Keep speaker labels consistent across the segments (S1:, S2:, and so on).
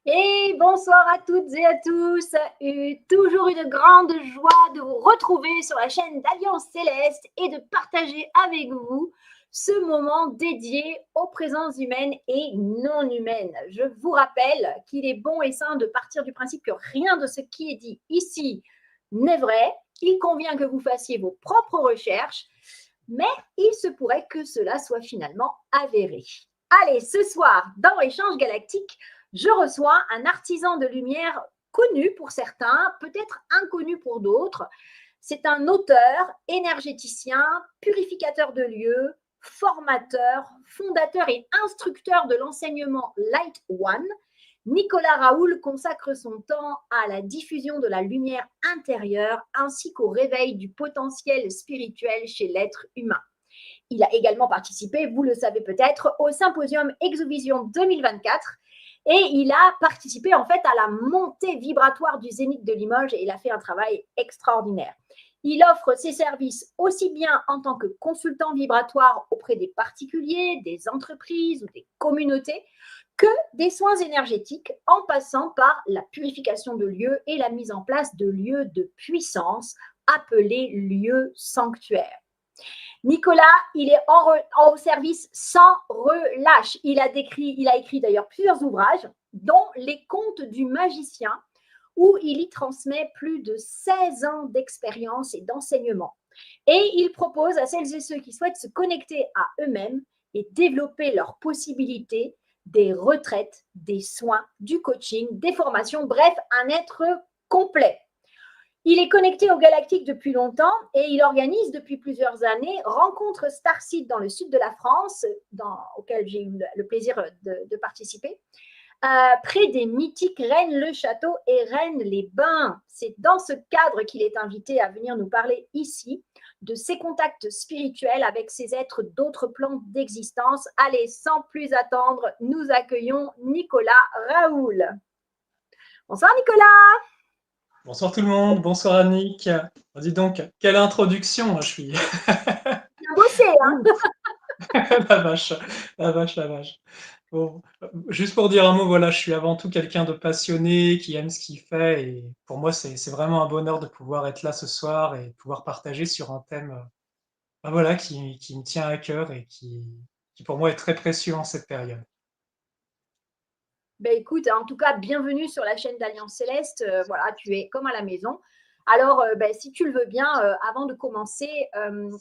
S1: Et bonsoir à toutes et à tous. Toujours une grande joie de vous retrouver sur la chaîne d'Alliance Céleste et de partager avec vous ce moment dédié aux présences humaines et non humaines. Je vous rappelle qu'il est bon et sain de partir du principe que rien de ce qui est dit ici n'est vrai. Il convient que vous fassiez vos propres recherches, mais il se pourrait que cela soit finalement avéré. Allez, ce soir, dans Échange Galactique, je reçois un artisan de lumière connu pour certains, peut-être inconnu pour d'autres. C'est un auteur, énergéticien, purificateur de lieux, formateur, fondateur et instructeur de l'enseignement Light One. Nicolas Raoul consacre son temps à la diffusion de la lumière intérieure ainsi qu'au réveil du potentiel spirituel chez l'être humain. Il a également participé, vous le savez peut-être, au symposium Exovision 2024 et il a participé en fait à la montée vibratoire du Zénith de Limoges et il a fait un travail extraordinaire. Il offre ses services aussi bien en tant que consultant vibratoire auprès des particuliers, des entreprises ou des communautés que des soins énergétiques en passant par la purification de lieux et la mise en place de lieux de puissance appelés lieux sanctuaires. Nicolas, il est en service sans relâche. Il a écrit d'ailleurs plusieurs ouvrages, dont Les Contes du magicien, où il y transmet plus de 16 ans d'expérience et d'enseignement. Et il propose à celles et ceux qui souhaitent se connecter à eux-mêmes et développer leurs possibilités, des retraites, des soins, du coaching, des formations, bref, un être complet. Il est connecté au galactique depuis longtemps et il organise depuis plusieurs années rencontres Starseed dans le sud de la France, auxquelles j'ai eu le plaisir de participer, près des mythiques Rennes-le-Château et Rennes-les-Bains. C'est dans ce cadre qu'il est invité à venir nous parler ici de ses contacts spirituels avec ces êtres d'autres plans d'existence. Allez, sans plus attendre, nous accueillons Nicolas Raoul. Bonsoir Nicolas.
S2: Bonsoir tout le monde, bonsoir Annick. Dis donc, quelle introduction, je suis.
S1: Bien bossé, hein.
S2: La vache, la vache, la vache. Bon, juste pour dire un mot, voilà, je suis avant tout quelqu'un de passionné, qui aime ce qu'il fait, et pour moi, c'est vraiment un bonheur de pouvoir être là ce soir et de pouvoir partager sur un thème, voilà, qui me tient à cœur et qui pour moi est très précieux en cette période.
S1: Ben écoute, en tout cas, bienvenue sur la chaîne d'Alliance Céleste. Voilà, tu es comme à la maison. Alors, ben, si tu le veux bien, avant de commencer,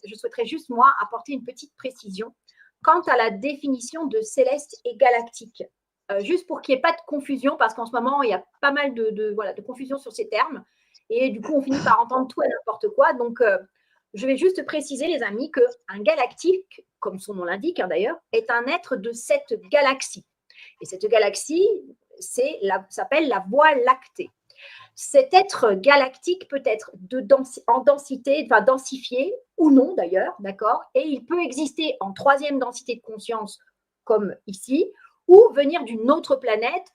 S1: je souhaiterais juste, moi, apporter une petite précision quant à la définition de céleste et galactique. Juste pour qu'il n'y ait pas de confusion, parce qu'en ce moment, il y a pas mal de confusion sur ces termes. Et du coup, on finit par entendre tout et n'importe quoi. Donc, je vais juste préciser, les amis, qu'un galactique, comme son nom l'indique d'ailleurs, est un être de cette galaxie. Et cette galaxie s'appelle la Voie lactée. Cet être galactique peut être en densité, enfin densifié ou non d'ailleurs, d'accord. Et il peut exister en troisième densité de conscience, comme ici, ou venir d'une autre planète,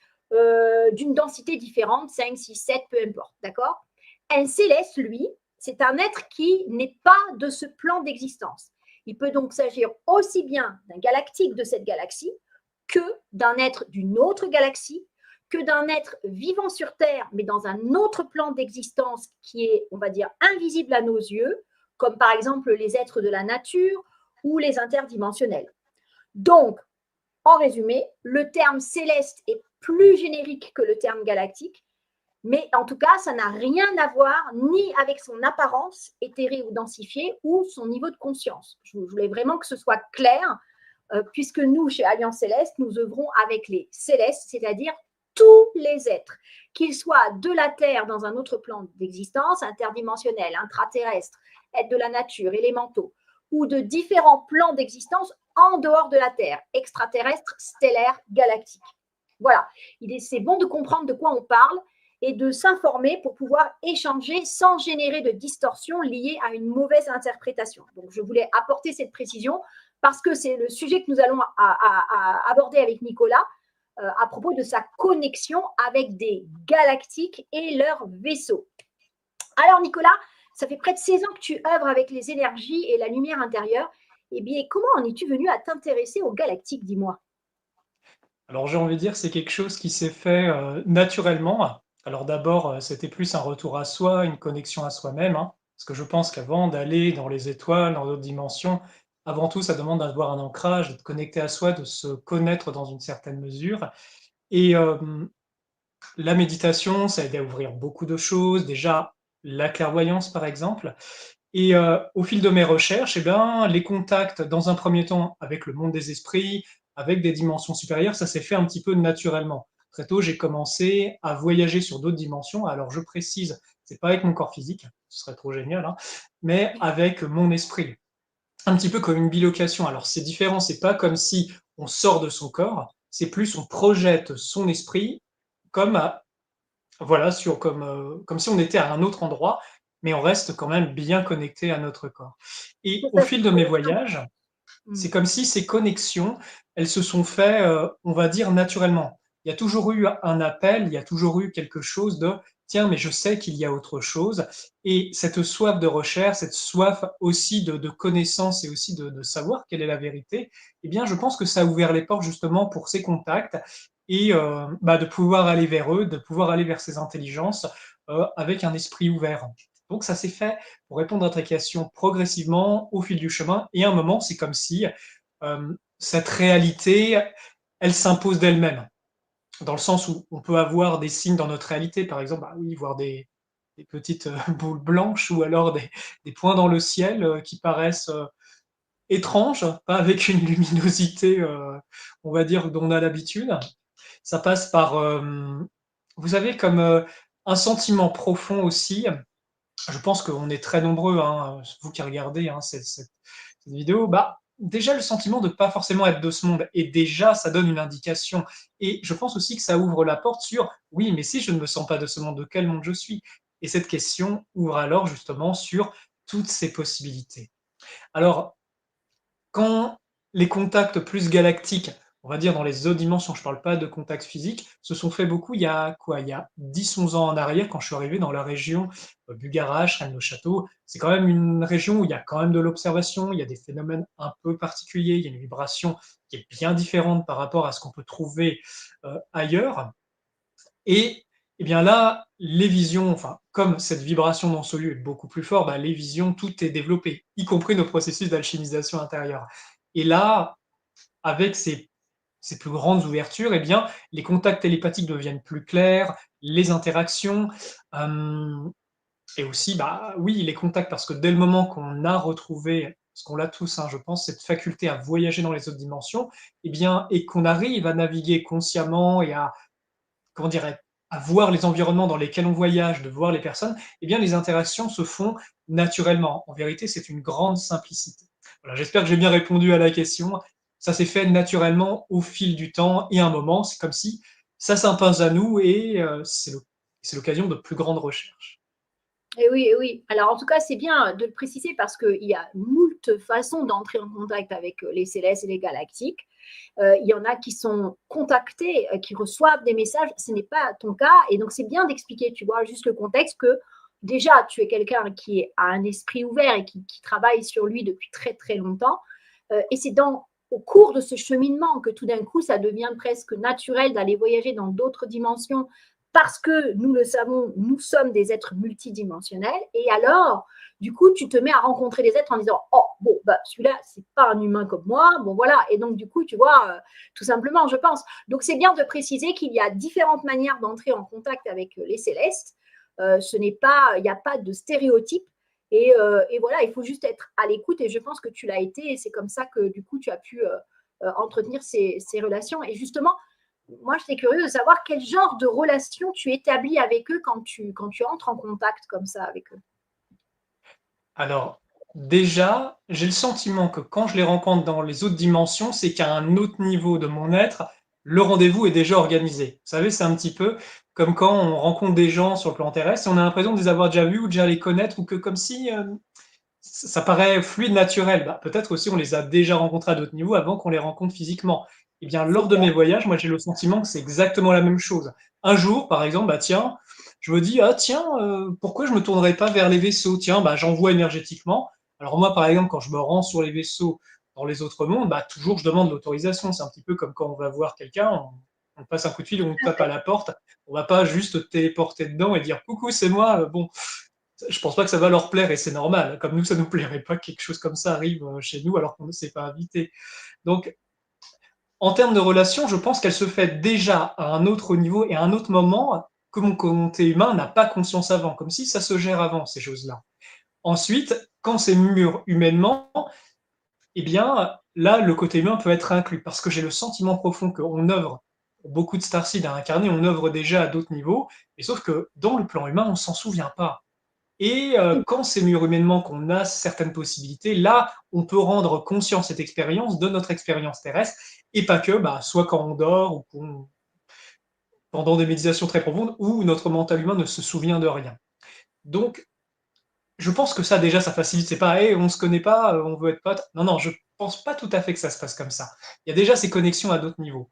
S1: d'une densité différente, 5, 6, 7, peu importe, d'accord. Un céleste, lui, c'est un être qui n'est pas de ce plan d'existence. Il peut donc s'agir aussi bien d'un galactique de cette galaxie que d'un être d'une autre galaxie, que d'un être vivant sur Terre, mais dans un autre plan d'existence qui est, on va dire, invisible à nos yeux, comme par exemple les êtres de la nature ou les interdimensionnels. Donc, en résumé, le terme céleste est plus générique que le terme galactique, mais en tout cas, ça n'a rien à voir ni avec son apparence éthérée ou densifiée ou son niveau de conscience. Je voulais vraiment que ce soit clair, puisque nous, chez Alliance Céleste, nous œuvrons avec les célestes, c'est-à-dire tous les êtres, qu'ils soient de la Terre dans un autre plan d'existence, interdimensionnel, intraterrestre, êtres de la nature, élémentaux, ou de différents plans d'existence en dehors de la Terre, extraterrestres, stellaires, galactiques. Voilà, c'est bon de comprendre de quoi on parle et de s'informer pour pouvoir échanger sans générer de distorsion liée à une mauvaise interprétation. Donc, je voulais apporter cette précision parce que c'est le sujet que nous allons aborder avec Nicolas à propos de sa connexion avec des galactiques et leurs vaisseaux. Alors, Nicolas, ça fait près de 16 ans que tu œuvres avec les énergies et la lumière intérieure. Eh bien, comment en es-tu venu à t'intéresser aux galactiques, dis-moi?
S2: Alors j'ai envie de dire, c'est quelque chose qui s'est fait, naturellement. Alors d'abord, c'était plus un retour à soi, une connexion à soi-même, hein, parce que je pense qu'avant d'aller dans les étoiles, dans d'autres dimensions, avant tout, ça demande d'avoir un ancrage, d'être connecté à soi, de se connaître dans une certaine mesure et la méditation, ça a aidé à ouvrir beaucoup de choses. Déjà, la clairvoyance, par exemple. Et au fil de mes recherches, eh bien, les contacts, dans un premier temps, avec le monde des esprits, avec des dimensions supérieures, ça s'est fait un petit peu naturellement. Très tôt, j'ai commencé à voyager sur d'autres dimensions. Alors, je précise, c'est pas avec mon corps physique, ce serait trop génial, hein, mais avec mon esprit. Un petit peu comme une bilocation. Alors, c'est différent, c'est pas comme si on sort de son corps, c'est plus on projette son esprit comme voilà, comme si on était à un autre endroit, mais on reste quand même bien connecté à notre corps. Et
S1: C'est
S2: au
S1: ça, c'est
S2: fil
S1: une
S2: de mes
S1: connexion.
S2: voyages,
S1: Mm.
S2: c'est comme si ces connexions, elles se sont faites, on va dire, naturellement. Il y a toujours eu un appel, il y a toujours eu quelque chose de tiens, mais je sais qu'il y a autre chose. Et cette soif de recherche, cette soif aussi de connaissance et aussi de savoir quelle est la vérité, eh bien, je pense que ça a ouvert les portes justement pour ces contacts et bah, de pouvoir aller vers eux, de pouvoir aller vers ces intelligences avec un esprit ouvert. Donc, ça s'est fait pour répondre à ta question progressivement au fil du chemin. Et à un moment, c'est comme si cette réalité, elle s'impose d'elle-même. Dans le sens où on peut avoir des signes dans notre réalité, par exemple, bah oui, voir des petites boules blanches ou alors des points dans le ciel qui paraissent étranges, pas avec une luminosité, on va dire, dont on a l'habitude. Ça passe par, vous avez comme un sentiment profond aussi. Je pense qu'on est très nombreux, hein, vous qui regardez hein, cette vidéo, bah, déjà le sentiment de ne pas forcément être de ce monde, et déjà ça donne une indication. Et je pense aussi que ça ouvre la porte sur, oui, mais si je ne me sens pas de ce monde, de quel monde je suis? Et cette question ouvre alors justement sur toutes ces possibilités. Alors, quand les contacts plus galactiques, on va dire dans les autres dimensions, je ne parle pas de contacts physiques, se sont fait beaucoup il y a quoi? Il y a 10-11 ans en arrière quand je suis arrivé dans la région, Bucharest, Rennes-le-Château. C'est quand même une région où il y a quand même de l'observation, il y a des phénomènes un peu particuliers, il y a une vibration qui est bien différente par rapport à ce qu'on peut trouver, ailleurs. Et, eh bien là, les visions, enfin, comme cette vibration dans ce lieu est beaucoup plus forte, bah, les visions, tout est développé, y compris nos processus d'alchimisation intérieure. Et là, avec ces plus grandes ouvertures, eh bien, les contacts télépathiques deviennent plus clairs, les interactions, et aussi, bah, oui, les contacts, parce que dès le moment qu'on a retrouvé, parce qu'on l'a tous, hein, je pense, cette faculté à voyager dans les autres dimensions, eh bien, et qu'on arrive à naviguer consciemment et à comment dirais à voir les environnements dans lesquels on voyage, de voir les personnes, eh bien les interactions se font naturellement. En vérité, c'est une grande simplicité. Voilà, j'espère que j'ai bien répondu à la question. Ça s'est fait naturellement au fil du temps et à un moment, c'est comme si ça s'impose à nous et c'est l'occasion de plus grandes recherches.
S1: Et oui, et oui. Alors, en tout cas, c'est bien de le préciser parce qu'il y a moult façons d'entrer en contact avec les célestes et les galactiques. Il y en a qui sont contactés, qui reçoivent des messages. Ce n'est pas ton cas. Et donc, c'est bien d'expliquer, tu vois, juste le contexte que déjà, tu es quelqu'un qui a un esprit ouvert et qui travaille sur lui depuis très, très longtemps. Et c'est au cours de ce cheminement que tout d'un coup, ça devient presque naturel d'aller voyager dans d'autres dimensions parce que nous le savons, nous sommes des êtres multidimensionnels. Et alors, du coup, tu te mets à rencontrer des êtres en disant, oh, bon, bah, celui-là, c'est pas un humain comme moi. Bon, voilà. Et donc, du coup, tu vois, tout simplement, je pense. Donc, c'est bien de préciser qu'il y a différentes manières d'entrer en contact avec les célestes. Ce n'est pas, il n'y a pas de stéréotype. Et voilà, il faut juste être à l'écoute. Et je pense que tu l'as été. Et c'est comme ça que, du coup, tu as pu entretenir ces relations. Et justement, moi, j'étais curieuse de savoir quel genre de relation tu établis avec eux quand tu entres en contact comme ça avec eux.
S2: Alors, déjà, j'ai le sentiment que quand je les rencontre dans les autres dimensions, c'est qu'à un autre niveau de mon être, le rendez-vous est déjà organisé. Vous savez, c'est un petit peu comme quand on rencontre des gens sur le plan terrestre et on a l'impression de les avoir déjà vus ou déjà les connaître ou que comme si ça paraît fluide, naturel. Bah, peut-être aussi on les a déjà rencontrés à d'autres niveaux avant qu'on les rencontre physiquement. Eh bien,
S1: C'est
S2: lors de
S1: clair.
S2: mes voyages, moi j'ai le sentiment que c'est exactement la même chose. Un jour, par exemple, bah tiens, je me dis, ah tiens, pourquoi je me tournerais pas vers les vaisseaux? Tiens, bah j'envoie énergétiquement. Alors moi, par exemple, quand je me rends sur les vaisseaux, Dans les autres mondes, bah, toujours je demande l'autorisation. C'est un petit peu comme quand on va voir quelqu'un, on passe un coup de fil, on tape à la porte, on va pas juste téléporter dedans et dire coucou, c'est moi. Bon, je pense pas que ça va leur plaire et c'est normal. Comme nous, ça nous plairait pas que quelque chose comme ça arrive chez nous alors qu'on ne s'est pas invité. Donc, en termes de relation, je pense qu'elle se fait déjà à un autre niveau et à un autre moment que mon côté humain n'a pas conscience avant, comme si ça se gère avant, ces choses-là. Ensuite, quand c'est mûr humainement, eh bien, là, le côté humain peut être inclus parce que j'ai le sentiment profond qu'on œuvre, beaucoup de starseeds à incarner, on œuvre déjà à d'autres niveaux, et sauf que dans le plan humain, on s'en souvient pas. Et quand c'est mûr humainement, qu'on a certaines possibilités, là, on peut rendre conscient cette expérience de notre expérience terrestre, et pas que, bah, soit quand on dort, ou pendant des méditations très profondes, où notre mental humain ne se souvient de rien. Donc, je pense que ça, déjà, ça facilite. C'est pas, hey, on se connaît pas, on veut être potes. Non, non, je pense pas tout à fait que ça se passe comme ça. Il y a déjà ces connexions à d'autres niveaux.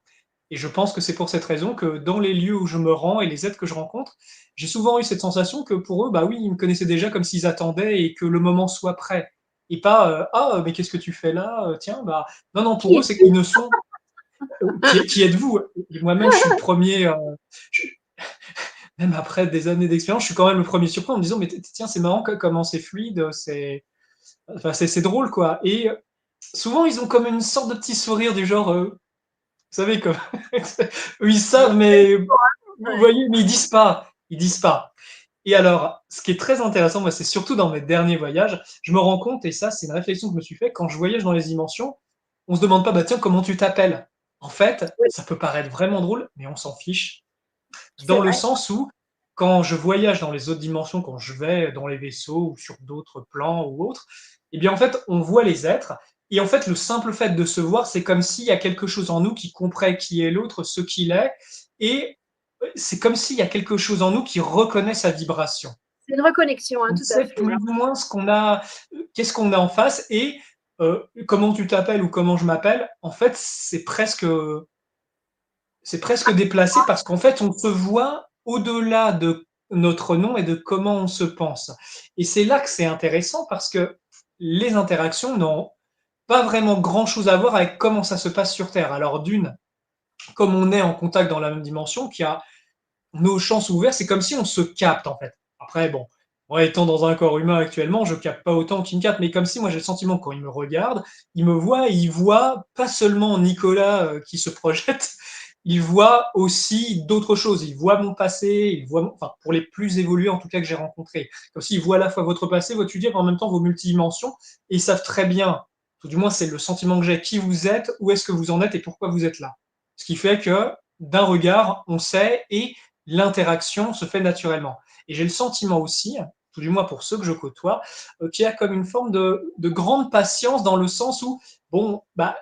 S2: Et je pense que c'est pour cette raison que dans les lieux où je me rends et les êtres que je rencontre, j'ai souvent eu cette sensation que pour eux, bah oui, ils me connaissaient déjà comme s'ils attendaient et que le moment soit prêt. Et pas, ah, mais qu'est-ce que tu fais là? Tiens, bah. Non, non, pour
S1: Qui
S2: eux, c'est qu'ils ne sont. Qui êtes-vous? Moi-même, je suis le premier. Je- Même après des années d'expérience, je suis quand même le premier surpris en me disant, mais tiens, c'est marrant comment c'est fluide, enfin, c'est drôle, quoi. Et souvent, ils ont comme une sorte de petit sourire du genre, vous savez, comme, eux, ils savent, mais vous
S1: Ouais.
S2: voyez, mais ils disent pas. Ils disent pas. Et alors, ce qui est très intéressant, moi, c'est surtout dans mes derniers voyages, je me rends compte, et ça, c'est une réflexion que je me suis fait, quand je voyage dans les dimensions, on se demande pas, bah tiens, comment tu t'appelles? En fait,
S1: Oui,
S2: ça peut paraître vraiment drôle, mais on s'en fiche.
S1: c'est
S2: Dans le
S1: vrai.
S2: sens où, quand je voyage dans les autres dimensions, quand je vais dans les vaisseaux ou sur d'autres plans ou autres, eh bien, en fait, on voit les êtres. Et en fait, le simple fait de se voir, c'est comme s'il y a quelque chose en nous qui comprend qui est l'autre, ce qu'il est. Et c'est comme s'il y a quelque chose en nous qui reconnaît sa vibration.
S1: C'est une reconnexion, hein,
S2: On
S1: tout à
S2: sait
S1: fait.
S2: plus
S1: Hein.
S2: ou moins ce qu'on a, qu'est-ce qu'on a en face et comment tu t'appelles ou comment je m'appelle. En fait, c'est presque déplacé parce qu'en fait, on se voit au-delà de notre nom et de comment on se pense. Et c'est là que c'est intéressant parce que les interactions n'ont pas vraiment grand-chose à voir avec comment ça se passe sur Terre. Alors d'une, comme on est en contact dans la même dimension, qui a nos champs sont ouverts, c'est comme si on se capte en fait. Après, bon, moi étant dans un corps humain actuellement, je capte pas autant qu'il me capte, mais comme si moi j'ai le sentiment que quand il me regarde, il me voit et il voit pas seulement Nicolas qui se projette, il voit aussi d'autres choses. Il voit mon passé, il voit, enfin, pour les plus évolués en tout cas que j'ai rencontrés. Comme s'il voit à la fois votre passé, votre futur, en même temps vos multidimensions, et ils savent très bien, tout du moins c'est le sentiment que j'ai, qui vous êtes, où est-ce que vous en êtes et pourquoi vous êtes là. Ce qui fait que d'un regard, on sait et l'interaction se fait naturellement. Et j'ai le sentiment aussi, tout du moins pour ceux que je côtoie, qu'il y a comme une forme de grande patience dans le sens où, bon, bah,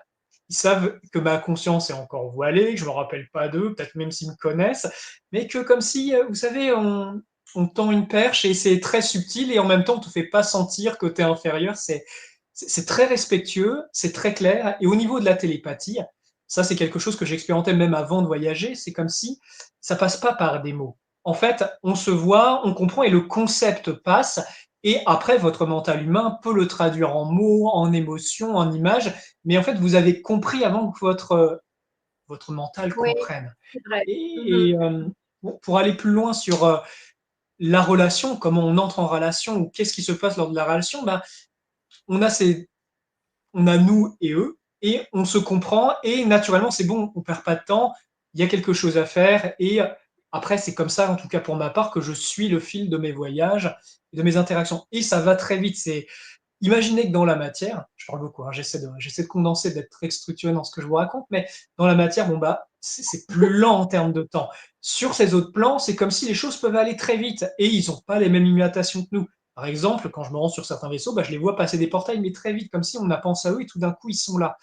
S2: ils savent que ma conscience est encore voilée, que je ne me rappelle pas d'eux, peut-être même s'ils me connaissent, mais que comme si, vous savez, on tend une perche et c'est très subtil et en même temps on ne te fait pas sentir que tu es inférieur. C'est très respectueux, c'est très clair. Et au niveau de la télépathie, ça c'est quelque chose que j'expérimentais même avant de voyager, c'est comme si ça passe pas par des mots. En fait, on se voit, on comprend et le concept passe. Et après, votre mental humain peut le traduire en mots, en émotions, en images. Mais en fait, vous avez compris avant que votre mental
S1: Oui,
S2: comprenne.
S1: c'est vrai.
S2: Et,
S1: Mhm.
S2: et bon, pour aller plus loin sur la relation, comment on entre en relation ou qu'est-ce qui se passe lors de la relation, ben, on a on a nous et eux, et on se comprend, et naturellement, c'est bon, on perd pas de temps, il y a quelque chose à faire, et après, c'est comme ça, en tout cas pour ma part, que je suis le fil de mes voyages et de mes interactions. Et ça va très vite. Imaginez que dans la matière, je parle beaucoup, hein, j'essaie de condenser, d'être très structuré dans ce que je vous raconte, mais dans la matière, bon, bah, c'est plus lent en termes de temps. Sur ces autres plans, c'est comme si les choses peuvent aller très vite et ils n'ont pas les mêmes limitations que nous. Par exemple, quand je me rends sur certains vaisseaux, bah, je les vois passer des portails, mais très vite, comme si on a pensé à eux et tout d'un coup, ils sont là.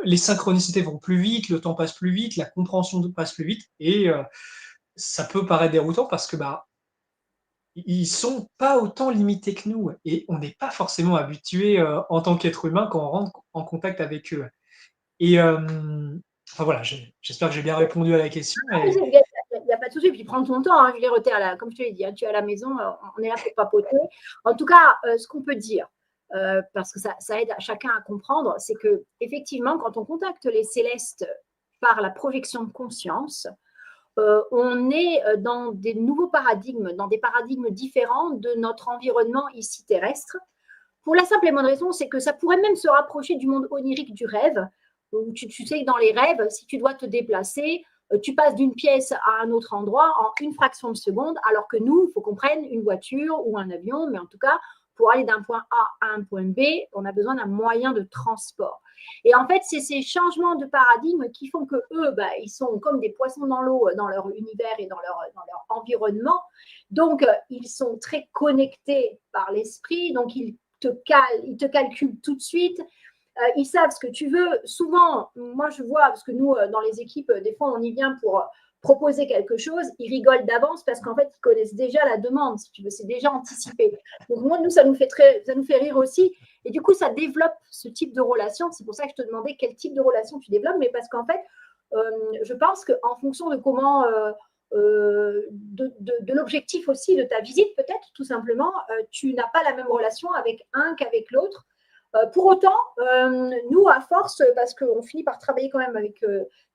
S2: Les synchronicités vont plus vite, le temps passe plus vite, la compréhension passe plus vite, et ça peut paraître déroutant parce que bah, ils sont pas autant limités que nous et on n'est pas forcément habitué en tant qu'être humain quand on rentre en contact avec eux. Et enfin voilà, j'espère que j'ai bien répondu à la question. Et...
S1: Il n'y a pas de souci. Puis prends ton temps. Hein. Je veux dire, comme je te l'ai dit, hein, tu es à la maison, on est là pour papoter. En tout cas, ce qu'on peut dire, parce que ça aide chacun à comprendre, c'est que effectivement, quand on contacte les célestes par la projection de conscience, on est dans des nouveaux paradigmes, dans des paradigmes différents de notre environnement ici terrestre. Pour la simple et bonne raison, c'est que ça pourrait même se rapprocher du monde onirique du rêve, où tu sais que dans les rêves, si tu dois te déplacer, tu passes d'une pièce à un autre endroit en une fraction de seconde, alors que nous, il faut qu'on prenne une voiture ou un avion, mais en tout cas, pour aller d'un point A à un point B, on a besoin d'un moyen de transport. Et en fait, c'est ces changements de paradigme qui font que eux, ils sont comme des poissons dans l'eau, dans leur univers et dans leur environnement. Donc, ils sont très connectés par l'esprit, donc ils te calculent tout de suite. Ils savent ce que tu veux. Souvent, moi, je vois, parce que nous, dans les équipes, des fois, on y vient pour proposer quelque chose. Ils rigolent d'avance parce qu'en fait, ils connaissent déjà la demande, si tu veux. C'est déjà anticipé. Donc, moi, nous, ça nous fait rire aussi. Et du coup, ça développe ce type de relation. C'est pour ça que je te demandais quel type de relation tu développes. Mais parce qu'en fait, je pense qu'en fonction de comment... de l'objectif aussi de ta visite, peut-être, tout simplement, tu n'as pas la même relation avec un qu'avec l'autre. Pour autant, nous, à force, parce qu'on finit par travailler quand même avec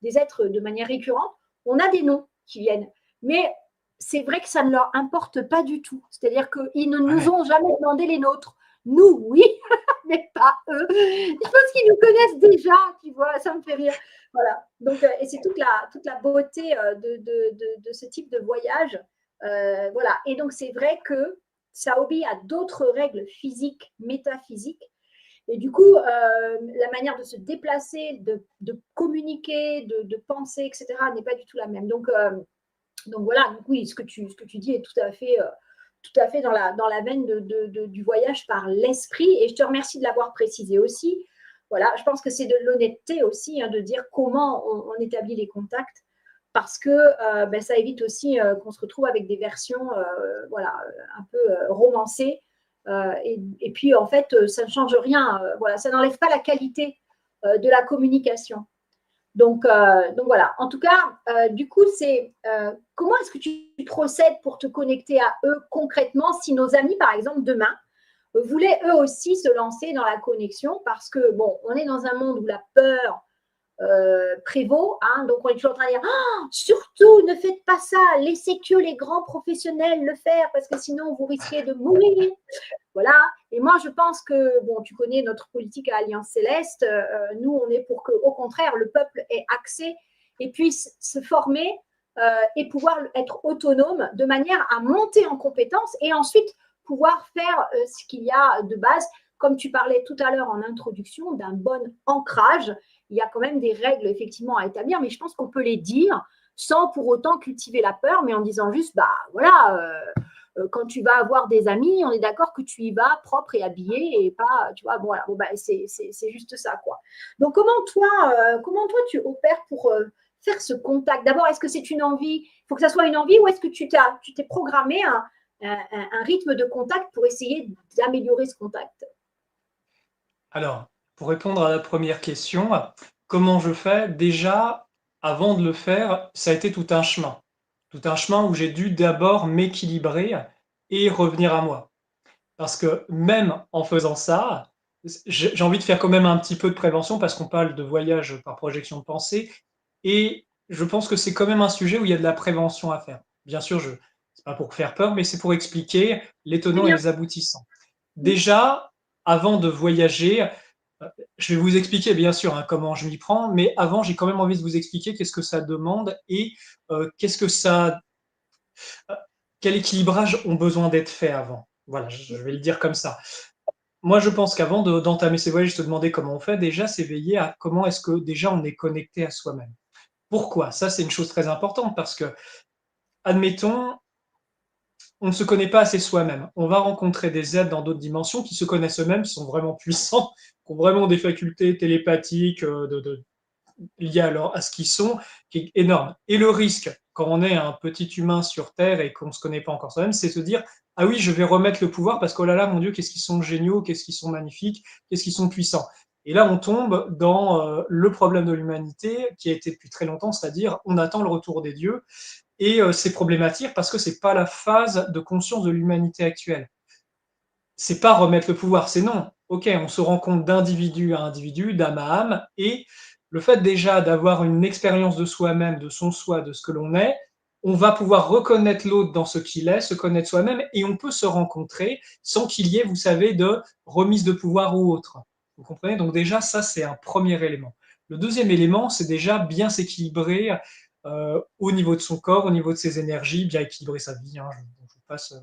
S1: des êtres de manière récurrente, on a des noms qui viennent. Mais c'est vrai que ça ne leur importe pas du tout. C'est-à-dire qu'ils ne nous ont jamais demandé les nôtres. Nous, oui, mais pas eux. Je pense qu'ils nous connaissent déjà, tu vois, ça me fait rire. Voilà. Donc, et c'est toute la beauté de ce type de voyage. Voilà. Et donc, c'est vrai que ça obéit à d'autres règles physiques, métaphysiques. Et du coup, la manière de se déplacer, de communiquer, de penser, etc., n'est pas du tout la même. Donc voilà, donc oui, ce que tu dis est tout à fait dans la veine du voyage par l'esprit. Et je te remercie de l'avoir précisé aussi. Voilà, je pense que c'est de l'honnêteté aussi, de dire comment on établit les contacts, parce que ça évite aussi qu'on se retrouve avec des versions un peu romancées. Et puis, en fait, ça ne change rien. Voilà, ça n'enlève pas la qualité de la communication. Donc voilà. En tout cas, du coup, c'est comment est-ce que tu procèdes pour te connecter à eux concrètement si nos amis, par exemple, demain, voulaient eux aussi se lancer dans la connexion parce que, bon, on est dans un monde où la peur prévaut, donc on est toujours en train de dire surtout ne faites pas ça, laissez que les grands professionnels le faire parce que sinon vous risquez de mourir. Voilà. Et moi, je pense que, bon, tu connais notre politique à Alliance Céleste. Nous, on est pour que, au contraire, le peuple ait accès et puisse se former et pouvoir être autonome de manière à monter en compétences et ensuite pouvoir faire ce qu'il y a de base. Comme tu parlais tout à l'heure en introduction, d'un bon ancrage, il y a quand même des règles effectivement à établir, mais je pense qu'on peut les dire sans pour autant cultiver la peur, mais en disant juste, voilà, quand tu vas avoir des amis, on est d'accord que tu y vas propre et habillé et pas, tu vois, voilà, c'est juste ça, quoi. Donc, comment toi tu opères pour faire ce contact? D'abord, est-ce que c'est une envie? Il faut que ça soit une envie ou est-ce que tu t'es programmé un rythme de contact pour essayer d'améliorer ce contact?
S2: Alors, pour répondre à la première question, comment je fais? Déjà, avant de le faire, ça a été tout un chemin. Tout un chemin où j'ai dû d'abord m'équilibrer et revenir à moi. Parce que même en faisant ça, j'ai envie de faire quand même un petit peu de prévention parce qu'on parle de voyage par projection de pensée et je pense que c'est quand même un sujet où il y a de la prévention à faire. Bien sûr, c'est pas pour faire peur, mais c'est pour expliquer les
S1: Très
S2: tenants et
S1: bien.
S2: les aboutissants. Déjà, avant de voyager, je vais vous expliquer bien sûr comment je m'y prends, mais avant, j'ai quand même envie de vous expliquer qu'est-ce que ça demande et qu'est-ce que ça, euh, quel équilibrage ont besoin d'être fait avant. Voilà, je vais le dire comme ça. Moi, je pense qu'avant d'entamer ces voyages, se demander comment on fait, déjà s'éveiller à comment est-ce que déjà on est connecté à soi-même. Pourquoi? Ça, c'est une chose très importante parce que, admettons, on ne se connaît pas assez soi-même. On va rencontrer des êtres dans d'autres dimensions qui se connaissent eux-mêmes, qui sont vraiment puissants, qui ont vraiment des facultés télépathiques liées à ce qu'ils sont, qui est énorme. Et le risque, quand on est un petit humain sur Terre et qu'on ne se connaît pas encore soi-même, c'est de se dire ah oui, je vais remettre le pouvoir parce que oh là là, mon Dieu, qu'est-ce qu'ils sont géniaux, qu'est-ce qu'ils sont magnifiques, qu'est-ce qu'ils sont puissants. Et là, on tombe dans le problème de l'humanité qui a été depuis très longtemps, c'est-à-dire on attend le retour des dieux. Et c'est problématique parce que c'est pas la phase de conscience de l'humanité actuelle. C'est pas remettre le pouvoir, c'est non. OK, on se rend compte d'individu à individu, d'âme à âme, et le fait déjà d'avoir une expérience de soi-même, de son soi, de ce que l'on est, on va pouvoir reconnaître l'autre dans ce qu'il est, se connaître soi-même, et on peut se rencontrer sans qu'il y ait, vous savez, de remise de pouvoir ou autre. Vous comprenez? Donc déjà, ça, c'est un premier élément. Le deuxième élément, c'est déjà bien s'équilibrer au niveau de son corps, au niveau de ses énergies, bien équilibrer sa vie, hein, je passe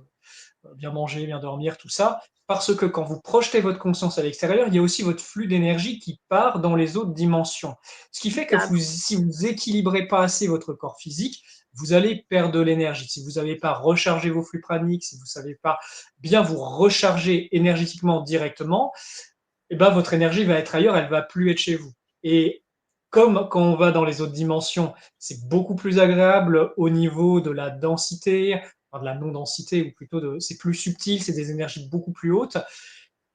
S2: bien manger, bien dormir, tout ça, parce que quand vous projetez votre conscience à l'extérieur, il y a aussi votre flux d'énergie qui part dans les autres dimensions. Ce qui fait que si vous équilibrez pas assez votre corps physique, vous allez perdre de l'énergie. Si vous n'avez pas rechargé vos flux praniques, si vous ne savez pas bien vous recharger énergétiquement directement, eh ben, votre énergie va être ailleurs, elle va plus être chez vous. Et comme quand on va dans les autres dimensions, c'est beaucoup plus agréable au niveau de la densité, enfin de la non-densité, ou plutôt c'est plus subtil, c'est des énergies beaucoup plus hautes,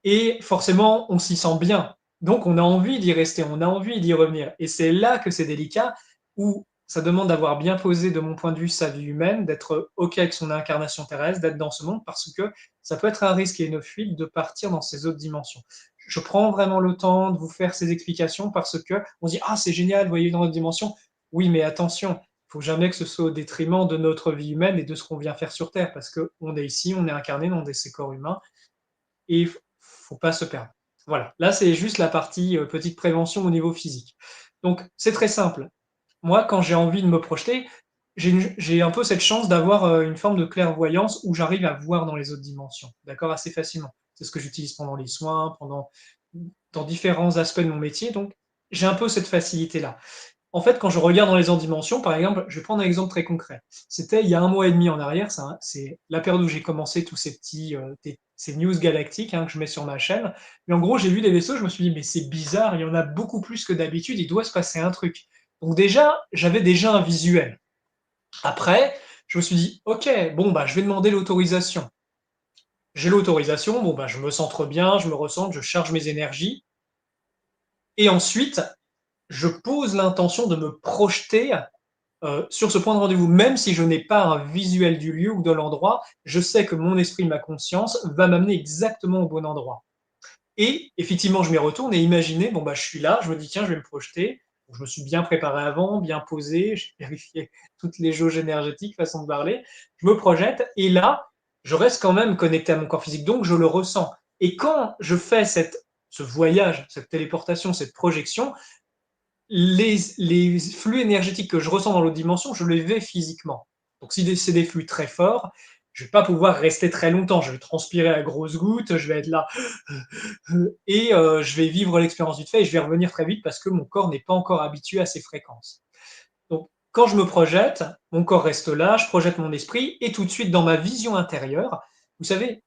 S2: et forcément, on s'y sent bien. Donc, on a envie d'y rester, on a envie d'y revenir. Et c'est là que c'est délicat, où ça demande d'avoir bien posé, de mon point de vue, sa vie humaine, d'être OK avec son incarnation terrestre, d'être dans ce monde, parce que ça peut être un risque et une fuite de partir dans ces autres dimensions. Je prends vraiment le temps de vous faire ces explications parce que on dit ah c'est génial, vous voyez dans notre dimension. Oui, mais attention, il faut jamais que ce soit au détriment de notre vie humaine et de ce qu'on vient faire sur Terre, parce que on est ici, on est incarné dans ces corps humains, et il faut pas se perdre. Voilà, là c'est juste la partie petite prévention au niveau physique. Donc c'est très simple. Moi, quand j'ai envie de me projeter, j'ai un peu cette chance d'avoir une forme de clairvoyance où j'arrive à voir dans les autres dimensions, d'accord, assez facilement. C'est ce que j'utilise pendant les soins, dans différents aspects de mon métier, donc j'ai un peu cette facilité-là. En fait, quand je regarde dans les autres dimensions, par exemple, je vais prendre un exemple très concret. C'était il y a 1 mois et demi en arrière, ça, c'est la période où j'ai commencé tous ces petits, ces news galactiques, hein, que je mets sur ma chaîne. Mais en gros, j'ai vu des vaisseaux, je me suis dit: «Mais c'est bizarre, il y en a beaucoup plus que d'habitude, il doit se passer un truc». Donc déjà, j'avais déjà un visuel. Après, je me suis dit: «OK, bon, bah, je vais demander l'autorisation». J'ai l'autorisation, bon, bah, je me centre bien, je me recentre, je charge mes énergies, et ensuite, je pose l'intention de me projeter sur ce point de rendez-vous. Même si je n'ai pas un visuel du lieu ou de l'endroit, je sais que mon esprit, ma conscience va m'amener exactement au bon endroit. Et effectivement, je m'y retourne et imaginez, bon, bah, je suis là, je me dis, tiens, je vais me projeter. Donc, je me suis bien préparé avant, bien posé, j'ai vérifié toutes les jauges énergétiques, façon de parler. Je me projette et là, je reste quand même connecté à mon corps physique, donc je le ressens. Et quand je fais ce voyage, cette téléportation, cette projection, les flux énergétiques que je ressens dans l'autre dimension, je les vais physiquement. Donc si c'est des flux très forts, je vais pas pouvoir rester très longtemps. Je vais transpirer à grosses gouttes, je vais être là et je vais vivre l'expérience vite fait et je vais revenir très vite parce que mon corps n'est pas encore habitué à ces fréquences. Donc quand je me projette, mon corps reste là, je projette mon esprit et tout de suite dans ma vision intérieure, vous savez,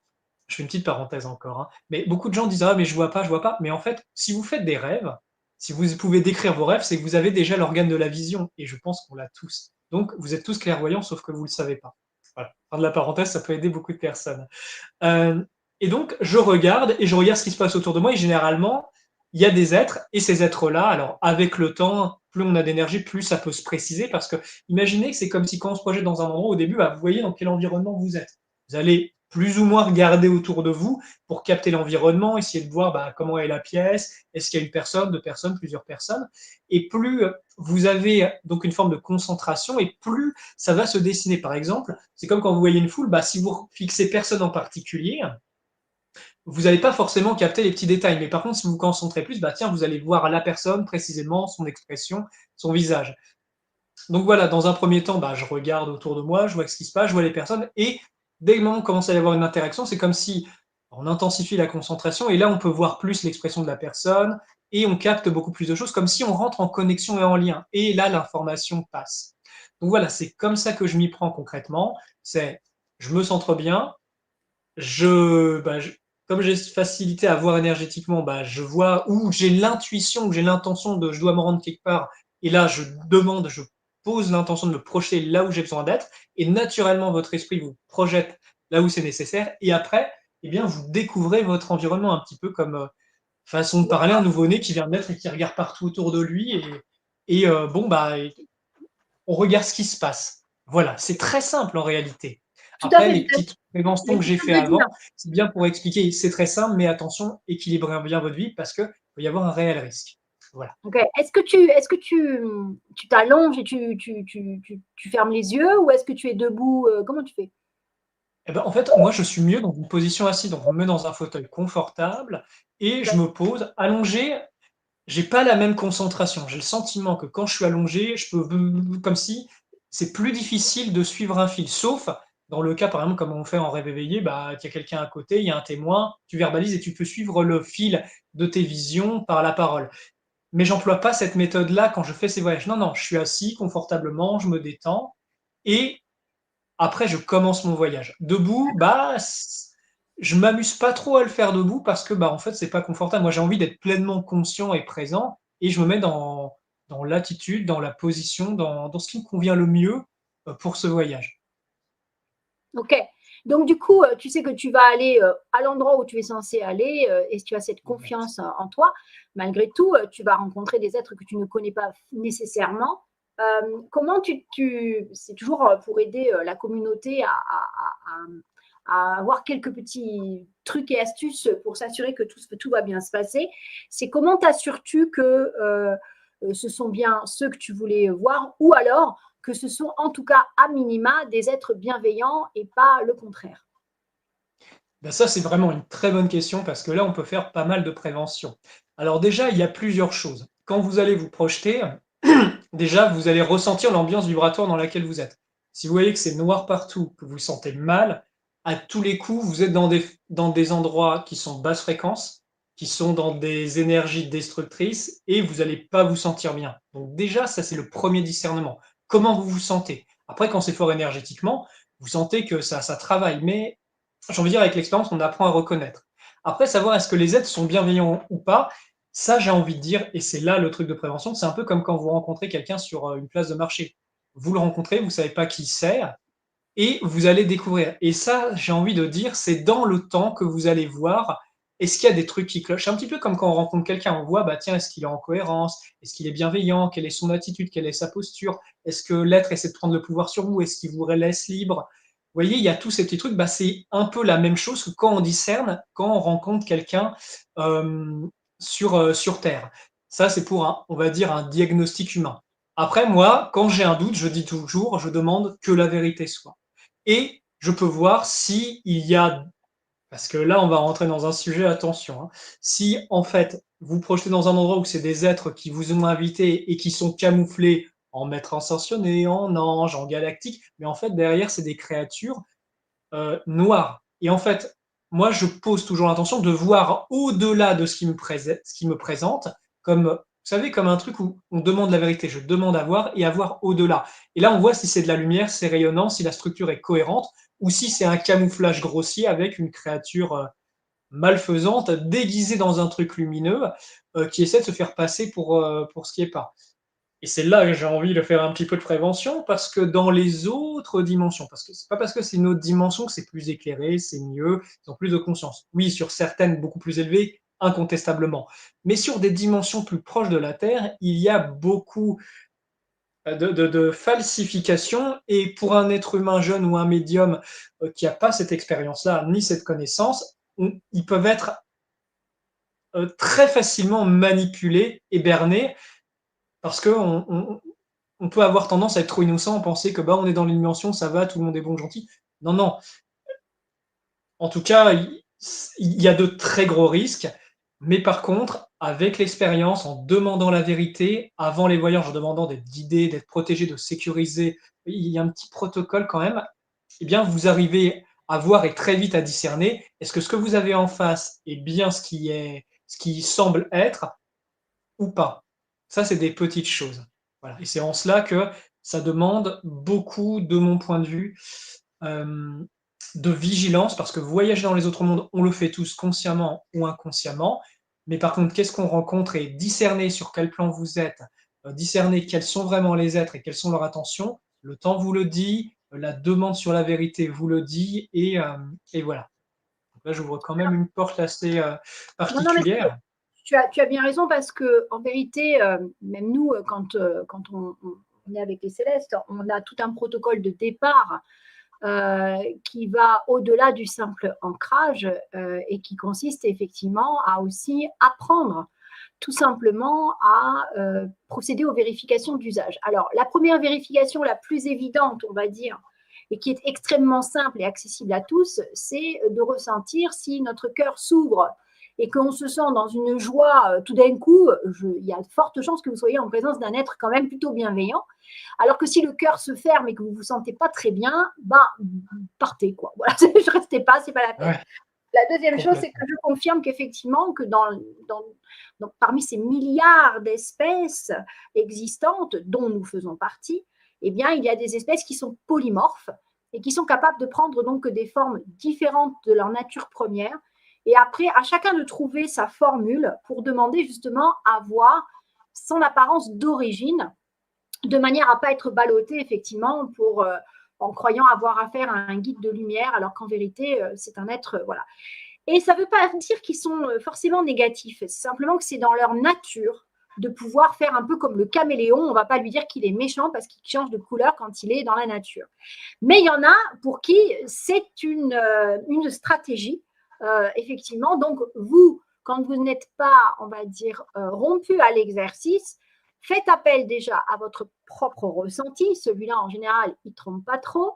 S2: je fais une petite parenthèse encore, hein, mais beaucoup de gens disent: «Ah mais je vois pas, je vois pas». Mais en fait, si vous faites des rêves, si vous pouvez décrire vos rêves, c'est que vous avez déjà l'organe de la vision et je pense qu'on l'a tous. Donc vous êtes tous clairvoyants sauf que vous le savez pas. Voilà, fin de la parenthèse, ça peut aider beaucoup de personnes. Hem et donc je regarde et je regarde ce qui se passe autour de moi et généralement, il y a des êtres et ces êtres-là, alors avec le temps, plus on a d'énergie, plus ça peut se préciser parce que imaginez que c'est comme si quand on se projette dans un endroit au début, bah, vous voyez dans quel environnement vous êtes. Vous allez plus ou moins regarder autour de vous pour capter l'environnement, essayer de voir, bah, comment est la pièce, est-ce qu'il y a une personne, 2 personnes, plusieurs personnes, et plus vous avez donc une forme de concentration et plus ça va se dessiner. Par exemple, c'est comme quand vous voyez une foule, bah, si vous fixez personne en particulier, vous n'allez pas forcément capter les petits détails. Mais par contre, si vous vous concentrez plus, bah tiens, vous allez voir la personne précisément, son expression, son visage. Donc voilà, dans un premier temps, bah, je regarde autour de moi, je vois ce qui se passe, je vois les personnes, et dès le moment où on commence à y avoir une interaction, c'est comme si on intensifie la concentration, et là, on peut voir plus l'expression de la personne, et on capte beaucoup plus de choses, comme si on rentre en connexion et en lien. Et là, l'information passe. Donc voilà, c'est comme ça que je m'y prends concrètement. C'est, je me centre bien, bah, comme j'ai cette facilité à voir énergétiquement, bah, je vois, ou j'ai l'intuition, ou j'ai l'intention de je dois me rendre quelque part, et là je pose l'intention de me projeter là où j'ai besoin d'être, et naturellement votre esprit vous projette là où c'est nécessaire, et après, eh bien, vous découvrez votre environnement un petit peu comme façon de parler, un nouveau-né qui vient de naître et qui regarde partout autour de lui, bon, bah, on regarde ce qui se passe. Voilà, c'est très simple en réalité.
S1: Tout à
S2: Après,
S1: fait,
S2: les
S1: tout à fait.
S2: petites préventions
S1: Mais
S2: que
S1: c'est
S2: j'ai
S1: ça
S2: fait
S1: que je veux dire.
S2: avant, c'est bien pour expliquer, c'est très simple, mais attention, équilibrez bien votre vie parce qu'il peut y avoir un réel risque. Voilà.
S1: Ok. Tu t'allonges et tu fermes les yeux ou est-ce que tu es debout? Comment tu fais?
S2: Eh ben, en fait, moi, je suis mieux dans une position assise, donc on me met dans un fauteuil confortable et je me pose allongé. J'ai pas la même concentration. J'ai le sentiment que quand je suis allongé, je peux comme si c'est plus difficile de suivre un fil, sauf dans le cas, par exemple, comme on fait en rêve éveillé, bah, qu'il y a quelqu'un à côté, il y a un témoin, tu verbalises et tu peux suivre le fil de tes visions par la parole. Mais j'emploie pas cette méthode-là quand je fais ces voyages. Non, non, je suis assis confortablement, je me détends et après je commence mon voyage. Debout, bah, je m'amuse pas trop à le faire debout parce que, bah, en fait, c'est pas confortable. Moi, j'ai envie d'être pleinement conscient et présent et je me mets dans l'attitude, dans la position, dans ce qui me convient le mieux, pour ce voyage.
S1: Ok. Donc, du coup, tu sais que tu vas aller à l'endroit où tu es censé aller et tu as cette
S2: Exact.
S1: confiance en toi. Malgré tout, tu vas rencontrer des êtres que tu ne connais pas nécessairement. Comment c'est toujours pour aider la communauté à avoir quelques petits trucs et astuces pour s'assurer que tout va bien se passer. C'est comment t'assures-tu que ce sont bien ceux que tu voulais voir ou alors que ce sont en tout cas à minima des êtres bienveillants et pas le contraire.
S2: Ben ça, c'est vraiment une très bonne question parce que là, on peut faire pas mal de prévention. Alors déjà, il y a plusieurs choses. Quand vous allez vous projeter, déjà, vous allez ressentir l'ambiance vibratoire dans laquelle vous êtes. Si vous voyez que c'est noir partout, que vous vous sentez mal, à tous les coups, vous êtes dans des endroits qui sont basse fréquence, qui sont dans des énergies destructrices et vous n'allez pas vous sentir bien. Donc déjà, ça, c'est le premier discernement. Comment vous vous sentez? Après, quand c'est fort énergétiquement, vous sentez que ça travaille, mais j'ai envie de dire, avec l'expérience, on apprend à reconnaître. Après, savoir est-ce que les êtres sont bienveillants ou pas, ça, j'ai envie de dire, et c'est là le truc de prévention, c'est un peu comme quand vous rencontrez quelqu'un sur une place de marché. Vous le rencontrez, vous ne savez pas qui c'est, et vous allez découvrir. Et ça, j'ai envie de dire, c'est dans le temps que vous allez voir, est-ce qu'il y a des trucs qui clochent. C'est un petit peu comme quand on rencontre quelqu'un, on voit, bah tiens, est-ce qu'il est en cohérence, est-ce qu'il est bienveillant, quelle est son attitude, quelle est sa posture, est-ce que l'être essaie de prendre le pouvoir sur vous, est-ce qu'il vous laisse libre. Vous voyez, il y a tous ces petits trucs, bah, c'est un peu la même chose que quand on discerne, quand on rencontre quelqu'un euh, sur Terre. Ça, c'est pour on va dire, un diagnostic humain. Après, moi, quand j'ai un doute, je dis toujours, je demande que la vérité soit. Et je peux voir si il y a, parce que là, on va rentrer dans un sujet, attention, hein. Si en fait, vous projetez dans un endroit où c'est des êtres qui vous ont invité et qui sont camouflés en maître ascensionné, en ange, en galactique, mais en fait, derrière, c'est des créatures noires. Et en fait, moi, je pose toujours l'intention de voir au-delà de ce qui me présente, comme, vous savez, comme un truc où on demande la vérité. Je demande à voir et à voir au-delà. Et là, on voit si c'est de la lumière, c'est rayonnant, si la structure est cohérente, ou si c'est un camouflage grossier avec une créature malfaisante déguisée dans un truc lumineux qui essaie de se faire passer pour ce qui est pas. Et c'est là que j'ai envie de faire un petit peu de prévention parce que dans les autres dimensions, parce que c'est pas parce que c'est une autre dimension que c'est plus éclairé, c'est mieux, ils ont plus de conscience. Oui, sur certaines beaucoup plus élevées, incontestablement. Mais sur des dimensions plus proches de la Terre, il y a beaucoup de falsification. Et pour un être humain jeune ou un médium qui n'a pas cette expérience-là, ni cette connaissance, ils peuvent être très facilement manipulés et bernés parce qu'on peut avoir tendance à être trop innocent, penser que bah, on est dans les dimensions, ça va, tout le monde est bon, gentil. Non, non. En tout cas, il y a de très gros risques. Mais par contre, avec l'expérience, en demandant la vérité, avant les voyages, en demandant d'être guidé, d'être protégé, de sécuriser, il y a un petit protocole quand même, eh bien, vous arrivez à voir et très vite à discerner, est-ce que ce que vous avez en face est bien ce qui semble être ou pas. Ça, c'est des petites choses. Voilà. Et c'est en cela que ça demande beaucoup, de mon point de vue, euh, de vigilance, parce que voyager dans les autres mondes, on le fait tous consciemment ou inconsciemment. Mais par contre, qu'est-ce qu'on rencontre et discerner sur quel plan vous êtes, discerner quels sont vraiment les êtres et quelles sont leurs intentions, le temps vous le dit, la demande sur la vérité vous le dit, et voilà. Donc là, j'ouvre quand même une porte assez
S1: Non, non, mais
S2: particulière.
S1: tu as bien raison parce que en vérité, même nous, quand on est avec les célestes, on a tout un protocole de départ qui va au-delà du simple ancrage et qui consiste effectivement à aussi apprendre tout simplement à procéder aux vérifications d'usage. Alors, la première vérification la plus évidente, on va dire, et qui est extrêmement simple et accessible à tous, c'est de ressentir si notre cœur s'ouvre et qu'on se sent dans une joie tout d'un coup, il y a de fortes chances que vous soyez en présence d'un être quand même plutôt bienveillant. Alors que si le cœur se ferme et que vous ne vous sentez pas très bien, partez, quoi. Voilà, je restez pas, c'est pas la peine.
S2: Ouais,
S1: La deuxième chose, c'est que je confirme qu'effectivement, que parmi ces milliards d'espèces existantes dont nous faisons partie, eh bien, il y a des espèces qui sont polymorphes et qui sont capables de prendre donc des formes différentes de leur nature première. Et après, à chacun de trouver sa formule pour demander justement à voir son apparence d'origine, de manière à ne pas être ballotté effectivement en croyant avoir affaire à un guide de lumière, alors qu'en vérité, c'est un être, voilà. Et ça ne veut pas dire qu'ils sont forcément négatifs, c'est simplement que c'est dans leur nature de pouvoir faire un peu comme le caméléon. On ne va pas lui dire qu'il est méchant parce qu'il change de couleur quand il est dans la nature. Mais il y en a pour qui c'est une stratégie, effectivement. Donc, vous, quand vous n'êtes pas, on va dire, rompu à l'exercice, faites appel déjà à votre propre ressenti. Celui-là, en général, il ne trompe pas trop.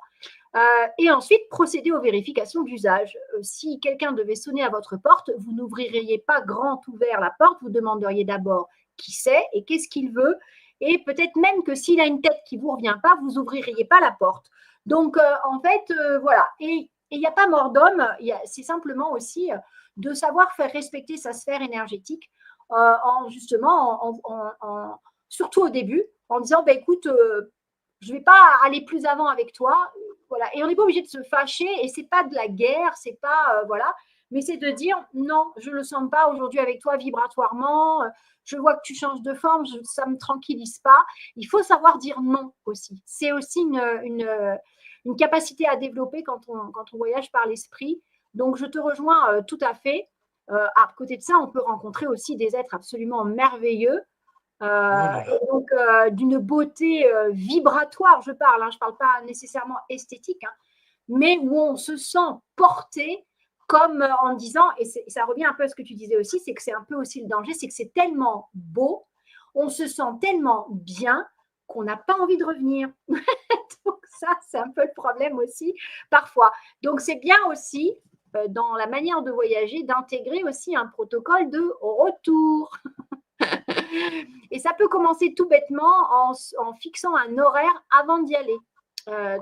S1: Et ensuite, procédez aux vérifications d'usage. Si quelqu'un devait sonner à votre porte, vous n'ouvririez pas grand ouvert la porte, vous demanderiez d'abord qui c'est et qu'est-ce qu'il veut. Et peut-être même que s'il a une tête qui ne vous revient pas, vous n'ouvririez pas la porte. Donc, en fait, voilà. Et il n'y a pas mort d'homme, c'est simplement aussi de savoir faire respecter sa sphère énergétique, surtout au début, en disant, écoute, je ne vais pas aller plus avant avec toi. Voilà. Et on n'est pas obligé de se fâcher, et c'est pas de la guerre, c'est pas voilà, mais c'est de dire non, je le sens pas aujourd'hui avec toi vibratoirement. Je vois que tu changes de forme, ça me tranquillise pas. Il faut savoir dire non aussi. C'est aussi une capacité à développer quand on voyage par l'esprit. Donc je te rejoins tout à fait. À côté de ça, on peut rencontrer aussi des êtres absolument merveilleux. Et donc, d'une beauté vibratoire, je parle, je ne parle pas nécessairement esthétique, mais où on se sent porté comme en disant, et ça revient un peu à ce que tu disais aussi, c'est que c'est un peu aussi le danger, c'est que c'est tellement beau, on se sent tellement bien qu'on n'a pas envie de revenir. Donc ça, c'est un peu le problème aussi, parfois. Donc c'est bien aussi, dans la manière de voyager, d'intégrer aussi un protocole de retour. Et ça peut commencer tout bêtement en fixant un horaire avant d'y aller.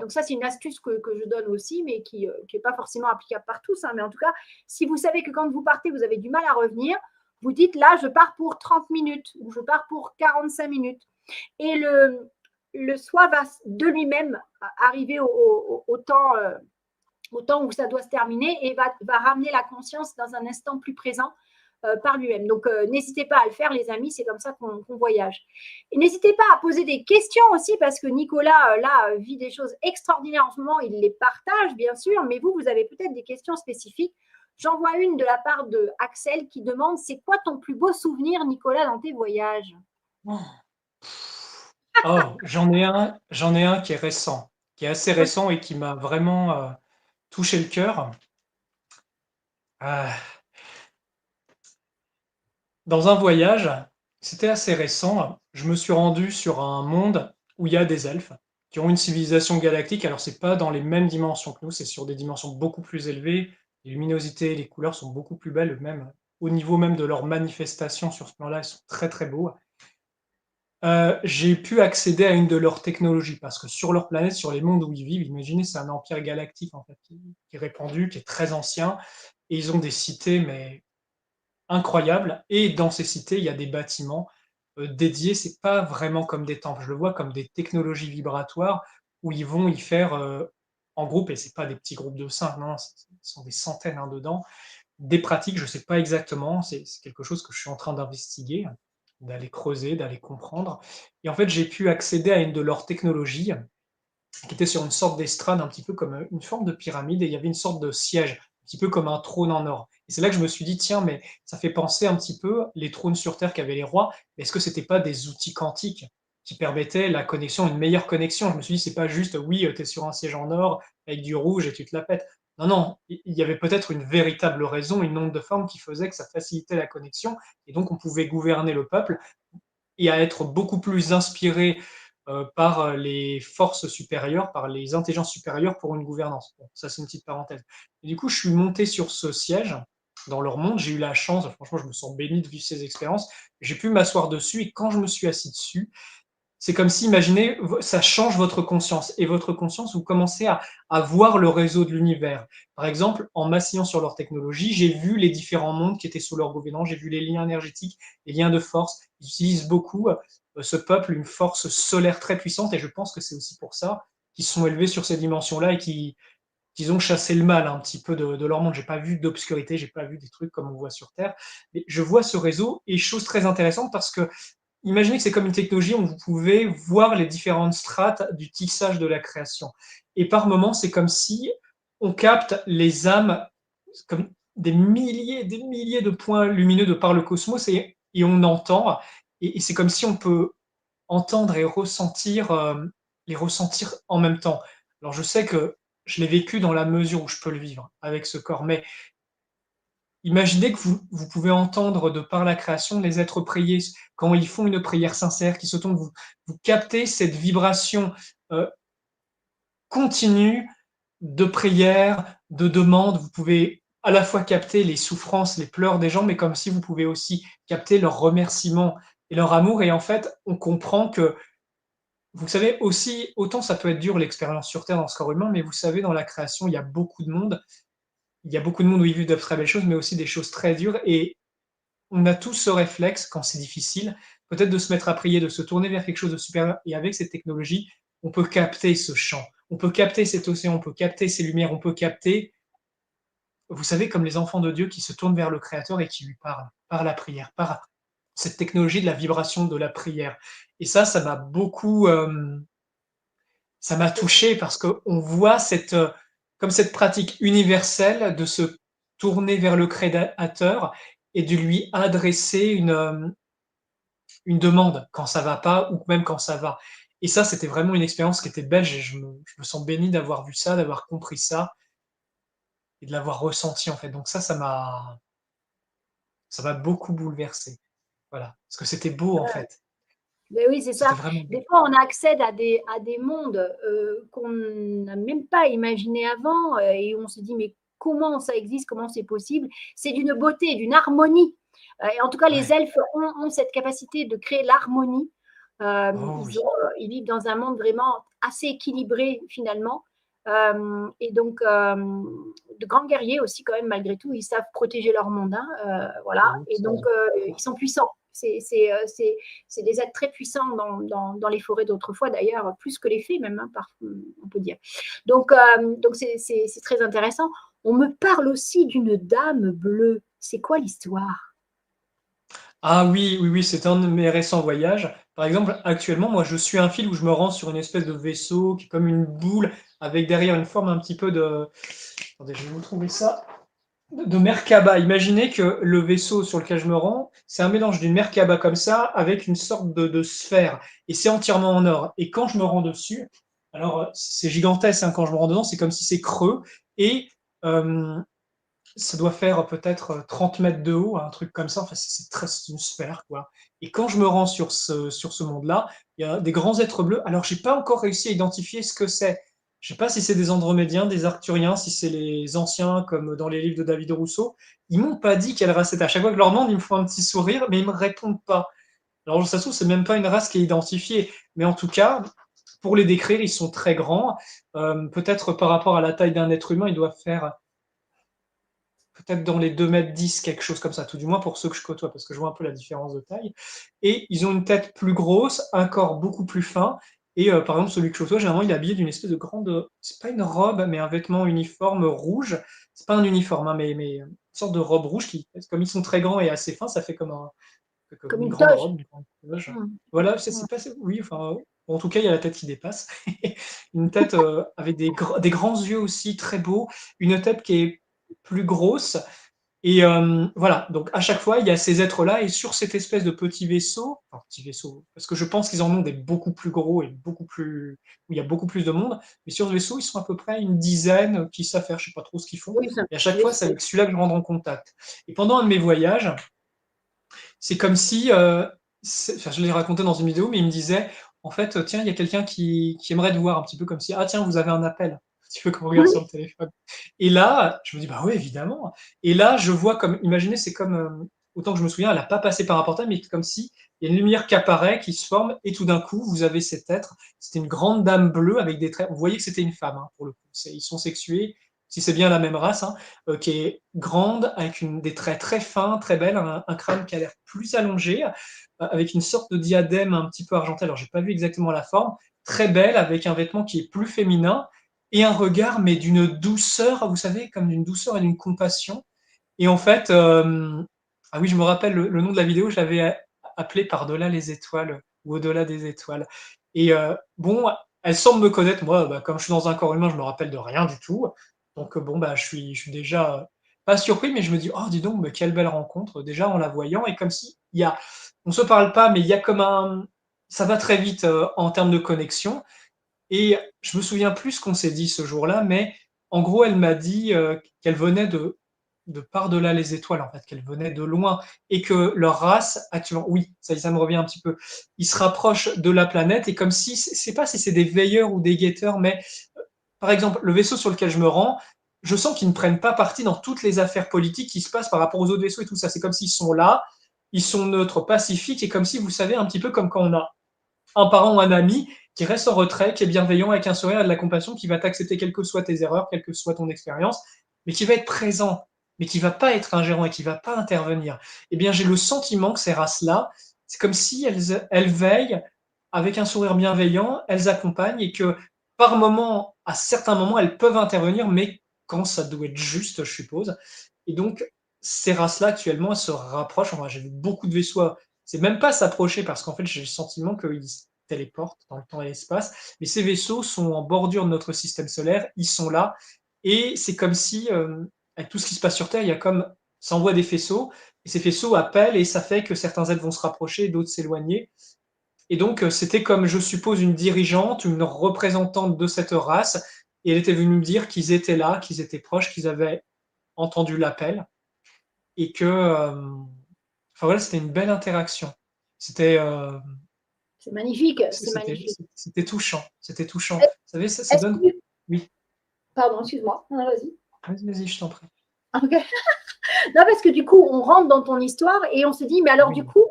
S1: Donc ça, c'est une astuce que je donne aussi, mais qui n'est pas forcément applicable par tous. Mais en tout cas, si vous savez que quand vous partez, vous avez du mal à revenir, vous dites là, je pars pour 30 minutes ou je pars pour 45 minutes. Et le soi va de lui-même arriver au temps où ça doit se terminer et va ramener la conscience dans un instant plus présent par lui-même. Donc, n'hésitez pas à le faire, les amis, c'est comme ça qu'on voyage. Et n'hésitez pas à poser des questions aussi, parce que Nicolas, là, vit des choses extraordinaires en ce moment, il les partage, bien sûr, mais vous avez peut-être des questions spécifiques. J'en vois une de la part de Axel qui demande, c'est quoi ton plus beau souvenir, Nicolas, dans tes voyages?
S2: Oh, j'en ai un qui est récent, qui est assez récent et qui m'a vraiment touché le cœur. Dans un voyage, c'était assez récent, je me suis rendu sur un monde où il y a des elfes qui ont une civilisation galactique. Alors, c'est pas dans les mêmes dimensions que nous, c'est sur des dimensions beaucoup plus élevées. Les luminosités, les couleurs sont beaucoup plus belles, même au niveau même de leur manifestation sur ce plan-là, elles sont très très beaux. J'ai pu accéder à une de leurs technologies parce que sur leur planète, sur les mondes où ils vivent, imaginez, c'est un empire galactique en fait, qui est répandu, qui est très ancien, et ils ont des cités mais incroyables. Et dans ces cités, il y a des bâtiments dédiés. C'est pas vraiment comme des temples, je le vois comme des technologies vibratoires où ils vont y faire en groupe, et c'est pas des petits groupes de 5, non, ce sont des centaines dedans. Des pratiques, je sais pas exactement, c'est quelque chose que je suis en train d'investiguer, d'aller creuser, d'aller comprendre. Et en fait, j'ai pu accéder à une de leurs technologies qui était sur une sorte d'estrade, un petit peu comme une forme de pyramide, et il y avait une sorte de siège, un petit peu comme un trône en or. Et c'est là que je me suis dit, tiens, mais ça fait penser un petit peu les trônes sur Terre qu'avaient les rois. Est-ce que c'était pas des outils quantiques qui permettait la connexion, une meilleure connexion. Je me suis dit: «C'est pas juste, oui, tu es sur un siège en or avec du rouge et tu te la pètes». Non, non, il y avait peut-être une véritable raison, une onde de forme qui faisait que ça facilitait la connexion et donc on pouvait gouverner le peuple et à être beaucoup plus inspiré, par, les forces supérieures, par les intelligences supérieures pour une gouvernance. Bon, ça, c'est une petite parenthèse. Et du coup, je suis monté sur ce siège dans leur monde. J'ai eu la chance, franchement, je me sens béni de vivre ces expériences. J'ai pu m'asseoir dessus et quand je me suis assis dessus, c'est comme si, imaginez, ça change votre conscience et votre conscience, vous commencez à voir le réseau de l'univers. Par exemple, en m'asseyant sur leur technologie, j'ai vu les différents mondes qui étaient sous leur gouvernance, j'ai vu les liens énergétiques, les liens de force. Ils utilisent beaucoup, ce peuple, une force solaire très puissante et je pense que c'est aussi pour ça qu'ils sont élevés sur ces dimensions-là et qu'ils ont chassé le mal un petit peu de leur monde. J'ai pas vu d'obscurité, j'ai pas vu des trucs comme on voit sur Terre. Mais je vois ce réseau et chose très intéressante parce que imaginez que c'est comme une technologie où vous pouvez voir les différentes strates du tissage de la création. Et par moments, c'est comme si on capte les âmes comme des milliers de points lumineux de par le cosmos et on entend. Et c'est comme si on peut entendre et ressentir, les ressentir en même temps. Alors je sais que je l'ai vécu dans la mesure où je peux le vivre avec ce corps, mais imaginez que vous pouvez entendre de par la création les êtres prier quand ils font une prière sincère, qui se tournent, vous captez cette vibration continue de prière, de demande. Vous pouvez à la fois capter les souffrances, les pleurs des gens, mais comme si vous pouvez aussi capter leurs remerciements et leur amour. Et en fait, on comprend que, vous savez, aussi, autant ça peut être dur l'expérience sur Terre dans ce corps humain, mais vous savez, dans la création, il y a beaucoup de monde. Il y a beaucoup de monde où ils vivent de très belles choses, mais aussi des choses très dures. Et on a tous ce réflexe, quand c'est difficile, peut-être de se mettre à prier, de se tourner vers quelque chose de supérieur. Et avec cette technologie, on peut capter ce champ, on peut capter cet océan, on peut capter ces lumières, on peut capter, vous savez, comme les enfants de Dieu qui se tournent vers le Créateur et qui lui parlent, par la prière, par cette technologie de la vibration de la prière. Et ça m'a beaucoup, ça m'a touché parce qu'on voit comme cette pratique universelle de se tourner vers le Créateur et de lui adresser une demande quand ça va pas ou même quand ça va. Et ça, c'était vraiment une expérience qui était belle. Je me sens béni d'avoir vu ça, d'avoir compris ça et de l'avoir ressenti en fait. Donc ça m'a beaucoup bouleversé. Voilà, parce que c'était beau en fait.
S1: Ben oui, c'est
S2: C'était
S1: ça.
S2: vraiment beau.
S1: Des fois, on accède à des mondes qu'on n'a même pas imaginés avant et on se dit, mais comment ça existe, comment c'est possible? C'est d'une beauté, d'une harmonie. Et en tout cas, les
S2: Ouais.
S1: elfes ont cette capacité de créer l'harmonie.
S2: Oh oui.
S1: Ils vivent dans un monde vraiment assez équilibré finalement. Et donc, de grands guerriers aussi quand même, malgré tout, ils savent protéger leur monde. Hein, voilà.
S2: Oh,
S1: Et donc, ils sont puissants. C'est des êtres très puissants dans les forêts d'autrefois, d'ailleurs, plus que les fées même, hein, on peut dire. Donc c'est très intéressant. On me parle aussi d'une dame bleue. C'est quoi l'histoire?
S2: Ah oui, oui, oui, c'est un de mes récents voyages. Par exemple, actuellement, moi, je suis un fil où je me rends sur une espèce de vaisseau qui est comme une boule avec derrière une forme un petit peu de. Attendez, je vais vous trouver ça. De Merkaba. Imaginez que le vaisseau sur lequel je me rends, c'est un mélange d'une Merkaba comme ça avec une sorte de sphère. Et c'est entièrement en or. Et quand je me rends dessus, alors c'est gigantesque hein, quand je me rends dedans, c'est comme si c'est creux. Et euh, ça doit faire peut-être 30 mètres de haut, un truc comme ça. Enfin, c'est une sphère, quoi. Et quand je me rends sur ce monde-là, il y a des grands êtres bleus. Alors, j'ai pas encore réussi à identifier ce que c'est. Je sais pas si c'est des Andromédiens, des Arcturiens, si c'est les anciens, comme dans les livres de David Rousseau. Ils m'ont pas dit quelle race c'était. À chaque fois que je leur demande, ils me font un petit sourire, mais ils me répondent pas. Alors, ça se trouve, c'est même pas une race qui est identifiée. Mais en tout cas, pour les décrire, ils sont très grands. Peut-être par rapport à la taille d'un être humain, ils doivent faire peut-être dans les 2 m 10, quelque chose comme ça, tout du moins pour ceux que je côtoie, parce que je vois un peu la différence de taille. Et ils ont une tête plus grosse, un corps beaucoup plus fin. Et par exemple, celui que je côtoie, généralement, il est habillé d'une espèce de grande, c'est pas une robe, mais un vêtement uniforme rouge. C'est pas un uniforme, hein, mais une sorte de robe rouge qui, comme ils sont très grands et assez fins, ça fait comme
S1: Comme
S2: une
S1: une
S2: grande
S1: toge.
S2: robe, une grande toge.
S1: Mmh.
S2: Voilà,
S1: Mmh.
S2: c'est pas, oui, enfin, en tout cas, il y a la tête qui dépasse. Une tête avec des grands yeux aussi très beaux, une tête qui est plus grosse Et voilà, donc à chaque fois, il y a ces êtres-là, et sur cette espèce de petit vaisseau, parce que je pense qu'ils en ont des beaucoup plus gros et beaucoup plus, où il y a beaucoup plus de monde, mais sur ce vaisseau, ils sont à peu près une dizaine qui savent faire, je sais pas trop ce qu'ils font,
S1: Oui, c'est un
S2: et à
S1: petit
S2: chaque fois, c'est
S1: vaisseau.
S2: avec celui-là que je rentre en contact. Et pendant un de mes voyages, c'est comme si, enfin, je l'ai raconté dans une vidéo, mais il me disait, en fait, tiens, il y a quelqu'un qui aimerait te voir, un petit peu comme si, ah tiens, vous avez un appel, un petit peu comme on regarde sur le téléphone. Et là, je me dis, bah oui, évidemment. Et là, je vois comme, imaginez, c'est comme, autant que je me souviens, elle n'a pas passé par un portail, mais comme si il y a une lumière qui apparaît, qui se forme, et tout d'un coup, vous avez cet être. C'était une grande dame bleue avec des traits. Vous voyez que c'était une femme, hein, pour le coup. Ils sont sexués, si c'est bien la même race, hein, qui est grande, avec des traits très fins, très belles, un crâne qui a l'air plus allongé, avec une sorte de diadème un petit peu argenté. Alors, j'ai pas vu exactement la forme. Très belle, avec un vêtement qui est plus féminin, et un regard, mais d'une douceur, vous savez, comme d'une douceur et d'une compassion. Et en fait, ah oui, je me rappelle le nom de la vidéo, je l'avais appelé Par-delà les étoiles ou Au-delà des étoiles. Et bon, elle semble me connaître. Moi, bah, comme je suis dans un corps humain, je me rappelle de rien du tout. Donc bon, bah, je suis déjà pas surpris, mais je me dis, oh, dis donc, mais quelle belle rencontre, déjà en la voyant. Et comme si, on se parle pas, mais il y a comme ça va très vite en termes de connexion. Et je me souviens plus ce qu'on s'est dit ce jour-là, mais en gros, elle m'a dit qu'elle venait de par-delà les étoiles, en fait, qu'elle venait de loin, et que leur race, actuellement, oui, ça me revient un petit peu, ils se rapprochent de la planète, et comme si, c'est pas si c'est des veilleurs ou des guetteurs, mais par exemple, le vaisseau sur lequel je me rends, je sens qu'ils ne prennent pas parti dans toutes les affaires politiques qui se passent par rapport aux autres vaisseaux et tout ça. C'est comme s'ils sont là, ils sont neutres, pacifiques, et comme si, vous savez, un petit peu comme quand on a un parent ou un ami qui reste en retrait, qui est bienveillant, avec un sourire et de la compassion, qui va t'accepter quelles que soient tes erreurs, quelle que soit ton expérience, mais qui va être présent, mais qui va pas être ingérant et qui va pas intervenir. Eh bien, j'ai le sentiment que ces races-là, c'est comme si elles veillent avec un sourire bienveillant, elles accompagnent, et que par moment, à certains moments, elles peuvent intervenir, mais quand ça doit être juste, je suppose. Et donc, ces races-là, actuellement, elles se rapprochent. Enfin, j'ai vu beaucoup de vaisseaux. C'est même pas s'approcher, parce qu'en fait, j'ai le sentiment qu'ils se téléportent dans le temps et l'espace. Mais ces vaisseaux sont en bordure de notre système solaire, ils sont là. Et c'est comme si, avec tout ce qui se passe sur Terre, il y a comme, ça envoie des faisceaux, et ces faisceaux appellent, et ça fait que certains êtres vont se rapprocher, d'autres s'éloigner. Et donc, c'était comme, je suppose, une dirigeante, une représentante de cette race, et elle était venue me dire qu'ils étaient là, qu'ils étaient proches, qu'ils avaient entendu l'appel, et que, enfin voilà, c'était une belle interaction. C'était,
S1: C'est magnifique, c'est
S2: c'était,
S1: magnifique.
S2: c'était touchant, c'était touchant. Vous savez, ça
S1: Est-ce
S2: donne,
S1: que...
S2: oui,
S1: Pardon, excuse-moi. Non, vas-y.
S2: vas-y, je t'en prie.
S1: Ok. Non, parce que du coup, on rentre dans ton histoire et on se dit, mais alors du
S2: Oui,
S1: coup,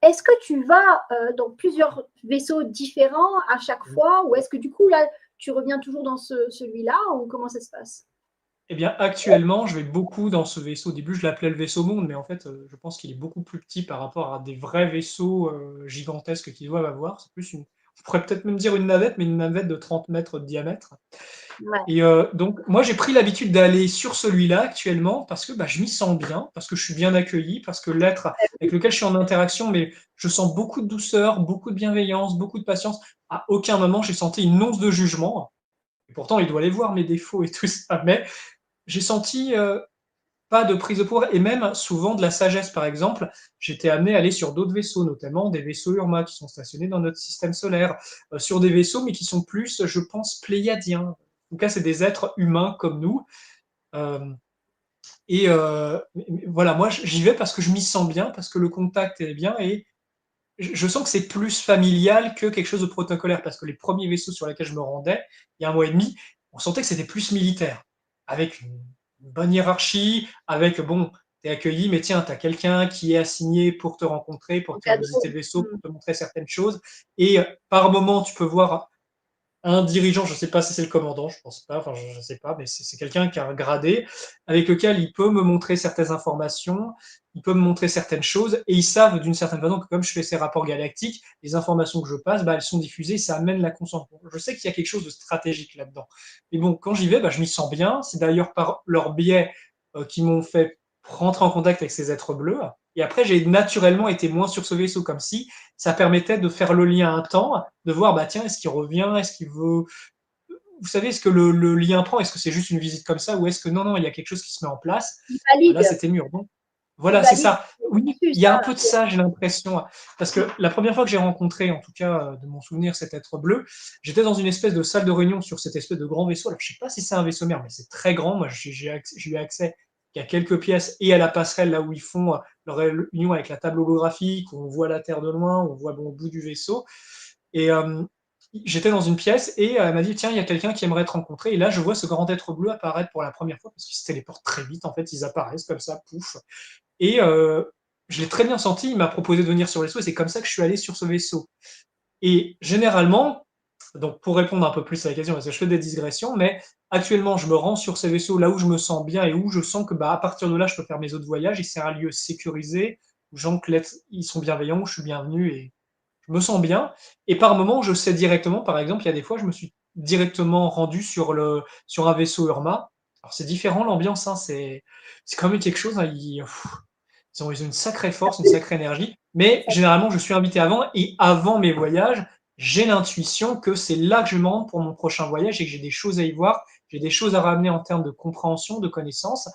S1: est-ce que tu vas dans plusieurs vaisseaux différents à chaque
S2: oui.
S1: fois ou est-ce que du coup, là, tu reviens toujours dans celui-là ou comment ça se passe?
S2: Eh bien, actuellement, je vais beaucoup dans ce vaisseau. Au début, je l'appelais le vaisseau monde, mais en fait, je pense qu'il est beaucoup plus petit par rapport à des vrais vaisseaux gigantesques qu'ils doivent avoir. C'est plus on pourrait peut-être même dire une navette, mais une navette de 30 mètres de diamètre.
S1: Ouais.
S2: Et donc, moi, j'ai pris l'habitude d'aller sur celui-là actuellement parce que bah, je m'y sens bien, parce que je suis bien accueilli, parce que l'être avec lequel je suis en interaction, mais je sens beaucoup de douceur, beaucoup de bienveillance, beaucoup de patience. À aucun moment, j'ai senti une once de jugement. Et pourtant, il doit aller voir mes défauts et tout ça, mais j'ai senti pas de prise de pouvoir, et même souvent de la sagesse. Par exemple, j'étais amené à aller sur d'autres vaisseaux, notamment des vaisseaux Urma qui sont stationnés dans notre système solaire, sur des vaisseaux, mais qui sont plus, je pense, pléiadiens. En tout cas, c'est des êtres humains comme nous. Euh, et voilà, moi, j'y vais parce que je m'y sens bien, parce que le contact est bien, et je sens que c'est plus familial que quelque chose de protocolaire, parce que les premiers vaisseaux sur lesquels je me rendais, il y a un mois et demi, on sentait que c'était plus militaire, avec une bonne hiérarchie, avec, bon, t'es accueilli, mais tiens, t'as quelqu'un qui est assigné pour te rencontrer, pour te faire visiter
S1: Cadeau.
S2: le vaisseau, pour te montrer certaines choses, et par moment, tu peux voir un dirigeant, je ne sais pas si c'est le commandant, je pense pas, enfin je ne sais pas, mais c'est quelqu'un qui a un gradé, avec lequel il peut me montrer certaines informations, il peut me montrer certaines choses, et ils savent d'une certaine façon que comme je fais ces rapports galactiques, les informations que je passe, bah, elles sont diffusées, ça amène la conscience. Je sais qu'il y a quelque chose de stratégique là-dedans. Mais bon, quand j'y vais, bah, je m'y sens bien, c'est d'ailleurs par leur biais qui m'ont fait rentrer en contact avec ces êtres bleus, et après j'ai naturellement été moins sur ce vaisseau, comme si ça permettait de faire le lien un temps, de voir, bah tiens, est-ce qu'il revient, est-ce qu'il veut vous savez, est-ce que le lien prend? Est-ce que c'est juste une visite comme ça ou est-ce que non, il y a quelque chose qui se met en place?
S1: Il
S2: Là,
S1: valide,
S2: c'était mûr. Donc,
S1: il
S2: voilà, c'est
S1: valide
S2: ça.
S1: le
S2: Oui,
S1: processus,
S2: il y a un
S1: hein.
S2: peu de ça, j'ai l'impression. Parce que la première fois que j'ai rencontré, en tout cas de mon souvenir, cet être bleu, j'étais dans une espèce de salle de réunion sur cette espèce de grand vaisseau. Alors, je sais pas si c'est un vaisseau mère, mais c'est très grand. Moi, j'ai eu accès qu'à quelques pièces et à la passerelle là où ils font leur réunion avec la table holographique, où on voit la Terre de loin, où on voit bon, au bout du vaisseau. Et j'étais dans une pièce et elle m'a dit tiens, il y a quelqu'un qui aimerait te rencontrer. Et là, je vois ce grand être bleu apparaître pour la première fois parce qu'ils se téléportent très vite. En fait, ils apparaissent comme ça, pouf. Et je l'ai très bien senti. Il m'a proposé de venir sur le vaisseau et c'est comme ça que je suis allé sur ce vaisseau. Et généralement, donc pour répondre un peu plus à la question, parce que je fais des digressions, mais actuellement, je me rends sur ces vaisseaux là où je me sens bien et où je sens que à partir de là, je peux faire mes autres voyages et c'est un lieu sécurisé où gens ils sont bienveillants, où je suis bienvenu et je me sens bien. Et par moment, je sais directement, par exemple, il y a des fois, je me suis directement rendu sur un vaisseau Urma. Alors c'est différent l'ambiance, hein, c'est quand même quelque chose. Hein, ils ont une sacrée force, une sacrée énergie. Mais généralement, je suis invité avant et avant mes voyages, j'ai l'intuition que c'est là que je me rends pour mon prochain voyage et que j'ai des choses à y voir, j'ai des choses à ramener en termes de compréhension, de connaissances.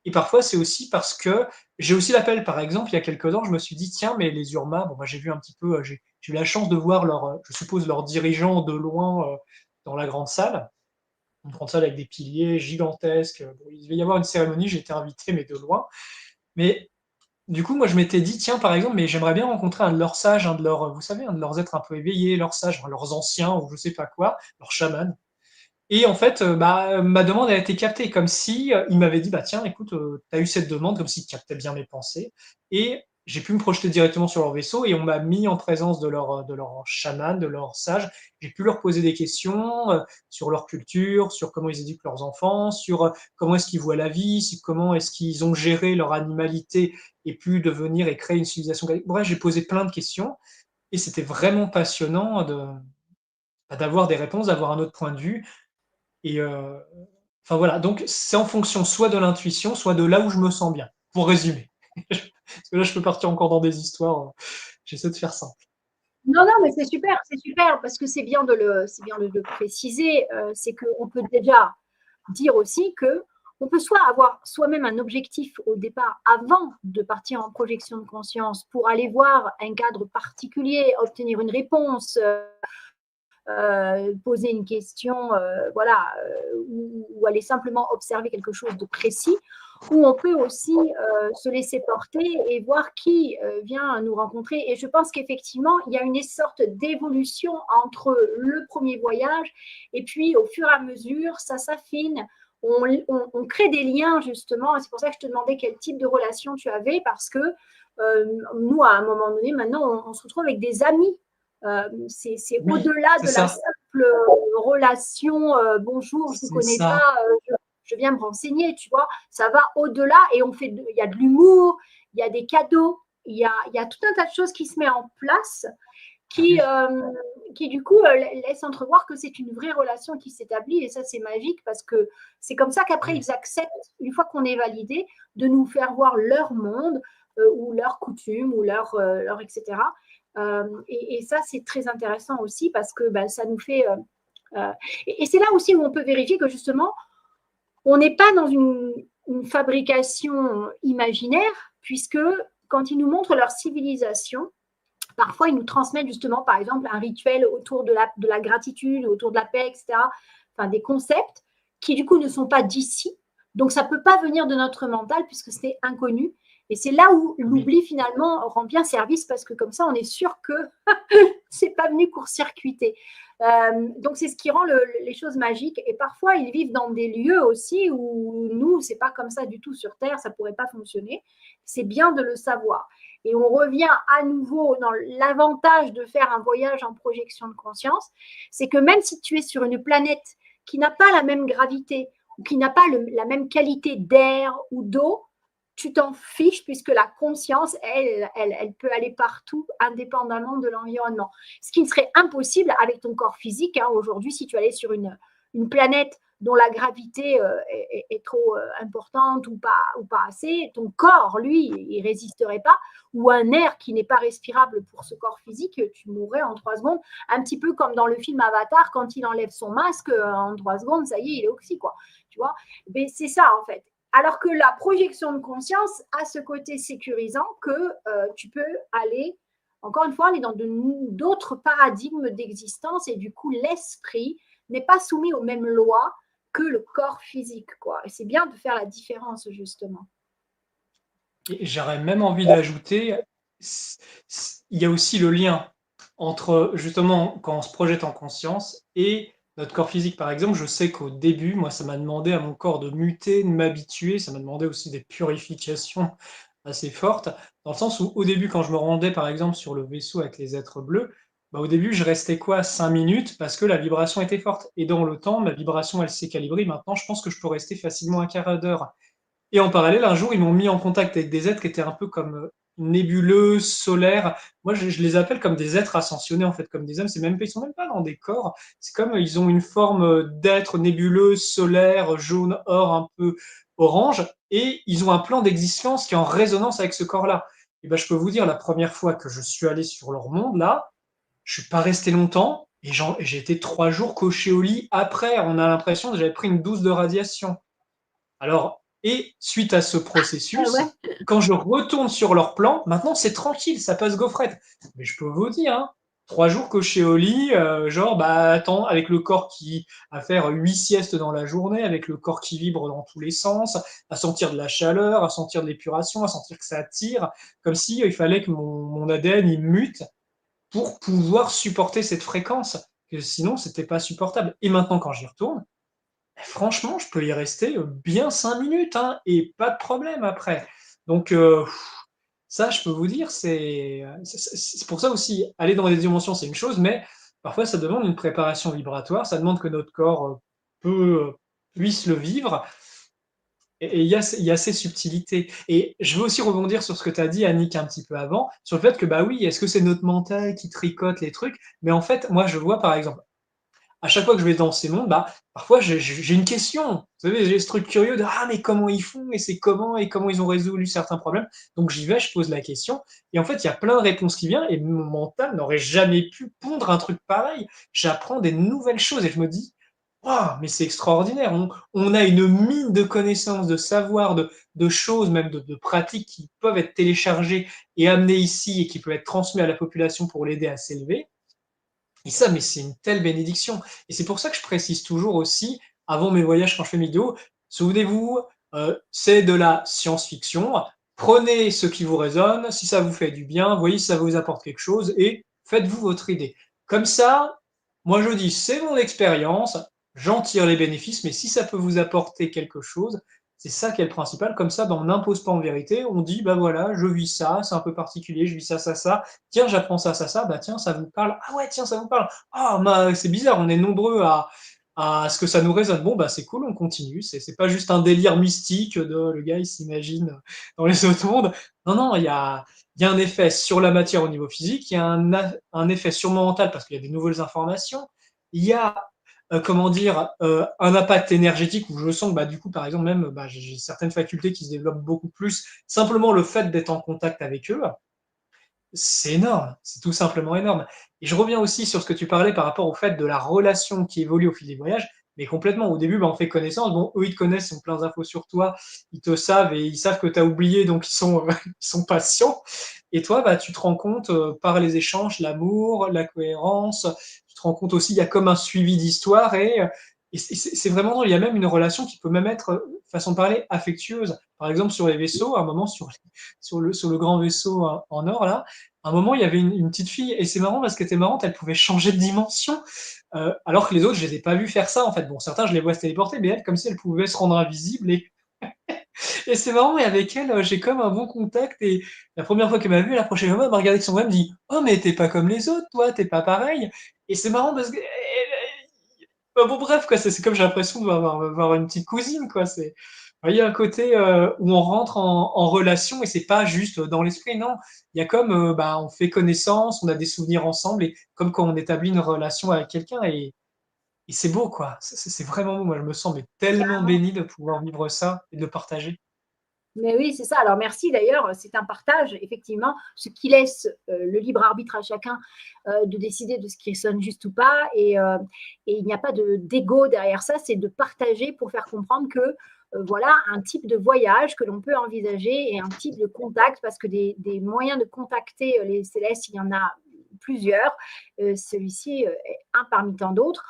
S2: Et parfois, c'est aussi parce que j'ai aussi l'appel. Par exemple, il y a quelques temps, je me suis dit, tiens, mais les Urma, bon, j'ai vu un petit peu, j'ai eu la chance de voir je suppose, leurs dirigeants de loin dans la grande salle. Une grande salle avec des piliers gigantesques. Bon, il devait y avoir une cérémonie, j'ai été invité, mais de loin. Mais du coup, moi, je m'étais dit, tiens, par exemple, mais j'aimerais bien rencontrer un de leurs sages, un de leurs, vous savez, un de leurs êtres un peu éveillés, leurs sages, leurs anciens, ou je sais pas quoi, leurs chamans. Et en fait, ma demande a été captée, comme si il m'avait dit, bah tiens, écoute, tu as eu cette demande, comme s'il captait bien mes pensées. Et j'ai pu me projeter directement sur leur vaisseau et on m'a mis en présence de leur chaman, de leur sage. J'ai pu leur poser des questions sur leur culture, sur comment ils éduquent leurs enfants, sur comment est-ce qu'ils voient la vie, comment est-ce qu'ils ont géré leur animalité et pu devenir et créer une civilisation. Bref, j'ai posé plein de questions et c'était vraiment passionnant d'avoir des réponses, d'avoir un autre point de vue. Et enfin voilà, donc c'est en fonction soit de l'intuition, soit de là où je me sens bien, pour résumer. Parce que là, je peux partir encore dans des histoires. J'essaie de faire simple.
S1: Non, non, mais c'est super, parce que c'est bien de le préciser. C'est qu'on peut déjà dire aussi que on peut soit avoir soi-même un objectif au départ avant de partir en projection de conscience pour aller voir un cadre particulier, obtenir une réponse, poser une question, voilà, ou aller simplement observer quelque chose de précis, ou on peut aussi se laisser porter et voir qui vient nous rencontrer. Et je pense qu'effectivement, il y a une sorte d'évolution entre le premier voyage et puis au fur et à mesure, ça s'affine. On crée des liens justement, et c'est pour ça que je te demandais quel type de relation tu avais, parce que nous, à un moment donné, maintenant, on se retrouve avec des amis. C'est
S2: Oui,
S1: au-delà
S2: c'est
S1: de la
S2: ça.
S1: simple relation bonjour, je ne vous
S2: C'est
S1: connais pas,
S2: ça.
S1: je viens me renseigner, tu vois. Ça va au-delà et il y a de l'humour, il y a des cadeaux, il y a tout un tas de choses qui se mettent en place
S2: Ah
S1: qui,
S2: oui,
S1: euh, qui du coup, laissent entrevoir que c'est une vraie relation qui s'établit. Et ça, c'est magique parce que c'est comme ça qu'après,
S2: oui,
S1: ils acceptent, une fois qu'on est validé, de nous faire voir leur monde ou leurs coutumes ou leur etc. Et ça, c'est très intéressant aussi parce que ça nous fait. Et c'est là aussi où on peut vérifier que justement, on n'est pas dans une fabrication imaginaire, puisque quand ils nous montrent leur civilisation, parfois, ils nous transmettent justement, par exemple, un rituel autour de la gratitude, autour de la paix, etc. Enfin, des concepts qui, du coup, ne sont pas d'ici. Donc, ça ne peut pas venir de notre mental puisque c'est inconnu. Et c'est là où
S2: oui,
S1: l'oubli, finalement, rend bien service parce que comme ça, on est sûr que c'est pas venu court-circuiter. Donc, c'est ce qui rend les choses magiques. Et parfois, ils vivent dans des lieux aussi où nous, c'est pas comme ça du tout sur Terre, ça pourrait pas fonctionner. C'est bien de le savoir. Et on revient à nouveau dans l'avantage de faire un voyage en projection de conscience, c'est que même si tu es sur une planète qui n'a pas la même gravité ou qui n'a pas la même qualité d'air ou d'eau, tu t'en fiches puisque la conscience, elle peut aller partout indépendamment de l'environnement. Ce qui ne serait impossible avec ton corps physique. Aujourd'hui, si tu allais sur une planète dont la gravité est trop importante ou pas assez, ton corps, lui, il résisterait pas, ou un air qui n'est pas respirable pour ce corps physique, tu mourrais en 3 secondes, un petit peu comme dans le film Avatar, quand il enlève son masque, en 3 secondes, ça y est, il est oxy, quoi. Tu vois? Mais c'est ça, en fait. Alors que la projection de conscience a ce côté sécurisant que tu peux aller, encore une fois, on est dans d'autres paradigmes d'existence et du coup, l'esprit n'est pas soumis aux mêmes lois que le corps physique, quoi. Et c'est bien de faire la différence, justement.
S2: Et j'aurais même envie d'ajouter, il y a aussi le lien entre justement quand on se projette en conscience et notre corps physique. Par exemple, je sais qu'au début, moi, ça m'a demandé à mon corps de muter, de m'habituer, ça m'a demandé aussi des purifications assez fortes, dans le sens où au début, quand je me rendais par exemple sur le vaisseau avec les êtres bleus, bah, au début, je restais quoi? 5 minutes parce que la vibration était forte. Et dans le temps, ma vibration, elle s'est calibrée. Maintenant, je pense que je peux rester facilement un quart d'heure. Et en parallèle, un jour, ils m'ont mis en contact avec des êtres qui étaient un peu comme nébuleux, solaires. Moi, je les appelle comme des êtres ascensionnés, en fait, comme des âmes. C'est même pas, ils sont même pas dans des corps. C'est comme ils ont une forme d'être nébuleux, solaire, jaune, or, un peu orange. Et ils ont un plan d'existence qui est en résonance avec ce corps-là. Et ben, je peux vous dire, la première fois que je suis allé sur leur monde, là, je suis pas resté longtemps. Et j'ai été 3 jours couché au lit. Après, on a l'impression que j'avais pris une douce de radiation. Alors, et suite à ce
S1: Ah
S2: processus,
S1: ouais.
S2: quand je retourne sur leur plan, maintenant c'est tranquille, ça passe gaufrette. Mais je peux vous dire, hein, 3 jours couché au lit, genre, bah attends, avec le corps qui à faire 8 siestes dans la journée, avec le corps qui vibre dans tous les sens, à sentir de la chaleur, à sentir de l'épuration, à sentir que ça tire, comme si il fallait que mon ADN il mute pour pouvoir supporter cette fréquence, que sinon c'était pas supportable. Et maintenant quand j'y retourne, franchement, je peux y rester bien 5 minutes, hein, et pas de problème après. Donc, ça, je peux vous dire, c'est pour ça aussi, aller dans les dimensions, c'est une chose, mais parfois, ça demande une préparation vibratoire, ça demande que notre corps puisse le vivre, et il y a ces subtilités. Et je veux aussi rebondir sur ce que tu as dit, Annick, un petit peu avant, sur le fait que, bah oui, est-ce que c'est notre mental qui tricote les trucs? Mais en fait, moi, je vois par exemple, à chaque fois que je vais dans ces mondes, bah, parfois j'ai une question. Vous savez, j'ai ce truc curieux de ah, mais comment ils font et comment ils ont résolu certains problèmes. Donc j'y vais, je pose la question. Et en fait, il y a plein de réponses qui viennent et mon mental n'aurait jamais pu pondre un truc pareil. J'apprends des nouvelles choses et je me dis, waouh, mais c'est extraordinaire. On a une mine de connaissances, de savoir, de choses, même de pratiques qui peuvent être téléchargées et amenées ici et qui peuvent être transmises à la population pour l'aider à s'élever. Et ça, mais c'est une telle bénédiction. Et c'est pour ça que je précise toujours aussi, avant mes voyages quand je fais mes vidéos, souvenez-vous, c'est de la science-fiction. Prenez ce qui vous résonne, si ça vous fait du bien, voyez si ça vous apporte quelque chose et faites-vous votre idée. Comme ça, moi je dis, c'est mon expérience, j'en tire les bénéfices, mais si ça peut vous apporter quelque chose, c'est ça qui est le principal. Comme ça, ben, on n'impose pas en vérité, on dit, bah voilà, je vis ça, c'est un peu particulier, je vis ça. Tiens, j'apprends ça, bah tiens, ça vous parle. Ah ouais, tiens, ça vous parle. Ah, bah, c'est bizarre, on est nombreux à ce que ça nous résonne. Bon, bah c'est cool, on continue. C'est pas juste un délire mystique de le gars, il s'imagine dans les autres mondes. Non, non, il y a un effet sur la matière au niveau physique, il y a un effet sur mon mental parce qu'il y a des nouvelles informations. Il y a, comment dire, un impact énergétique où je sens que, bah, du coup, par exemple, même, bah, j'ai certaines facultés qui se développent beaucoup plus. Simplement le fait d'être en contact avec eux, c'est énorme, c'est tout simplement énorme. Et je reviens aussi sur ce que tu parlais par rapport au fait de la relation qui évolue au fil des voyages, mais complètement. Au début, bah, on fait connaissance. Bon, eux, ils te connaissent, ils ont plein d'infos sur toi, ils te savent et ils savent que tu as oublié, donc ils sont patients. Et toi, bah, tu te rends compte par les échanges, l'amour, la cohérence, tu te rends compte aussi, il y a comme un suivi d'histoire et c'est vraiment drôle. Il y a même une relation qui peut même être, façon de parler, affectueuse. Par exemple, sur les vaisseaux, à un moment, sur le grand vaisseau en or, là, à un moment, il y avait une petite fille, et c'est marrant parce qu'elle était marrante, elle pouvait changer de dimension, alors que les autres, je les ai pas vus faire ça, en fait. Bon, certains, je les vois se téléporter, mais elle, comme si elle pouvait se rendre invisible, et c'est marrant, et avec elle, j'ai comme un bon contact, et la première fois qu'elle m'a vu, la prochaine fois, elle m'a regardé avec son voix, elle me dit, oh, mais t'es pas comme les autres, toi, t'es pas pareil. Et c'est marrant parce que, bah, bon, bref, quoi, c'est comme j'ai l'impression avoir une petite cousine, quoi. Il y a un côté où on rentre en relation et c'est pas juste dans l'esprit, non. Il y a comme, bah, on fait connaissance, on a des souvenirs ensemble et comme quand on établit une relation avec quelqu'un et c'est beau, quoi. C'est vraiment beau. Moi, je me sens mais tellement béni de pouvoir vivre ça et de le partager.
S1: Mais oui, c'est ça. Alors merci d'ailleurs, c'est un partage, effectivement, ce qui laisse le libre arbitre à chacun de décider de ce qui sonne juste ou pas. Et il n'y a pas d'ego derrière ça, c'est de partager pour faire comprendre que voilà un type de voyage que l'on peut envisager et un type de contact, parce que des moyens de contacter les célestes, il y en a plusieurs. Celui-ci est un parmi tant d'autres.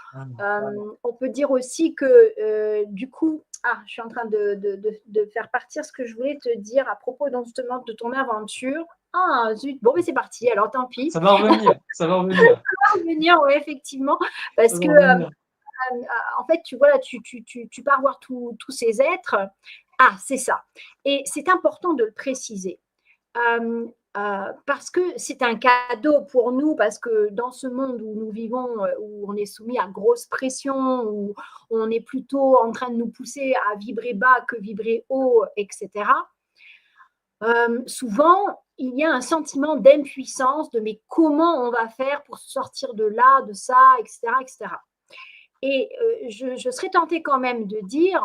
S1: On peut dire aussi que du coup, je suis en train de faire partir ce que je voulais te dire à propos justement de ton aventure. Ah, zut. Bon, mais c'est parti, alors tant pis.
S2: Ça va revenir, ça va revenir.
S1: Ça va revenir, oui, effectivement. Parce
S2: Ça
S1: que,
S2: va revenir.
S1: en fait, tu pars voir tous ces êtres. Ah, c'est ça. Et c'est important de le préciser. Parce que c'est un cadeau pour nous, parce que dans ce monde où nous vivons, où on est soumis à grosse pression, où on est plutôt en train de nous pousser à vibrer bas que vibrer haut, etc., souvent, il y a un sentiment d'impuissance, de mais comment on va faire pour sortir de là, de ça, etc., etc. Et je serais tentée quand même de dire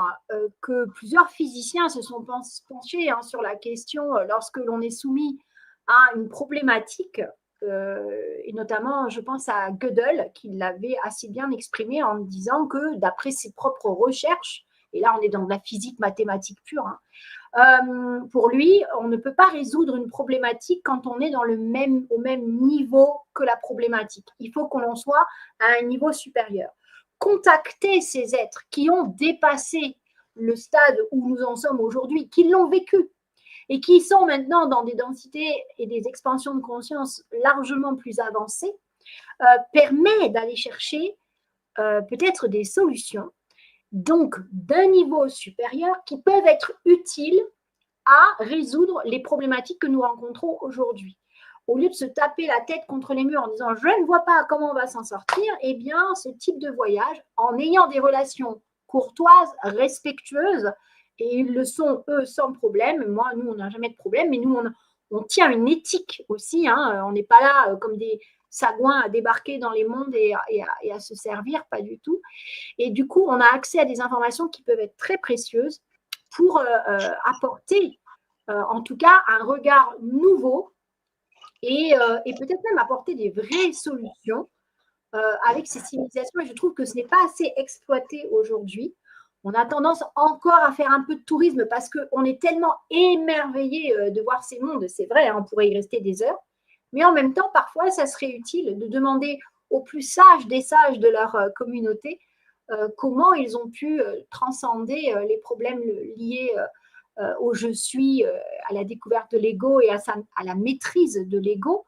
S1: que plusieurs physiciens se sont penchés sur la question lorsque l'on est soumis à une problématique, et notamment, je pense à Gödel, qui l'avait assez bien exprimé en disant que d'après ses propres recherches, et là on est dans de la physique mathématique pure, pour lui, on ne peut pas résoudre une problématique quand on est au même niveau que la problématique. Il faut qu'on en soit à un niveau supérieur. Contacter ces êtres qui ont dépassé le stade où nous en sommes aujourd'hui, qui l'ont vécu et qui sont maintenant dans des densités et des expansions de conscience largement plus avancées, permet d'aller chercher peut-être des solutions, donc d'un niveau supérieur, qui peuvent être utiles à résoudre les problématiques que nous rencontrons aujourd'hui. Au lieu de se taper la tête contre les murs en disant je ne vois pas comment on va s'en sortir, eh bien, ce type de voyage, en ayant des relations courtoises, respectueuses, et ils le sont, eux, sans problème. Moi, nous, on n'a jamais de problème, mais nous, on tient une éthique aussi. On n'est pas là comme des sagouins à débarquer dans les mondes et à se servir, pas du tout. Et du coup, on a accès à des informations qui peuvent être très précieuses pour apporter, en tout cas, un regard nouveau et peut-être même apporter des vraies solutions avec ces civilisations. Et je trouve que ce n'est pas assez exploité aujourd'hui. On a tendance encore à faire un peu de tourisme parce qu'on est tellement émerveillé de voir ces mondes. C'est vrai, on pourrait y rester des heures. Mais en même temps, parfois, ça serait utile de demander aux plus sages des sages de leur communauté comment ils ont pu transcender les problèmes liés au je suis, à la découverte de l'ego et à la maîtrise de l'ego,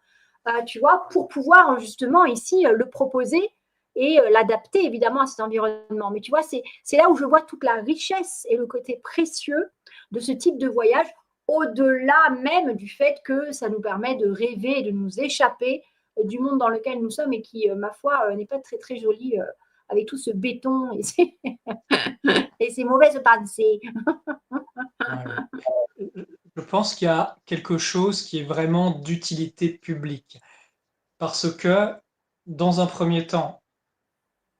S1: tu vois, pour pouvoir justement ici le proposer et l'adapter évidemment à cet environnement. Mais tu vois, c'est là où je vois toute la richesse et le côté précieux de ce type de voyage, au-delà même du fait que ça nous permet de rêver, de nous échapper du monde dans lequel nous sommes et qui, ma foi, n'est pas très très joli avec tout ce béton et ces mauvaises pensées.
S2: Ouais. Je pense qu'il y a quelque chose qui est vraiment d'utilité publique. Parce que, dans un premier temps,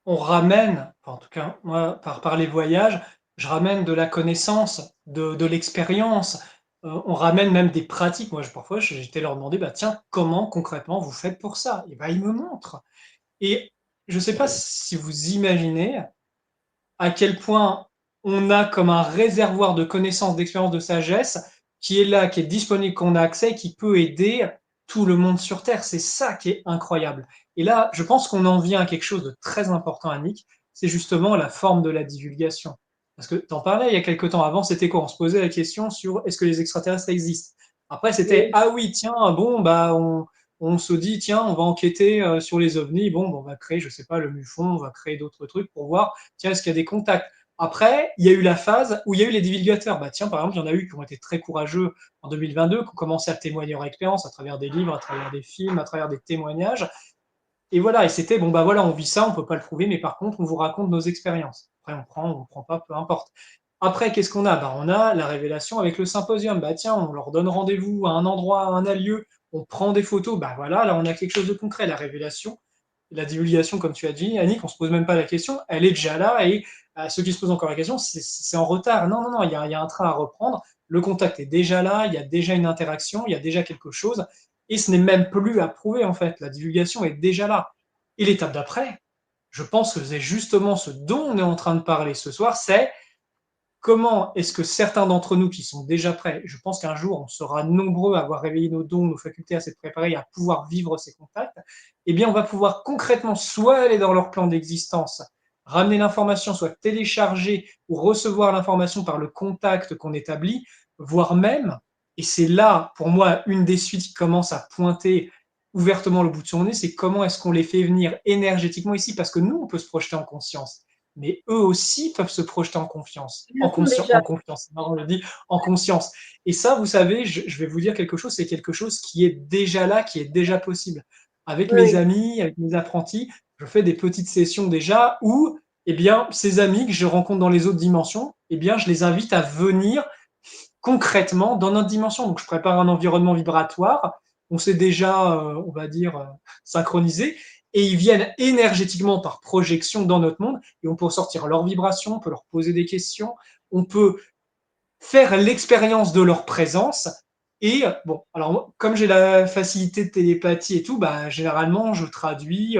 S2: on ramène, enfin, en tout cas, moi, par les voyages, je ramène de la connaissance, de l'expérience. On ramène même des pratiques. Moi, parfois, j'étais leur demander, bah, tiens, comment concrètement vous faites pour ça? Et bah, ils me montrent. Et je ne sais pas si vous imaginez à quel point on a comme un réservoir de connaissances, d'expérience, de sagesse qui est là, qui est disponible, qu'on a accès, qui peut aider tout le monde sur Terre. C'est ça qui est incroyable. Et là, je pense qu'on en vient à quelque chose de très important, Annick, c'est justement la forme de la divulgation. Parce que tu en parlais il y a quelques temps avant, c'était quoi? On se posait la question sur est-ce que les extraterrestres existent? Après, c'était ah oui, tiens, bon, bah, on se dit, tiens, on va enquêter sur les ovnis. Bon, on va créer, je sais pas, le MUFON, on va créer d'autres trucs pour voir, tiens, est-ce qu'il y a des contacts? Après, il y a eu la phase où il y a eu les divulgateurs. Bah, tiens, par exemple, il y en a eu qui ont été très courageux en 2022, qui ont commencé à témoigner leur expérience à travers des livres, à travers des films, à travers des témoignages. Et voilà, et c'était, bon, bah voilà, on vit ça, on peut pas le prouver, mais par contre, on vous raconte nos expériences. Après, on prend pas, peu importe. Après, qu'est-ce qu'on a? Bah, on a la révélation avec le symposium. Bah, tiens, on leur donne rendez-vous à un endroit, à un lieu, on prend des photos. Bah, voilà, là, on a quelque chose de concret, la révélation. la divulgation, comme tu as dit, Annick, on ne se pose même pas la question, elle est déjà là, et ceux qui se posent encore la question, c'est en retard. Non, non, non, il y a un train à reprendre, le contact est déjà là, il y a déjà une interaction, il y a déjà quelque chose, et ce n'est même plus à prouver, en fait, la divulgation est déjà là. Et l'étape d'après, je pense que c'est justement ce dont on est en train de parler ce soir, c'est comment est-ce que certains d'entre nous qui sont déjà prêts, je pense qu'un jour on sera nombreux à avoir réveillé nos dons, nos facultés, à s'être préparés, à pouvoir vivre ces contacts, eh bien on va pouvoir concrètement soit aller dans leur plan d'existence, ramener l'information, soit télécharger ou recevoir l'information par le contact qu'on établit, voire même, et c'est là pour moi une des suites qui commence à pointer ouvertement le bout de son nez, c'est comment est-ce qu'on les fait venir énergétiquement ici, parce que nous on peut se projeter en conscience, mais eux aussi peuvent se projeter en confiance,
S1: Ils le font déjà.
S2: en confiance, non, on le dit, en conscience. Et ça, vous savez, je vais vous dire quelque chose, c'est quelque chose qui est déjà là, qui est déjà possible. Avec mes
S1: Oui,
S2: amis, avec mes apprentis, je fais des petites sessions déjà où, eh bien, ces amis que je rencontre dans les autres dimensions, eh bien, je les invite à venir concrètement dans notre dimension. Donc, je prépare un environnement vibratoire. On s'est déjà, on va dire, synchronisé. Et ils viennent énergétiquement par projection dans notre monde. Et on peut ressortir leur vibration, on peut leur poser des questions, on peut faire l'expérience de leur présence. Et bon, alors comme j'ai la facilité de télépathie et tout, bah, généralement, je traduis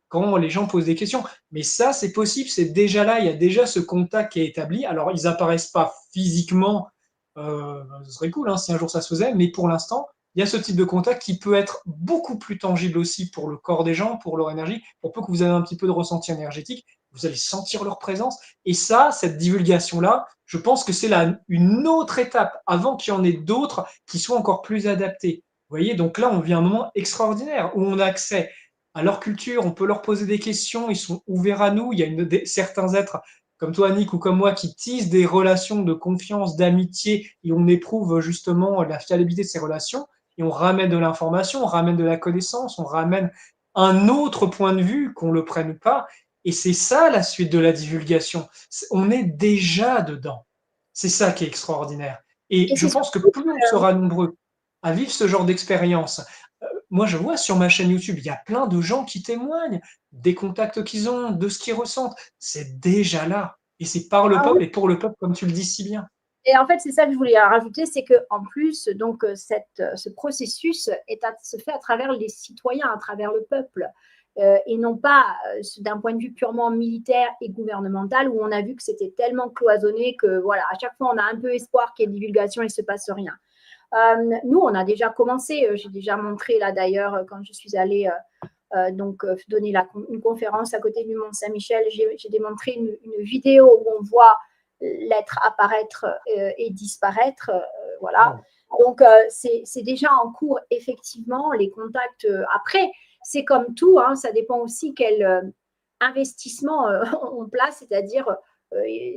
S2: quand les gens posent des questions. Mais ça, c'est possible, c'est déjà là, il y a déjà ce contact qui est établi. Alors, ils apparaissent pas physiquement, ce serait cool hein, si un jour ça se faisait, mais pour l'instant, il y a ce type de contact qui peut être beaucoup plus tangible aussi pour le corps des gens, pour leur énergie. Pour peu que vous ayez un petit peu de ressenti énergétique, vous allez sentir leur présence. Et ça, cette divulgation-là, je pense que c'est une autre étape avant qu'il y en ait d'autres qui soient encore plus adaptées. Vous voyez, donc là, on vit un moment extraordinaire où on a accès à leur culture, on peut leur poser des questions, ils sont ouverts à nous. Il y a certains êtres comme toi, Nick, ou comme moi, qui tissent des relations de confiance, d'amitié, et on éprouve justement la fiabilité de ces relations, et on ramène de l'information, on ramène de la connaissance, on ramène un autre point de vue, qu'on le prenne pas, et c'est ça la suite de la divulgation. On est déjà dedans. C'est ça qui est extraordinaire. Et
S1: et
S2: je
S1: c'est
S2: pense que
S1: surtout,
S2: plus on sera nombreux à vivre ce genre d'expérience, moi je vois sur ma chaîne YouTube, il y a plein de gens qui témoignent des contacts qu'ils ont, de ce qu'ils ressentent. C'est déjà là. Et c'est par le
S1: ah oui.
S2: peuple et pour le peuple, comme tu le dis si bien.
S1: Et en fait, c'est ça que je voulais rajouter, c'est qu'en plus, donc, ce processus se fait à travers les citoyens, à travers le peuple, et non pas d'un point de vue purement militaire et gouvernemental, où on a vu que c'était tellement cloisonné que, voilà, à chaque fois, on a un peu espoir qu'il y ait divulgation et il ne se passe rien. Nous, on a déjà commencé, j'ai déjà montré, là d'ailleurs, quand je suis allée donner une conférence à côté du Mont Saint-Michel, j'ai démontré une vidéo où on voit l'être apparaître et disparaître. Voilà. Donc, c'est déjà en cours, effectivement, les contacts. Après, c'est comme tout, hein, ça dépend aussi quel investissement on place, c'est-à-dire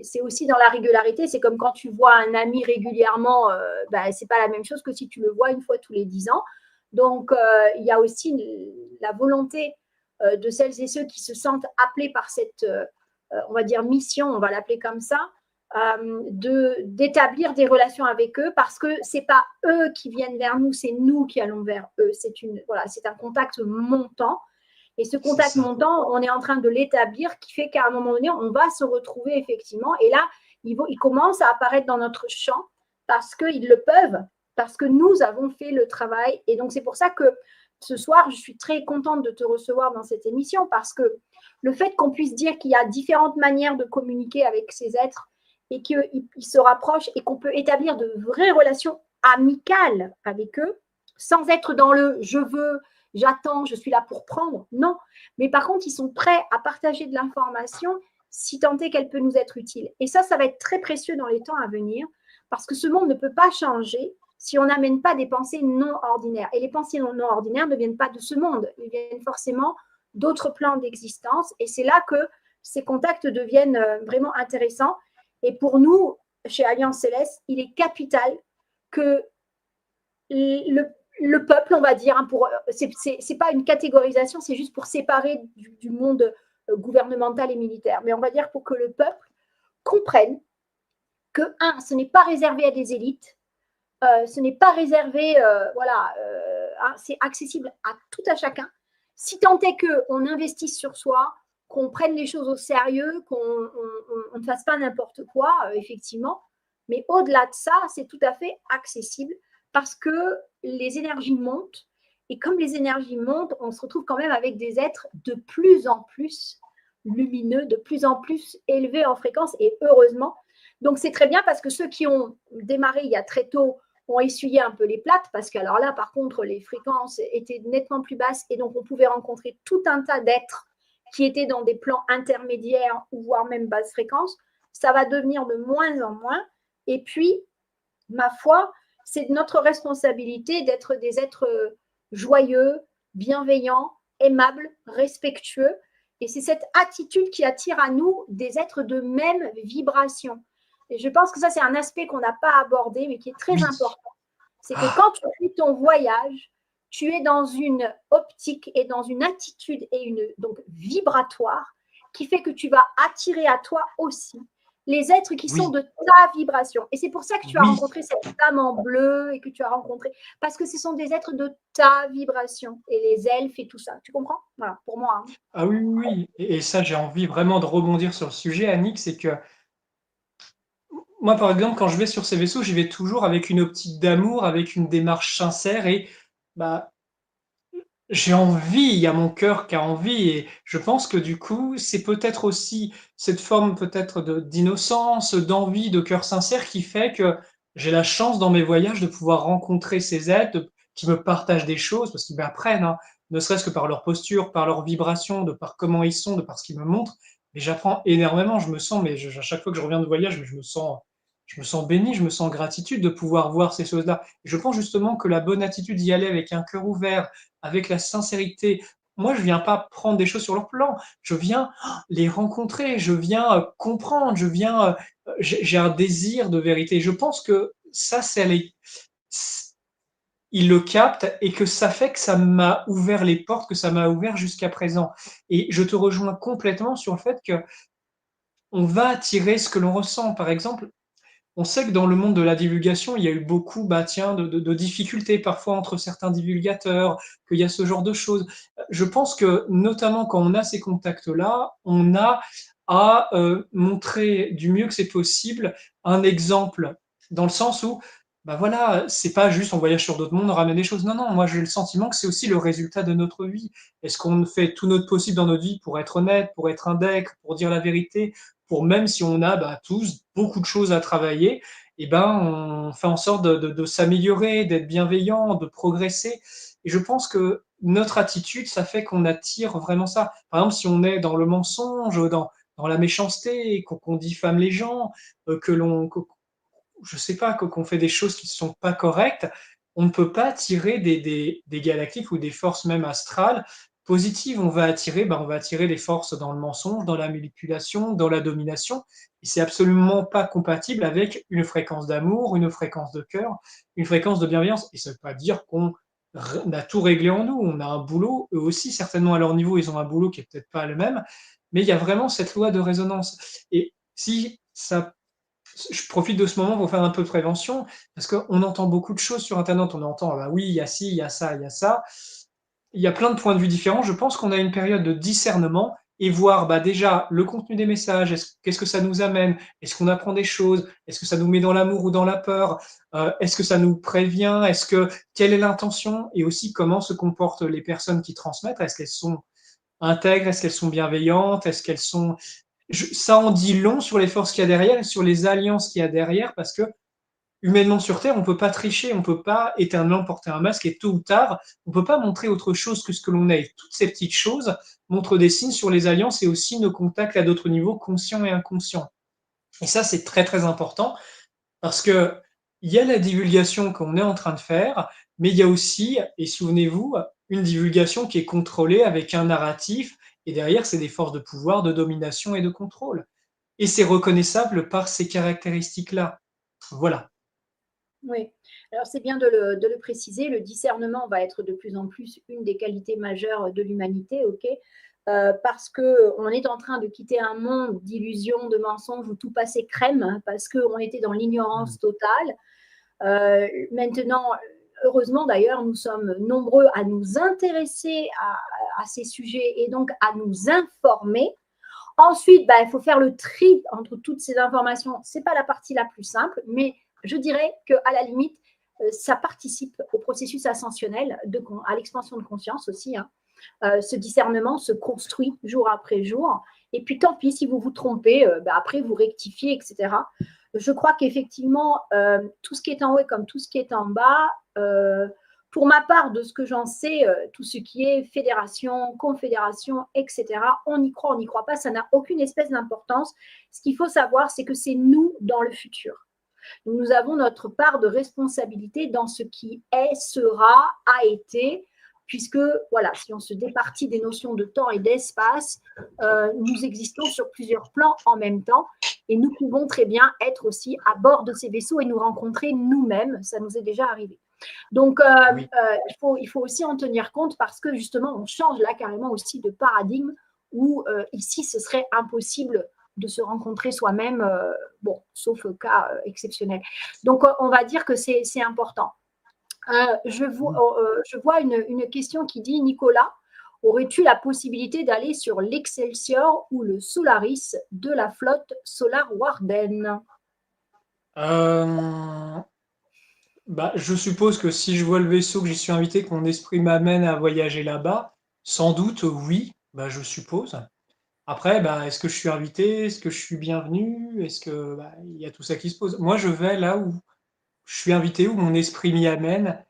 S1: c'est aussi dans la régularité. C'est comme quand tu vois un ami régulièrement, ben, c'est pas la même chose que si tu le vois une fois tous les 10 ans. Donc, il y a aussi la volonté de celles et ceux qui se sentent appelés par cette, on va dire, mission, on va l'appeler comme ça, d'établir des relations avec eux parce que c'est pas eux qui viennent vers nous, c'est nous qui allons vers eux. Voilà, c'est un contact montant. Et ce contact montant, on est en train de l'établir, qui fait qu'à un moment donné, on va se retrouver effectivement. Et là, ils commencent à apparaître dans notre champ parce qu'ils le peuvent, parce que nous avons fait le travail. Et donc, c'est pour ça que ce soir, je suis très contente de te recevoir dans cette émission parce que le fait qu'on puisse dire qu'il y a différentes manières de communiquer avec ces êtres et qu'ils se rapprochent et qu'on peut établir de vraies relations amicales avec eux sans être dans le je veux, j'attends, je suis là pour prendre. Non. Mais par contre, ils sont prêts à partager de l'information si tant est qu'elle peut nous être utile. Et ça va être très précieux dans les temps à venir parce que ce monde ne peut pas changer si on n'amène pas des pensées non ordinaires. Et les pensées non ordinaires ne viennent pas de ce monde, ils viennent forcément d'autres plans d'existence. Et c'est là que ces contacts deviennent vraiment intéressants. Et pour nous, chez Alliance Céleste, il est capital que le peuple, on va dire, hein, c'est pas une catégorisation, c'est juste pour séparer du monde gouvernemental et militaire. Mais on va dire pour que le peuple comprenne que, ce n'est pas réservé à des élites, ce n'est pas réservé, voilà, c'est accessible à tout à chacun. si tant est qu'on investisse sur soi, qu'on prenne les choses au sérieux, qu'on ne fasse pas n'importe quoi, effectivement. Mais au-delà de ça, c'est tout à fait accessible parce que les énergies montent. Et comme les énergies montent, on se retrouve quand même avec des êtres de plus en plus lumineux, de plus en plus élevés en fréquence, et heureusement. Donc c'est très bien parce que ceux qui ont démarré il y a très tôt ont essuyé un peu les plates, parce que alors là, par contre, les fréquences étaient nettement plus basses, et donc on pouvait rencontrer tout un tas d'êtres qui étaient dans des plans intermédiaires, ou voire même basse fréquence. Ça va devenir de moins en moins. Et puis, ma foi, c'est notre responsabilité d'être des êtres joyeux, bienveillants, aimables, respectueux. Et c'est cette attitude qui attire à nous des êtres de même vibration. Et je pense que ça, c'est un aspect qu'on n'a pas abordé, mais qui est très
S2: Oui.
S1: important. C'est que quand tu fais ton voyage, tu es dans une optique et dans une attitude et une donc vibratoire qui fait que tu vas attirer à toi aussi les êtres qui sont de ta vibration. Et c'est pour ça que tu as rencontré cette femme en bleu et que tu as rencontré, parce que ce sont des êtres de ta vibration, et les elfes et tout ça. Tu comprends? Voilà, pour moi. Hein.
S2: Ah oui, oui. Et ça, j'ai envie vraiment de rebondir sur le sujet, Annick, c'est que moi, par exemple, quand je vais sur ces vaisseaux, j'y vais toujours avec une optique d'amour, avec une démarche sincère et bah, j'ai envie, il y a mon cœur qui a envie et je pense que du coup, c'est peut-être aussi cette forme peut-être d'innocence, d'envie, de cœur sincère qui fait que j'ai la chance dans mes voyages de pouvoir rencontrer ces êtres qui me partagent des choses parce qu'ils m'apprennent, hein, ne serait-ce que par leur posture, par leur vibration, de par comment ils sont, de par ce qu'ils me montrent. Mais j'apprends énormément, je me sens, mais à chaque fois que je reviens de voyage, je me sens béni, je me sens en gratitude de pouvoir voir ces choses-là. Je pense justement que la bonne attitude d'y aller avec un cœur ouvert, avec la sincérité. Moi, je viens pas prendre des choses sur leur plan. Je viens les rencontrer, je viens comprendre, je viens, j'ai un désir de vérité. Je pense que ça, il le capte et que ça fait que ça m'a ouvert les portes, que ça m'a ouvert jusqu'à présent. Et je te rejoins complètement sur le fait que on va attirer ce que l'on ressent. Par exemple, on sait que dans le monde de la divulgation, il y a eu beaucoup tiens, de difficultés parfois entre certains divulgateurs, qu'il y a ce genre de choses. Je pense que notamment quand on a ces contacts-là, on a à montrer du mieux que c'est possible un exemple, dans le sens où, bah voilà, c'est pas juste on voyage sur d'autres mondes, on ramène des choses. Non, non, moi j'ai le sentiment que c'est aussi le résultat de notre vie. Est-ce qu'on fait tout notre possible dans notre vie pour être honnête, pour être indèque, pour dire la vérité, pour même si on a tous beaucoup de choses à travailler, et on fait en sorte de s'améliorer, d'être bienveillant, de progresser. Et je pense que notre attitude, ça fait qu'on attire vraiment ça. Par exemple, si on est dans le mensonge, dans la méchanceté, qu'on diffame les gens, je sais pas, qu'on fait des choses qui ne sont pas correctes, on ne peut pas attirer des galactiques ou des forces même astrales positives. On va attirer les forces dans le mensonge, dans la manipulation, dans la domination. Et c'est absolument pas compatible avec une fréquence d'amour, une fréquence de cœur, une fréquence de bienveillance. Et ça ne veut pas dire qu'on a tout réglé en nous. On a un boulot. Eux aussi, certainement à leur niveau, ils ont un boulot qui est peut-être pas le même. Mais il y a vraiment cette loi de résonance. Et si ça je profite de ce moment pour faire un peu de prévention, parce qu'on entend beaucoup de choses sur Internet. On entend, ah bah oui, il y a ci, il y a ça, il y a ça. Il y a plein de points de vue différents. Je pense qu'on a une période de discernement et voir déjà le contenu des messages, qu'est-ce que ça nous amène, est-ce qu'on apprend des choses, est-ce que ça nous met dans l'amour ou dans la peur, est-ce que ça nous prévient, quelle est l'intention et aussi comment se comportent les personnes qui transmettent, est-ce qu'elles sont intègres, est-ce qu'elles sont bienveillantes, est-ce qu'elles sont ça en dit long sur les forces qu'il y a derrière et sur les alliances qu'il y a derrière, parce que humainement sur Terre, on ne peut pas tricher, on ne peut pas éternellement porter un masque et tôt ou tard, on ne peut pas montrer autre chose que ce que l'on est. Et toutes ces petites choses montrent des signes sur les alliances et aussi nos contacts à d'autres niveaux, conscients et inconscients. Et ça, c'est très très important parce que il y a la divulgation qu'on est en train de faire, mais il y a aussi, et souvenez-vous, une divulgation qui est contrôlée avec un narratif, et derrière, c'est des forces de pouvoir, de domination et de contrôle. Et c'est reconnaissable par ces caractéristiques-là. Voilà.
S1: Oui, alors c'est bien de le préciser, le discernement va être de plus en plus une des qualités majeures de l'humanité, ok, parce qu'on est en train de quitter un monde d'illusions, de mensonges où tout passait crème, parce qu'on était dans l'ignorance totale. Maintenant, heureusement d'ailleurs, nous sommes nombreux à nous intéresser à ces sujets et donc à nous informer. Ensuite, il faut faire le tri entre toutes ces informations. Ce n'est pas la partie la plus simple, mais je dirais qu'à la limite, ça participe au processus ascensionnel, à l'expansion de conscience aussi. Hein. Ce discernement se construit jour après jour. Et puis, tant pis, si vous vous trompez, après, vous rectifiez, etc. Je crois qu'effectivement, tout ce qui est en haut est comme tout ce qui est en bas. Pour ma part, de ce que j'en sais, tout ce qui est fédération, confédération, etc., on y croit, on n'y croit pas, ça n'a aucune espèce d'importance. Ce qu'il faut savoir, c'est que c'est nous dans le futur. Donc, nous avons notre part de responsabilité dans ce qui est, sera, a été, puisque, voilà, si on se départit des notions de temps et d'espace, nous existons sur plusieurs plans en même temps et nous pouvons très bien être aussi à bord de ces vaisseaux et nous rencontrer nous-mêmes. Ça nous est déjà arrivé. Donc, oui. Il faut aussi en tenir compte parce que justement, on change là carrément aussi de paradigme où ici, ce serait impossible de se rencontrer soi-même, sauf cas exceptionnel. Donc, on va dire que c'est important. Je vois une question qui dit, Nicolas, aurais-tu la possibilité d'aller sur l'Excelsior ou le Solaris de la flotte Solar Warden?
S2: Je suppose que si je vois le vaisseau, que j'y suis invité, que mon esprit m'amène à voyager là-bas, sans doute oui, je suppose. Après, est-ce que je suis invité? Est-ce que je suis bienvenu? Est-ce que il y a tout ça qui se pose? Moi, je vais là où je suis invité, où mon esprit m'y amène.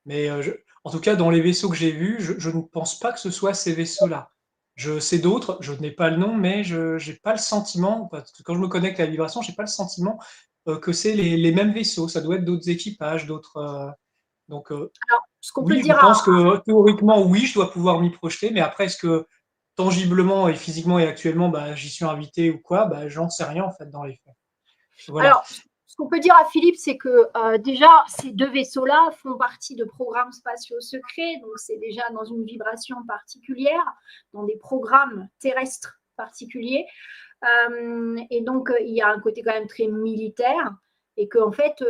S2: Mais en tout cas, dans les vaisseaux que j'ai vus, je ne pense pas que ce soit ces vaisseaux-là. Je sais d'autres, je n'ai pas le nom, mais je n'ai pas le sentiment, parce que quand je me connecte à la vibration, je n'ai pas le sentiment que c'est les mêmes vaisseaux. Ça doit être d'autres équipages, d'autres. Donc,
S1: alors, ce qu'on peut
S2: oui, je
S1: dire
S2: pense que théoriquement, oui, je dois pouvoir m'y projeter, mais après, est-ce que tangiblement et physiquement et actuellement, j'y suis invité ou quoi, j'en sais rien en fait dans les faits. Voilà.
S1: Alors, ce qu'on peut dire à Philippe, c'est que déjà, ces deux vaisseaux-là font partie de programmes spatiaux secrets, donc c'est déjà dans une vibration particulière, dans des programmes terrestres particuliers. Et donc, il y a un côté quand même très militaire et qu'en fait,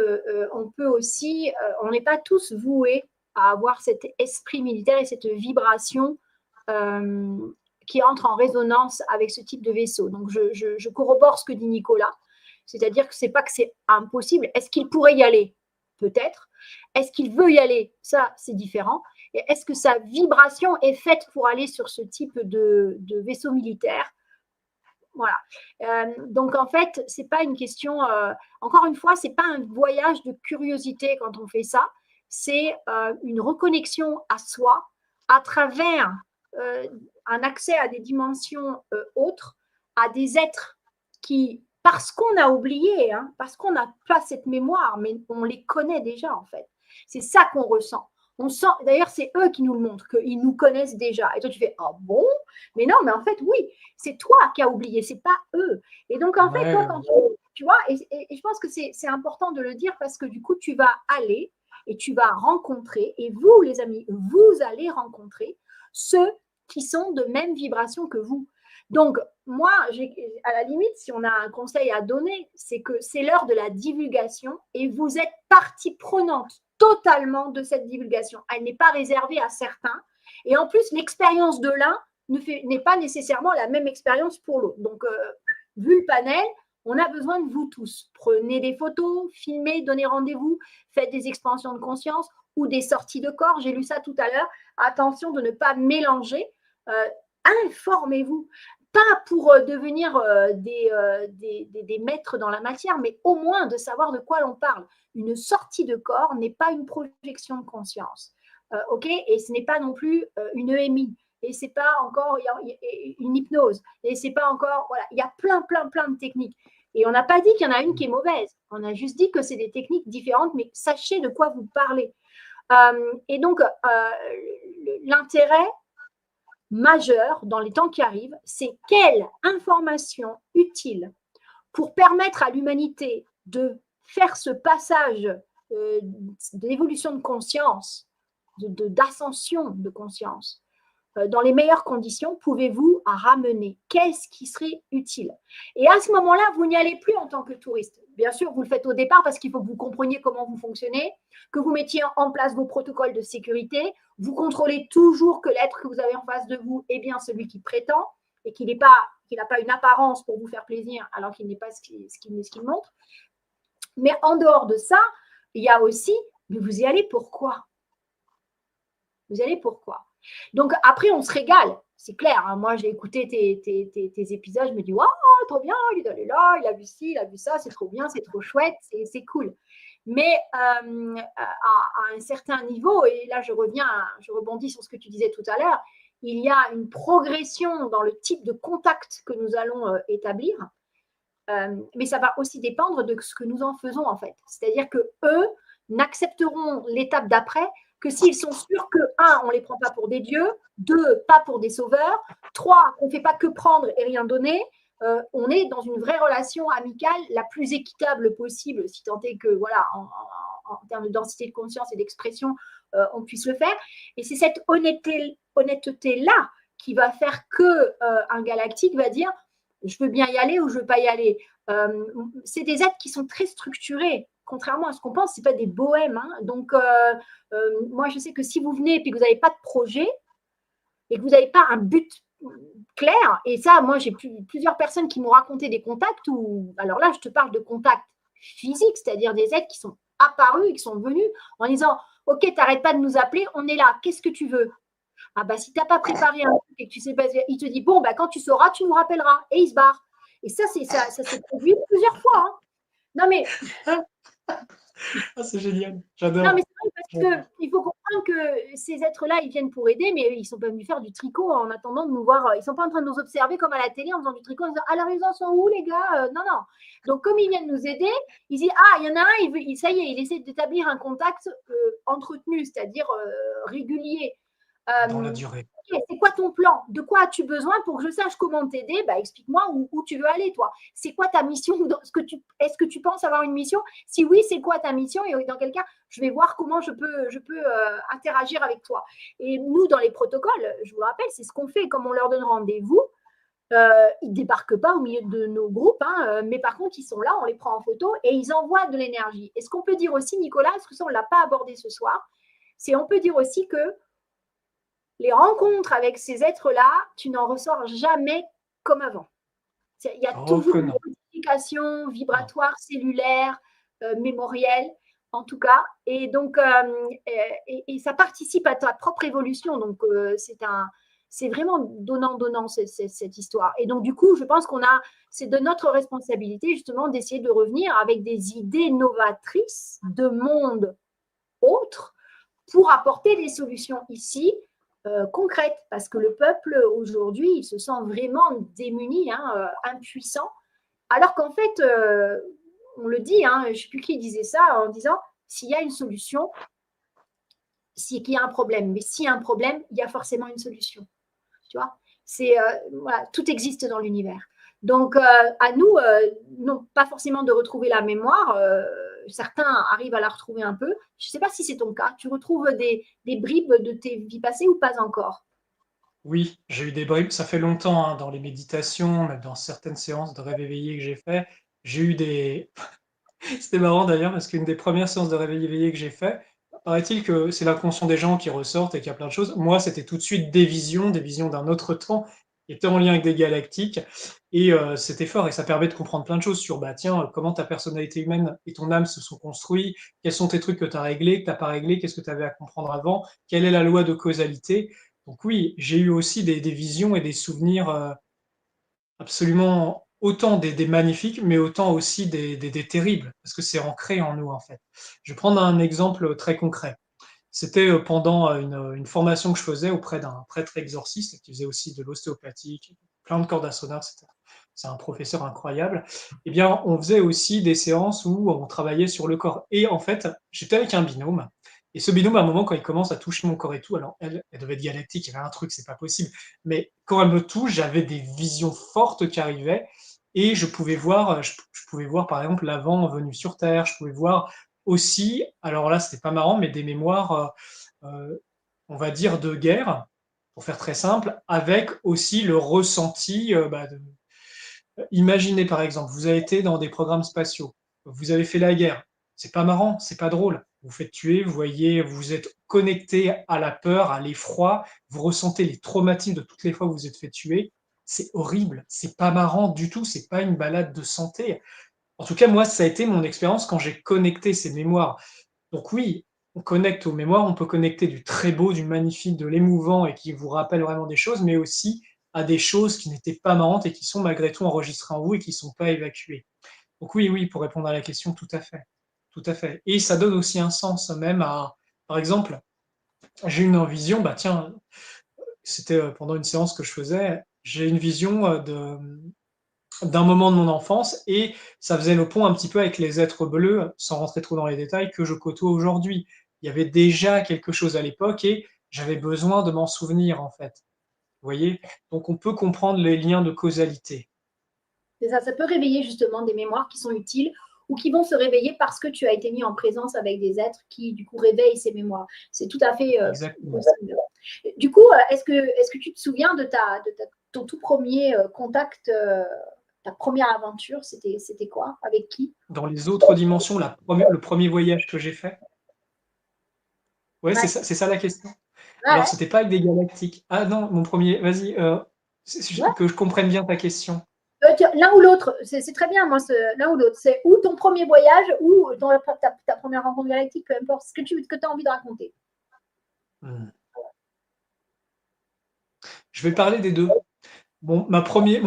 S1: on peut aussi, on n'est pas tous voués à avoir cet esprit militaire et cette vibration qui entre en résonance avec ce type de vaisseau. Donc, je corrobore ce que dit Nicolas. C'est-à-dire que ce n'est pas que c'est impossible. Est-ce qu'il pourrait y aller? Peut-être. Est-ce qu'il veut y aller? Ça, c'est différent. Et est-ce que sa vibration est faite pour aller sur ce type de vaisseau militaire? Voilà. Donc, en fait, ce n'est pas une question… encore une fois, ce n'est pas un voyage de curiosité quand on fait ça. C'est une reconnexion à soi à travers un accès à des dimensions autres, à des êtres qui… Parce qu'on a oublié, hein, parce qu'on n'a pas cette mémoire, mais on les connaît déjà en fait. C'est ça qu'on ressent. On sent, d'ailleurs, c'est eux qui nous le montrent, qu'ils nous connaissent déjà. Et toi, tu fais, ah bon? Mais non, mais en fait, oui, c'est toi qui as oublié, c'est pas eux. Et donc, en fait, toi, quand tu vois, et je pense que c'est important de le dire parce que du coup, tu vas aller et tu vas rencontrer, et vous, les amis, vous allez rencontrer ceux qui sont de même vibration que vous. Donc, moi, à la limite, si on a un conseil à donner, c'est que c'est l'heure de la divulgation et vous êtes partie prenante totalement de cette divulgation. Elle n'est pas réservée à certains. Et en plus, l'expérience de l'un n'est pas nécessairement la même expérience pour l'autre. Donc, vu le panel, on a besoin de vous tous. Prenez des photos, filmez, donnez rendez-vous, faites des expansions de conscience ou des sorties de corps. J'ai lu ça tout à l'heure. Attention de ne pas mélanger. Informez-vous. Pas pour devenir des maîtres dans la matière, mais au moins de savoir de quoi l'on parle. Une sortie de corps n'est pas une projection de conscience. OK? Et ce n'est pas non plus une EMI. Et ce n'est pas encore une hypnose. Et ce n'est pas encore… Voilà, il y a plein de techniques. Et on n'a pas dit qu'il y en a une qui est mauvaise. On a juste dit que c'est des techniques différentes, mais sachez de quoi vous parlez. Et donc, l'intérêt majeur dans les temps qui arrivent, c'est quelle information utile pour permettre à l'humanité de faire ce passage d'évolution de conscience, d'ascension de conscience, dans les meilleures conditions, pouvez-vous ramener? Qu'est-ce qui serait utile? Et à ce moment-là, vous n'y allez plus en tant que touriste. bien sûr, vous le faites au départ parce qu'il faut que vous compreniez comment vous fonctionnez, que vous mettiez en place vos protocoles de sécurité. Vous contrôlez toujours que l'être que vous avez en face de vous est bien celui qui prétend et qu'il n'a pas une apparence pour vous faire plaisir alors qu'il n'est pas ce qu'il montre. Mais en dehors de ça, il y a aussi, mais vous y allez pourquoi? Vous y allez pourquoi? Donc après, on se régale, c'est clair. Hein. Moi, j'ai écouté tes épisodes, je me dis, waouh, trop bien, il est allé là, il a vu ci, il a vu ça, c'est trop bien, c'est trop chouette, c'est cool. Mais à un certain niveau, et là je rebondis sur ce que tu disais tout à l'heure, il y a une progression dans le type de contact que nous allons établir, mais ça va aussi dépendre de ce que nous en faisons en fait. C'est-à-dire que eux n'accepteront l'étape d'après que s'ils sont sûrs que, un, on ne les prend pas pour des dieux, deux, pas pour des sauveurs, trois, on ne fait pas que prendre et rien donner, on est dans une vraie relation amicale la plus équitable possible, si tant est que, voilà, en termes de densité de conscience et d'expression, on puisse le faire. Et c'est cette honnêteté-là qui va faire qu'un galactique va dire je veux bien y aller ou je ne veux pas y aller. C'est des êtres qui sont très structurés. Contrairement à ce qu'on pense, ce n'est pas des bohèmes. Hein. Donc, moi, je sais que si vous venez et que vous n'avez pas de projet et que vous n'avez pas un but clair, et ça, moi, j'ai plusieurs personnes qui m'ont raconté des contacts où, alors là, je te parle de contacts physiques, c'est-à-dire des êtres qui sont apparus, qui sont venus en disant ok, tu n'arrêtes pas de nous appeler, on est là, qu'est-ce que tu veux? Ah bah si tu n'as pas préparé un truc et que tu sais pas, il te dit bon bah quand tu sauras, tu nous rappelleras et il se barre. Et ça s'est produit plusieurs fois. Hein. Non mais
S2: c'est génial,
S1: non
S2: j'adore.
S1: mais c'est vrai parce qu'il faut comprendre que ces êtres-là, ils viennent pour aider, mais ils sont pas venus faire du tricot en attendant de nous voir. Ils sont pas en train de nous observer comme à la télé en faisant du tricot en disant alors ils en sont où les gars? Non non. Donc comme ils viennent nous aider, ils disent ah il y en a un, ça y est, il essaie d'établir un contact entretenu, c'est-à-dire régulier.
S2: Dans la durée.
S1: Okay, c'est quoi ton plan? De quoi as-tu besoin pour que je sache comment t'aider? Bah, explique-moi où tu veux aller, toi. C'est quoi ta mission? Est-ce que tu penses avoir une mission? Si oui, c'est quoi ta mission? Et dans quel cas, je vais voir comment je peux interagir avec toi. Et nous, dans les protocoles, je vous rappelle, c'est ce qu'on fait. Comme on leur donne rendez-vous, ils ne débarquent pas au milieu de nos groupes, hein, mais par contre, ils sont là, on les prend en photo et ils envoient de l'énergie. Et ce qu'on peut dire aussi, Nicolas, parce que ça, on ne l'a pas abordé ce soir, c'est on peut dire aussi que les rencontres avec ces êtres-là, tu n'en ressors jamais comme avant. Il y a toujours une modification vibratoire, cellulaire, mémorielle, en tout cas. Et donc, et ça participe à ta propre évolution. Donc, c'est vraiment donnant-donnant cette histoire. Et donc, du coup, je pense c'est de notre responsabilité justement d'essayer de revenir avec des idées novatrices de monde autre pour apporter des solutions ici concrètes, parce que le peuple aujourd'hui, il se sent vraiment démuni, hein, impuissant, alors qu'en fait, on le dit, hein, je ne sais plus qui disait ça, en disant, s'il y a une solution, c'est qu'il y a un problème, mais s'il y a un problème, il y a forcément une solution, tu vois, voilà, tout existe dans l'univers. Donc, à nous, non pas forcément de retrouver la mémoire, certains arrivent à la retrouver un peu. Je ne sais pas si c'est ton cas. Tu retrouves des bribes de tes vies passées ou pas encore?
S2: Oui, j'ai eu des bribes. Ça fait longtemps, hein, dans les méditations, même dans certaines séances de rêve éveillé que j'ai fait, j'ai eu des c'était marrant d'ailleurs parce qu'une des premières séances de réveil éveillé que j'ai fait, paraît-il que c'est l'inconscient des gens qui ressortent et qu'il y a plein de choses. Moi, c'était tout de suite des visions d'un autre temps, qui étaient en lien avec des galactiques et c'était fort et ça permet de comprendre plein de choses sur, bah, tiens, comment ta personnalité humaine et ton âme se sont construits, quels sont tes trucs que tu as réglés, que tu as pas réglés, qu'est-ce que tu avais à comprendre avant, quelle est la loi de causalité. Donc oui, j'ai eu aussi des visions et des souvenirs, absolument autant des magnifiques, mais autant aussi des terribles, parce que c'est ancré en nous, en fait. Je vais prendre un exemple très concret. C'était pendant une formation que je faisais auprès d'un prêtre exorciste qui faisait aussi de l'ostéopathie, plein de cordes à sonore, etc. C'est un professeur incroyable. Eh bien, on faisait aussi des séances où on travaillait sur le corps. Et en fait, j'étais avec un binôme. Et ce binôme, à un moment, quand il commence à toucher mon corps et tout, alors elle devait être galactique, il y avait un truc, c'est pas possible. Mais quand elle me touche, j'avais des visions fortes qui arrivaient. Et je pouvais voir, par exemple, l'avant venu sur Terre. Je pouvais voir aussi, alors là, c'était pas marrant, mais des mémoires, on va dire, de guerre, pour faire très simple, avec aussi le ressenti. Imaginez par exemple, vous avez été dans des programmes spatiaux, vous avez fait la guerre. C'est pas marrant, c'est pas drôle. Vous faites tuer, vous voyez, vous êtes connecté à la peur, à l'effroi, vous ressentez les traumatismes de toutes les fois où vous êtes fait tuer. C'est horrible, c'est pas marrant du tout, c'est pas une balade de santé. En tout cas, moi, ça a été mon expérience quand j'ai connecté ces mémoires. Donc oui, on connecte aux mémoires, on peut connecter du très beau, du magnifique, de l'émouvant et qui vous rappelle vraiment des choses, mais aussi à des choses qui n'étaient pas marrantes et qui sont malgré tout enregistrées en vous et qui ne sont pas évacuées. Donc oui, oui, pour répondre à la question, tout à fait. Tout à fait. Et ça donne aussi un sens même à, par exemple, j'ai une vision, bah tiens, c'était pendant une séance que je faisais, j'ai une vision d'un moment de mon enfance et ça faisait le pont un petit peu avec les êtres bleus, sans rentrer trop dans les détails, que je côtoie aujourd'hui. Il y avait déjà quelque chose à l'époque et j'avais besoin de m'en souvenir en fait. Vous voyez? Donc on peut comprendre les liens de causalité.
S1: C'est ça, ça peut réveiller justement des mémoires qui sont utiles ou qui vont se réveiller parce que tu as été mis en présence avec des êtres qui, du coup, réveillent ces mémoires. C'est tout à fait
S2: Exactement.
S1: possible. Du coup, est-ce que tu te souviens de ton tout premier contact, ta première aventure? C'était quoi? Avec qui?
S2: Dans les autres dimensions, le premier voyage que j'ai fait, ouais,
S1: Ouais.
S2: c'est ça la question.
S1: Ah
S2: Alors,
S1: ouais.
S2: c'était pas avec des galactiques. Ah non, mon premier, vas-y,
S1: Ouais.
S2: que je comprenne bien ta question.
S1: L'un ou l'autre, c'est très bien, moi, l'un ou l'autre. C'est ou ton premier voyage ou ta première rencontre galactique, peu importe ce que tu as envie de raconter.
S2: Hmm. Je vais parler des deux. Bon, mon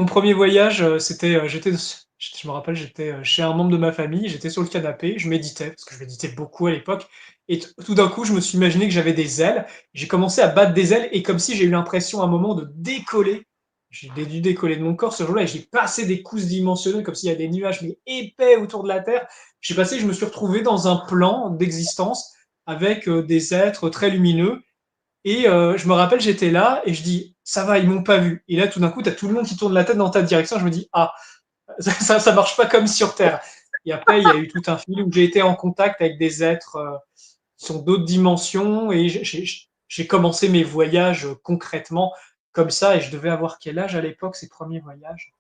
S2: premier voyage, c'était, je me rappelle, j'étais chez un membre de ma famille, j'étais sur le canapé, je méditais, parce que je méditais beaucoup à l'époque, et tout d'un coup, je me suis imaginé que j'avais des ailes. J'ai commencé à battre des ailes, et comme si j'ai eu l'impression à un moment de décoller. J'ai dû décoller de mon corps ce jour-là, et j'ai passé des coups dimensionnels, comme s'il y avait des nuages mais épais autour de la Terre. Je me suis retrouvé dans un plan d'existence avec des êtres très lumineux, et je me rappelle, j'étais là et je dis, ça va, ils m'ont pas vu. Et là, tout d'un coup, tu as tout le monde qui tourne la tête dans ta direction. Je me dis, ah, ça marche pas comme sur Terre. Et après, il y a eu tout un fil où j'ai été en contact avec des êtres qui sont d'autres dimensions et j'ai commencé mes voyages concrètement comme ça. Et je devais avoir quel âge à l'époque, ces premiers voyages?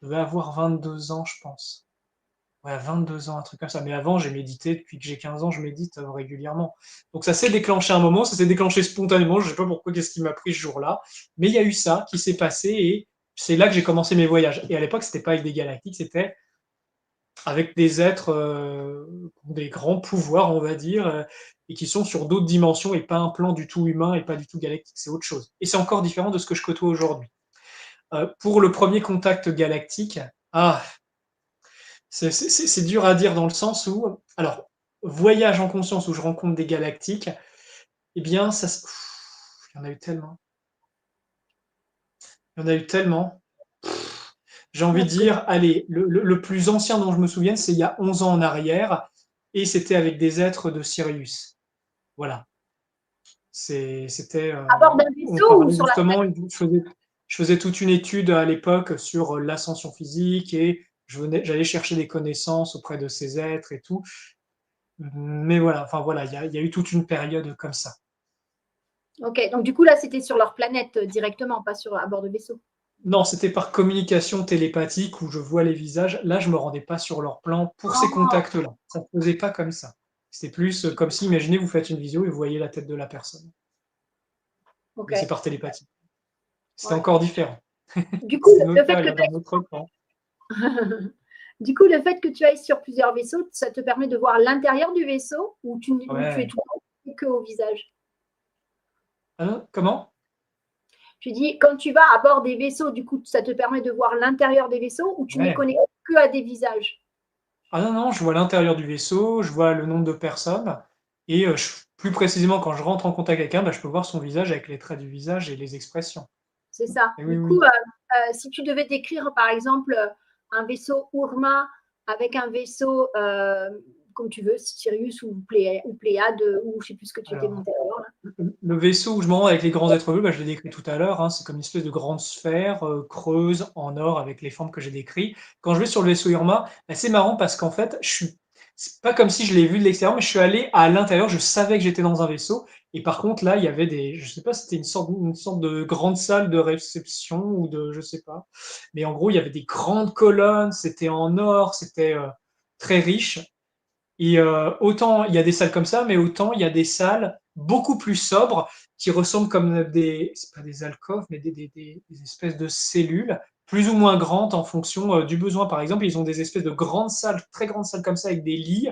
S2: Je devais avoir 22 ans, je pense. Ouais, 22 ans, un truc comme ça. Mais avant, j'ai médité, depuis que j'ai 15 ans, je médite régulièrement. Donc ça s'est déclenché à un moment, ça s'est déclenché spontanément, je ne sais pas pourquoi, qu'est-ce qui m'a pris ce jour-là. Mais il y a eu ça qui s'est passé et c'est là que j'ai commencé mes voyages. Et à l'époque, c'était pas avec des galactiques, c'était avec des êtres qui ont des grands pouvoirs, on va dire, et qui sont sur d'autres dimensions et pas un plan du tout humain et pas du tout galactique, c'est autre chose. Et c'est encore différent de ce que je côtoie aujourd'hui. Pour le premier contact galactique, ah, c'est dur à dire dans le sens où, alors, voyage en conscience où je rencontre des galactiques, eh bien, il y en a eu tellement. Il y en a eu tellement. J'ai envie de dire, allez, le plus ancien dont je me souviens, c'est il y a 11 ans en arrière, et c'était avec des êtres de Sirius. Voilà. C'était,
S1: À bord d'un
S2: on
S1: vaisseau ou
S2: parlait
S1: sur la
S2: justement,
S1: planète?
S2: je faisais toute une étude à l'époque sur l'ascension physique et j'allais chercher des connaissances auprès de ces êtres et tout. Mais voilà, enfin voilà, il y a eu toute une période comme ça.
S1: Ok, donc du coup, là, c'était sur leur planète directement, pas à bord de vaisseau.
S2: Non, c'était par communication télépathique où je vois les visages. Là, je me rendais pas sur leur plan pour ces
S1: Oh,
S2: contacts-là. Ça ne faisait pas comme ça. C'était plus comme si, imaginez, vous faites une visio et vous voyez la tête de la personne.
S1: ok.
S2: Mais c'est par télépathie. C'était
S1: Ouais.
S2: encore différent.
S1: Du coup,
S2: C'est
S1: le
S2: notre
S1: fait que
S2: là, dans notre plan.
S1: du coup, le fait que tu ailles sur plusieurs vaisseaux, ça te permet de voir l'intérieur du vaisseau ou tu es
S2: Ouais.
S1: tout le temps que au visage?
S2: Hein, comment?
S1: Tu dis, quand tu vas à bord des vaisseaux, du coup, ça te permet de voir l'intérieur des vaisseaux ou tu n'es
S2: Ouais.
S1: connecté que à des visages?
S2: Ah non, non, je vois l'intérieur du vaisseau, je vois le nombre de personnes. Et plus précisément, quand je rentre en contact avec quelqu'un, bah, je peux voir son visage avec les traits du visage et les expressions.
S1: C'est ça.
S2: Et oui,
S1: Du coup,
S2: oui.
S1: si tu devais décrire, par exemple, un vaisseau Urma avec un vaisseau, comme tu veux, Sirius ou Pléiade, ou je ne sais plus ce que tu étais
S2: Alors,
S1: monté alors.
S2: le vaisseau où je me rends avec les grands êtres bleus, bah, je l'ai décrit tout à l'heure, hein, c'est comme une espèce de grande sphère creuse en or avec les formes que j'ai décrites. Quand je vais sur le vaisseau Irma, bah, c'est marrant parce qu'en fait, c'est pas comme si je l'ai vu de l'extérieur, mais je suis allé à l'intérieur, je savais que j'étais dans un vaisseau. Et par contre, là, il y avait je sais pas, c'était une sorte de grande salle de réception ou de, je sais pas. Mais en gros, il y avait des grandes colonnes, c'était en or, c'était très riche. Et autant il y a des salles comme ça, mais autant il y a des salles beaucoup plus sobres qui ressemblent comme c'est pas des alcôves, mais des espèces de cellules plus ou moins grandes en fonction du besoin. Par exemple, ils ont des espèces de grandes salles, très grandes salles comme ça avec des lits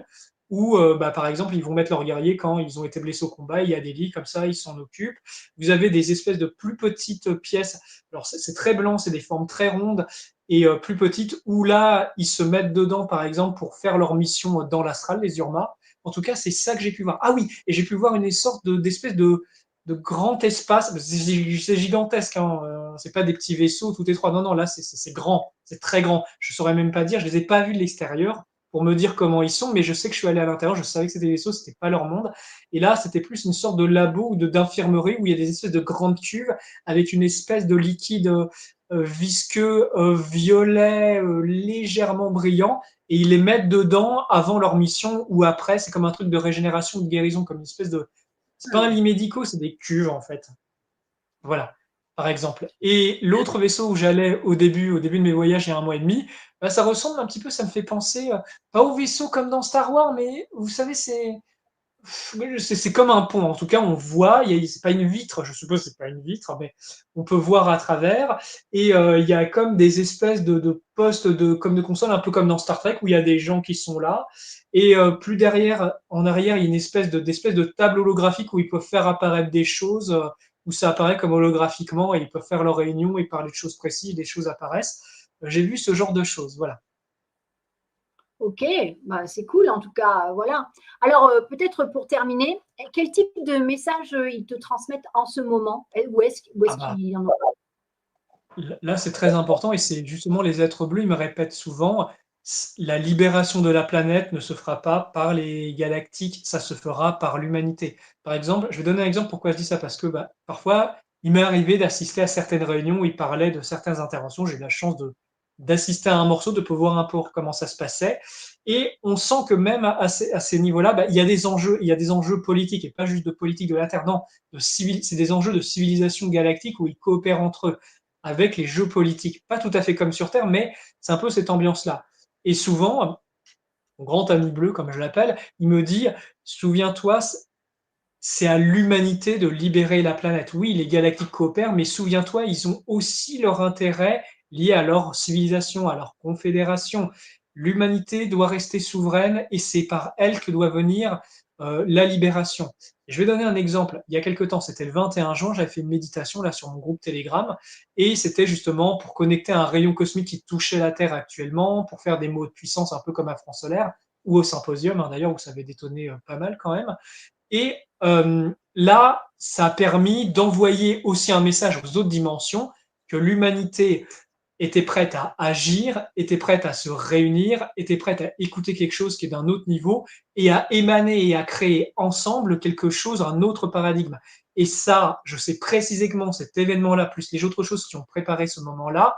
S2: où, bah, par exemple, ils vont mettre leurs guerriers quand ils ont été blessés au combat. Il y a des lits comme ça, ils s'en occupent. Vous avez des espèces de plus petites pièces. Alors, c'est très blanc, c'est des formes très rondes et plus petites, où là, ils se mettent dedans, par exemple, pour faire leur mission dans l'astral, les Urma. En tout cas, c'est ça que j'ai pu voir. Ah oui, et j'ai pu voir une sorte d'espèce de grand espace. C'est gigantesque, hein. C'est pas des petits vaisseaux tout étroits. Non, non, là, c'est grand, c'est très grand. Je saurais même pas dire, je les ai pas vus de l'extérieur pour me dire comment ils sont, mais je sais que je suis allé à l'intérieur, je savais que c'était des vaisseaux, c'était pas leur monde. Et là, c'était plus une sorte de labo ou d'infirmerie où il y a des espèces de grandes cuves avec une espèce de liquide visqueux, violet, légèrement brillant, et ils les mettent dedans avant leur mission ou après. C'est comme un truc de régénération ou de guérison, comme une espèce de. C'est pas un lit médicaux, c'est des cuves en fait. Voilà, par exemple. Et l'autre vaisseau où j'allais au début de mes voyages il y a un mois et demi, bah, ça ressemble un petit peu, ça me fait penser, pas au vaisseau comme dans Star Wars, mais vous savez, c'est comme un pont. En tout cas, on voit, c'est pas une vitre, je suppose que c'est pas une vitre, mais on peut voir à travers. Et il y a comme des espèces de postes comme de console, un peu comme dans Star Trek, où il y a des gens qui sont là. Et plus derrière, en arrière, il y a une d'espèce de table holographique où ils peuvent faire apparaître des choses, où ça apparaît comme holographiquement, et ils peuvent faire leur réunion et parler de choses précises, des choses apparaissent. J'ai vu ce genre de choses, voilà.
S1: Ok, bah, c'est cool en tout cas, voilà. Alors peut-être pour terminer, quel type de message ils te transmettent en ce moment? Où
S2: Ah
S1: est-ce
S2: bah,
S1: qu'il y en a?
S2: là, c'est très important et c'est justement les êtres bleus, ils me répètent souvent, la libération de la planète ne se fera pas par les galactiques, ça se fera par l'humanité. Par exemple, je vais donner un exemple pourquoi je dis ça, parce que bah, parfois, il m'est arrivé d'assister à certaines réunions où ils parlaient de certaines interventions. J'ai eu la chance d'assister à un morceau, de pouvoir voir un peu comment ça se passait. Et on sent que même à ces niveaux-là, bah, il y a des enjeux politiques, et pas juste de politique de la Terre, non, c'est des enjeux de civilisation galactique où ils coopèrent entre eux avec les jeux politiques. Pas tout à fait comme sur Terre, mais c'est un peu cette ambiance-là. Et souvent, mon grand ami bleu, comme je l'appelle, il me dit, souviens-toi, c'est à l'humanité de libérer la planète. Oui, les galactiques coopèrent, mais souviens-toi, ils ont aussi leur intérêt lié à leur civilisation, à leur confédération. L'humanité doit rester souveraine et c'est par elle que doit venir la libération. Et je vais donner un exemple. Il y a quelque temps, c'était le 21 juin, j'avais fait une méditation là sur mon groupe Telegram et c'était justement pour connecter un rayon cosmique qui touchait la Terre actuellement, pour faire des mots de puissance un peu comme à Front Solaire ou au Symposium, hein, d'ailleurs, où ça avait détonné pas mal quand même. Et là, ça a permis d'envoyer aussi un message aux autres dimensions que l'humanité était prête à agir, était prête à se réunir, était prête à écouter quelque chose qui est d'un autre niveau et à émaner et à créer ensemble quelque chose, un autre paradigme. Et ça, je sais précisément cet événement-là, plus les autres choses qui ont préparé ce moment-là,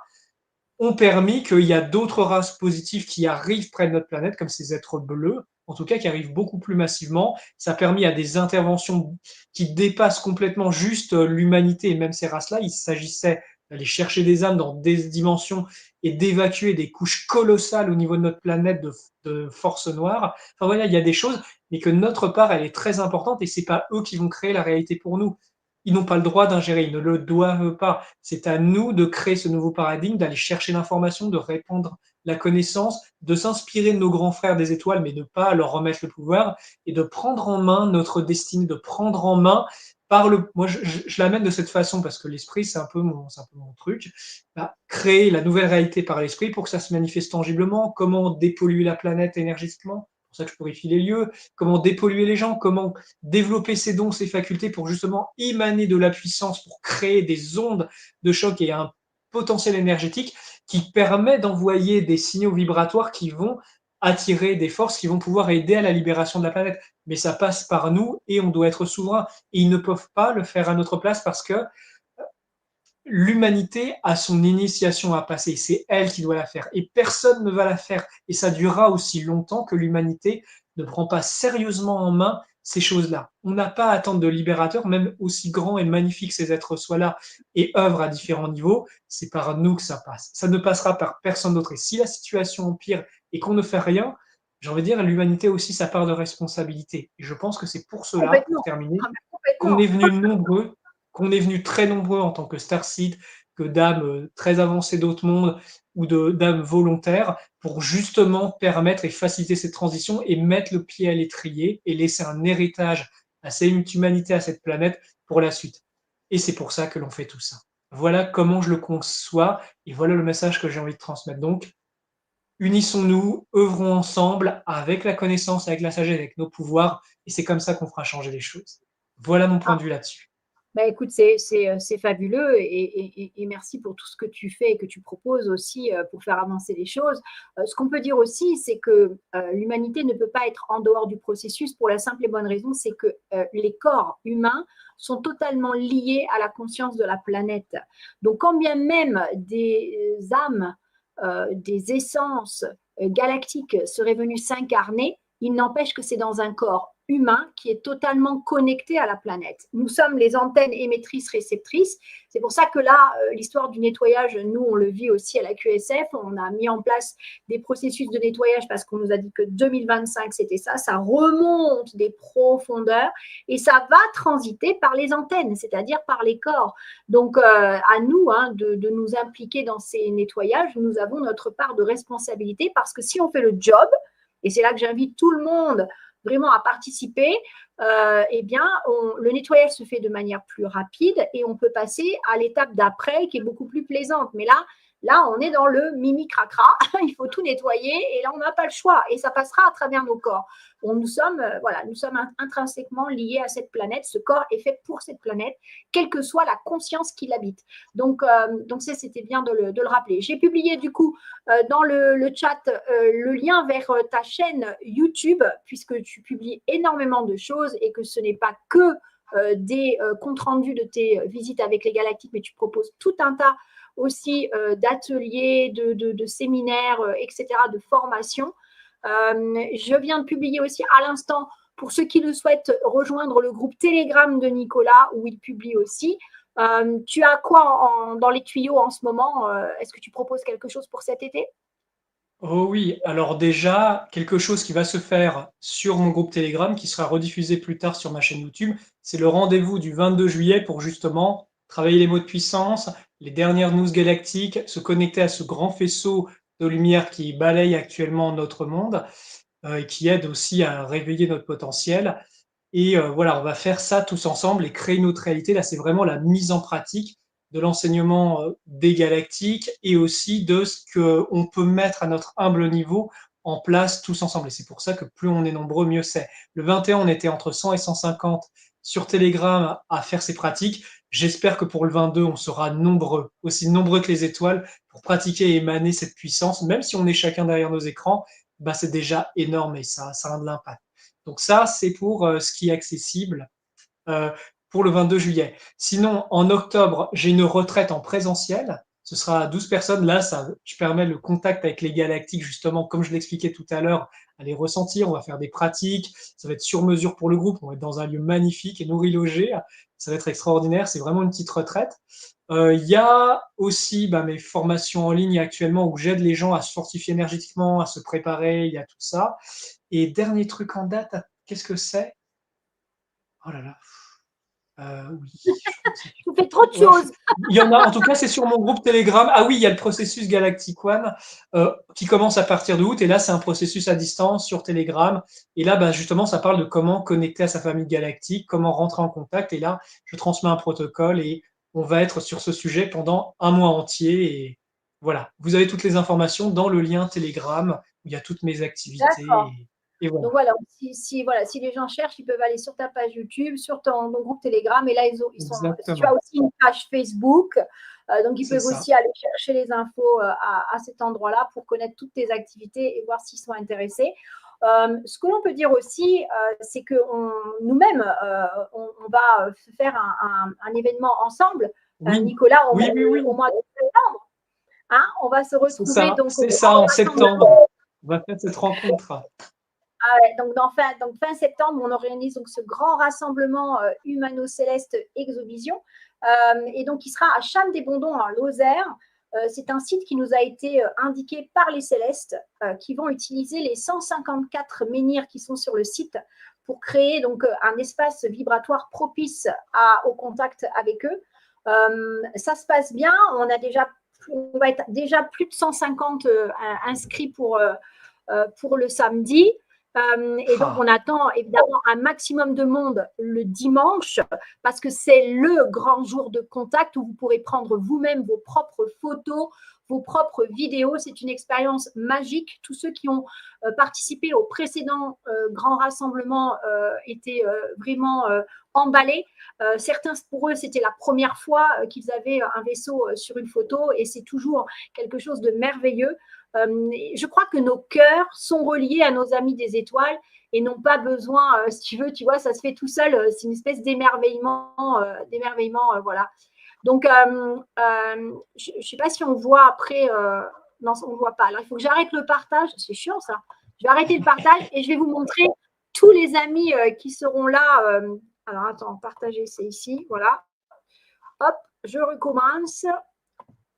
S2: ont permis qu'il y a d'autres races positives qui arrivent près de notre planète, comme ces êtres bleus, en tout cas qui arrivent beaucoup plus massivement. Ça a permis à des interventions qui dépassent complètement juste l'humanité et même ces races-là. Il s'agissait d'aller chercher des âmes dans des dimensions et d'évacuer des couches colossales au niveau de notre planète de force noire. Enfin voilà, il y a des choses, mais que notre part, elle est très importante et c'est pas eux qui vont créer la réalité pour nous. Ils n'ont pas le droit d'ingérer, ils ne le doivent pas. C'est à nous de créer ce nouveau paradigme, d'aller chercher l'information, de répandre la connaissance, de s'inspirer de nos grands frères des étoiles, mais de ne pas leur remettre le pouvoir, et de prendre en main notre destinée, de prendre en main par le. Moi, je l'amène de cette façon parce que l'esprit, c'est un peu mon truc. Bah, créer la nouvelle réalité par l'esprit pour que ça se manifeste tangiblement. Comment dépolluer la planète énergétiquement? C'est pour ça que je purifie les lieux. Comment dépolluer les gens? Comment développer ses dons, ses facultés pour justement émaner de la puissance, pour créer des ondes de choc et un potentiel énergétique qui permet d'envoyer des signaux vibratoires qui vont attirer des forces qui vont pouvoir aider à la libération de la planète. Mais ça passe par nous et on doit être souverain. Et ils ne peuvent pas le faire à notre place parce que l'humanité a son initiation à passer. C'est elle qui doit la faire. Et personne ne va la faire. Et ça durera aussi longtemps que l'humanité ne prend pas sérieusement en main ces choses-là. On n'a pas à attendre de libérateurs, même aussi grands et magnifiques ces êtres soient-là et œuvrent à différents niveaux. C'est par nous que ça passe. Ça ne passera par personne d'autre. Et si la situation empire et qu'on ne fait rien, j'ai envie de dire, l'humanité a aussi sa part de responsabilité. Et je pense que c'est pour cela, pour
S1: Complètement.
S2: terminer,
S1: Ah, mais
S2: qu'on
S1: complètement.
S2: est venu nombreux, qu'on est venu très nombreux en tant que Starseed, que d'âmes très avancées d'autres mondes ou d'âmes volontaires pour justement permettre et faciliter cette transition et mettre le pied à l'étrier et laisser un héritage à cette humanité, à cette planète pour la suite. Et c'est pour ça que l'on fait tout ça. Voilà comment je le conçois et voilà le message que j'ai envie de transmettre. Donc, unissons-nous, œuvrons ensemble avec la connaissance, avec la sagesse, avec nos pouvoirs, et c'est comme ça qu'on fera changer les choses. Voilà mon point
S1: Ah,
S2: de vue là-dessus.
S1: bah écoute, c'est fabuleux et merci pour tout ce que tu fais et que tu proposes aussi pour faire avancer les choses. Ce qu'on peut dire aussi, c'est que l'humanité ne peut pas être en dehors du processus pour la simple et bonne raison, c'est que les corps humains sont totalement liés à la conscience de la planète. Donc, quand bien même des âmes, des essences galactiques seraient venues s'incarner, il n'empêche que c'est dans un corps humain qui est totalement connecté à la planète. Nous sommes les antennes émettrices réceptrices. C'est pour ça que là, l'histoire du nettoyage, nous, on le vit aussi à la QSF. On a mis en place des processus de nettoyage parce qu'on nous a dit que 2025, c'était ça. Ça remonte des profondeurs et ça va transiter par les antennes, c'est-à-dire par les corps. Donc, à nous de nous impliquer dans ces nettoyages. Nous avons notre part de responsabilité parce que si on fait le job, et c'est là que j'invite tout le monde vraiment à participer, eh bien, le nettoyage se fait de manière plus rapide et on peut passer à l'étape d'après qui est beaucoup plus plaisante. Mais là, on est dans le mimi cracra, il faut tout nettoyer et là, on n'a pas le choix et ça passera à travers nos corps. Nous sommes intrinsèquement liés à cette planète. Ce corps est fait pour cette planète, quelle que soit la conscience qui l'habite. Donc ça, c'était bien de le rappeler. J'ai publié du coup dans le chat le lien vers ta chaîne YouTube, puisque tu publies énormément de choses et que ce n'est pas que des comptes rendus de tes visites avec les Galactiques, mais tu proposes tout un tas aussi d'ateliers, de séminaires, etc., de formations. Je viens de publier aussi à l'instant, pour ceux qui le souhaitent, rejoindre le groupe Telegram de Nicolas, où il publie aussi. Tu as quoi dans les tuyaux en ce moment? Est-ce que tu proposes quelque chose pour cet été?
S2: Oh oui, alors déjà, quelque chose qui va se faire sur mon groupe Telegram, qui sera rediffusé plus tard sur ma chaîne YouTube, c'est le rendez-vous du 22 juillet pour justement travailler les mots de puissance, les dernières news galactiques, se connecter à ce grand faisceau de lumière qui balaye actuellement notre monde et qui aide aussi à réveiller notre potentiel. Et voilà, on va faire ça tous ensemble et créer une autre réalité. Là, c'est vraiment la mise en pratique de l'enseignement des galactiques et aussi de ce qu'on peut mettre à notre humble niveau en place tous ensemble. Et c'est pour ça que plus on est nombreux, mieux c'est. Le 21, on était entre 100 et 150 sur Telegram à faire ces pratiques. J'espère que pour le 22, on sera nombreux, aussi nombreux que les étoiles, pour pratiquer et émaner cette puissance. Même si on est chacun derrière nos écrans, bah, c'est déjà énorme et ça a de l'impact. Donc ça, c'est pour ce qui est accessible euh, pour le 22 juillet. Sinon, en octobre, j'ai une retraite en présentiel. Ce sera 12 personnes. Là, je permets le contact avec les galactiques, justement, comme je l'expliquais tout à l'heure, à les ressentir. On va faire des pratiques. Ça va être sur mesure pour le groupe. On va être dans un lieu magnifique et nourri logé. Ça va être extraordinaire. C'est vraiment une petite retraite. Il y a aussi mes formations en ligne actuellement où j'aide les gens à se fortifier énergétiquement, à se préparer. Il y a tout ça. Et dernier truc en date, qu'est-ce que c'est? Oh là là. Oui, je crois que c'est
S1: Tu fais trop de
S2: ouais,
S1: choses.
S2: il y en a, en tout cas, c'est sur mon groupe Telegram. Ah oui, il y a le processus Galactic One qui commence à partir de août. Et là, c'est un processus à distance sur Telegram. Et là, justement, ça parle de comment connecter à sa famille galactique, comment rentrer en contact. Et là, je transmets un protocole et on va être sur ce sujet pendant un mois entier. Et voilà, vous avez toutes les informations dans le lien Telegram où il y a toutes mes activités.
S1: D'accord.
S2: Et
S1: Donc
S2: voilà,
S1: voilà, si les gens cherchent, ils peuvent aller sur ta page YouTube, sur ton groupe Telegram, et là, tu as
S2: exactement.
S1: aussi une page Facebook, donc ils
S2: C'est
S1: peuvent
S2: ça.
S1: aussi aller chercher les infos à cet endroit-là pour connaître toutes tes activités et voir s'ils sont intéressés. Ce que l'on peut dire aussi, c'est que nous-mêmes, on va faire un événement ensemble
S2: Oui,
S1: Nicolas,
S2: oui, oui,
S1: au
S2: oui,
S1: mois de septembre. Hein, on va se retrouver donc au
S2: c'est
S1: grand
S2: ça, en
S1: rassemblement.
S2: septembre. On va faire cette rencontre.
S1: Ah ouais, donc fin septembre, on organise donc ce grand rassemblement humano-céleste Exovision. Et donc, il sera à Cham-des-Bondons en Lozère. C'est un site qui nous a été indiqué par les Célestes qui vont utiliser les 154 menhirs qui sont sur le site pour créer donc un espace vibratoire propice au contact avec eux. Ça se passe bien. On va être déjà plus de 150 inscrits pour le samedi. Et donc, on attend évidemment un maximum de monde le dimanche parce que c'est le grand jour de contact où vous pourrez prendre vous-même vos propres photos, vos propres vidéos. C'est une expérience magique. Tous ceux qui ont participé au précédent grand rassemblement étaient vraiment emballés. Certains, pour eux, c'était la première fois qu'ils avaient un vaisseau sur une photo et c'est toujours quelque chose de merveilleux. Je crois que nos cœurs sont reliés à nos amis des étoiles et n'ont pas besoin, si tu veux, tu vois, ça se fait tout seul. C'est une espèce d'émerveillement, voilà. Donc, je ne sais pas si on voit après. Non, on ne voit pas. Alors, il faut que j'arrête le partage. C'est chiant, ça. Je vais arrêter le partage et je vais vous montrer tous les amis qui seront là. Alors, attends, partager, c'est ici. Voilà. Hop, je recommence.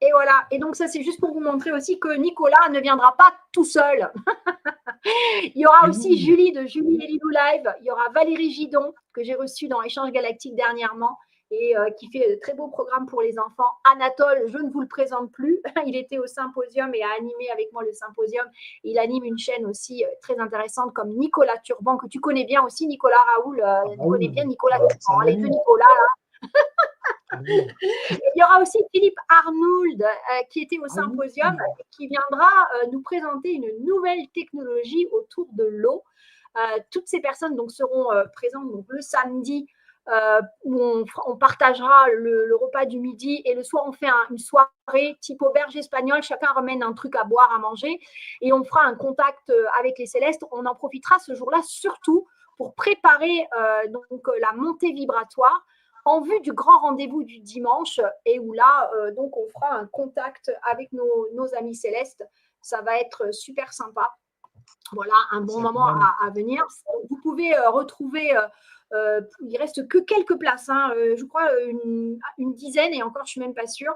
S1: Et voilà. Et donc, ça, c'est juste pour vous montrer aussi que Nicolas ne viendra pas tout seul. Il y aura aussi Julie de Julie et Lilou Live. Il y aura Valérie Gidon, que j'ai reçue dans Échange Galactique dernièrement et qui fait de très beaux programmes pour les enfants. Anatole, je ne vous le présente plus. Il était au symposium et a animé avec moi le symposium. Il anime une chaîne aussi très intéressante comme Nicolas Turban, que tu connais bien aussi, Nicolas Raoul. Tu connais bien Nicolas Turban. Les deux Nicolas, là. Il y aura aussi Philippe Arnould qui était au symposium qui viendra nous présenter une nouvelle technologie autour de l'eau. Toutes ces personnes donc, seront présentes donc, le samedi où on partagera le repas du midi et le soir on fait une soirée type auberge espagnole, chacun ramène un truc à boire, à manger et on fera un contact avec les célestes. On en profitera ce jour-là surtout pour préparer donc la montée vibratoire en vue du grand rendez-vous du dimanche et où là, donc, on fera un contact avec nos amis célestes. Ça va être super sympa. Voilà, un bon moment à venir. Vous pouvez retrouver, il reste que quelques places, hein, je crois une dizaine et encore, je suis même pas sûre,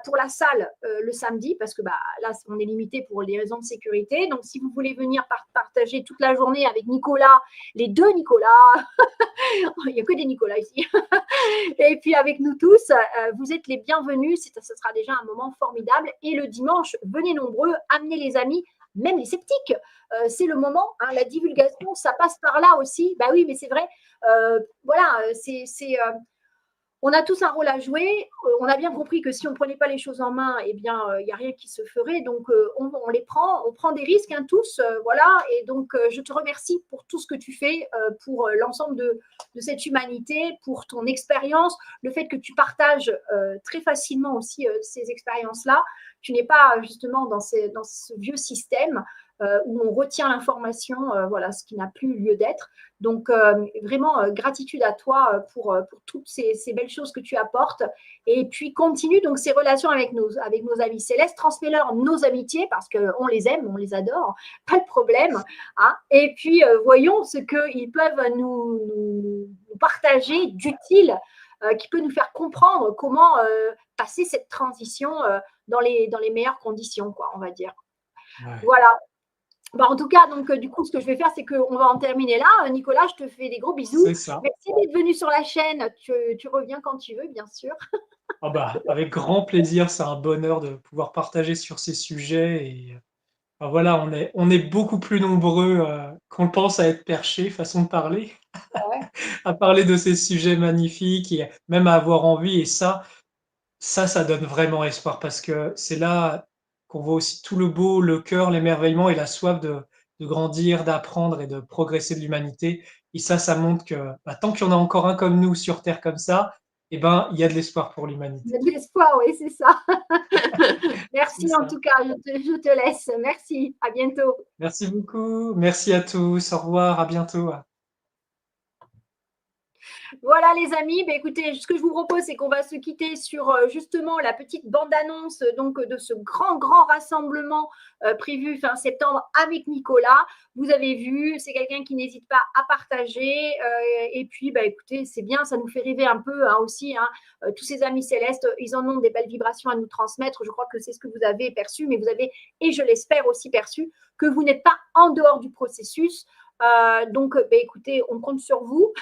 S1: pour la salle le samedi parce que là, on est limité pour les raisons de sécurité. Donc, si vous voulez venir partager toute la journée avec Nicolas, les deux Nicolas, il n'y a que des Nicolas ici. Et puis avec nous tous, vous êtes les bienvenus. Ce sera déjà un moment formidable. Et le dimanche, venez nombreux, amenez les amis, même les sceptiques. C'est le moment, hein, la divulgation, ça passe par là aussi. Bah oui, mais c'est vrai. Voilà, on a tous un rôle à jouer. On a bien compris que si on ne prenait pas les choses en main, eh bien, il n'y a rien qui se ferait. Donc, on les prend, on prend des risques, hein, tous. Voilà. Et donc, je te remercie pour tout ce que tu fais, pour l'ensemble de cette humanité, pour ton expérience, le fait que tu partages très facilement aussi ces expériences-là. Tu n'es pas justement dans ce vieux système où on retient l'information, voilà, ce qui n'a plus lieu d'être. Donc, vraiment, gratitude à toi pour toutes ces belles choses que tu apportes. Et puis, continue donc ces relations avec nos amis célestes. Transmets-leur nos amitiés parce qu'on les aime, on les adore, pas de problème. Hein. Et puis, voyons ce qu'ils peuvent nous partager d'utile, qui peut nous faire comprendre comment passer cette transition dans les meilleures conditions, quoi, on va dire. Ouais. Voilà. En tout cas, donc, du coup, ce que je vais faire, c'est qu'on va en terminer là. Nicolas, je te fais des gros bisous.
S2: C'est ça.
S1: Merci d'être venu sur la chaîne. Tu reviens quand tu veux, bien sûr.
S2: Avec grand plaisir, c'est un bonheur de pouvoir partager sur ces sujets. Et voilà, on est beaucoup plus nombreux qu'on le pense à être perchés, façon de parler, à parler de ces sujets magnifiques et même à avoir envie. Et ça donne vraiment espoir parce que c'est là qu'on voit aussi tout le beau, le cœur, l'émerveillement et la soif de grandir, d'apprendre et de progresser de l'humanité. Et ça montre que tant qu'il y en a encore un comme nous sur Terre comme ça, il y a de l'espoir pour l'humanité.
S1: Il y a de l'espoir, oui, c'est ça. Merci en tout cas, je te laisse. Merci, à bientôt.
S2: Merci beaucoup, merci à tous, au revoir, à bientôt.
S1: Voilà les amis, bah, écoutez, ce que je vous propose, c'est qu'on va se quitter sur justement la petite bande-annonce donc de ce grand rassemblement prévu fin septembre avec Nicolas. Vous avez vu, c'est quelqu'un qui n'hésite pas à partager. Et puis, bah, écoutez, c'est bien, ça nous fait rêver un peu hein, aussi. Hein, tous ces amis célestes, ils en ont des belles vibrations à nous transmettre. Je crois que c'est ce que vous avez perçu, mais vous avez, et je l'espère aussi perçu, que vous n'êtes pas en dehors du processus. Donc, bah, écoutez, on compte sur vous.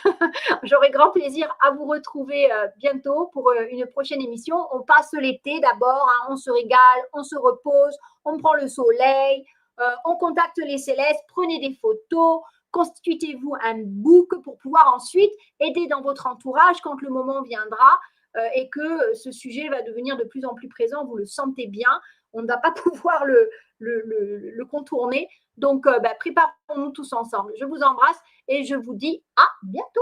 S1: J'aurai grand plaisir à vous retrouver bientôt pour une prochaine émission. On passe l'été d'abord, hein, on se régale, on se repose, on prend le soleil, on contacte les célestes, prenez des photos, constituez-vous un book pour pouvoir ensuite aider dans votre entourage quand le moment viendra et que ce sujet va devenir de plus en plus présent. Vous le sentez bien, on ne va pas pouvoir le contourner. Donc, préparons-nous tous ensemble. Je vous embrasse et je vous dis à bientôt.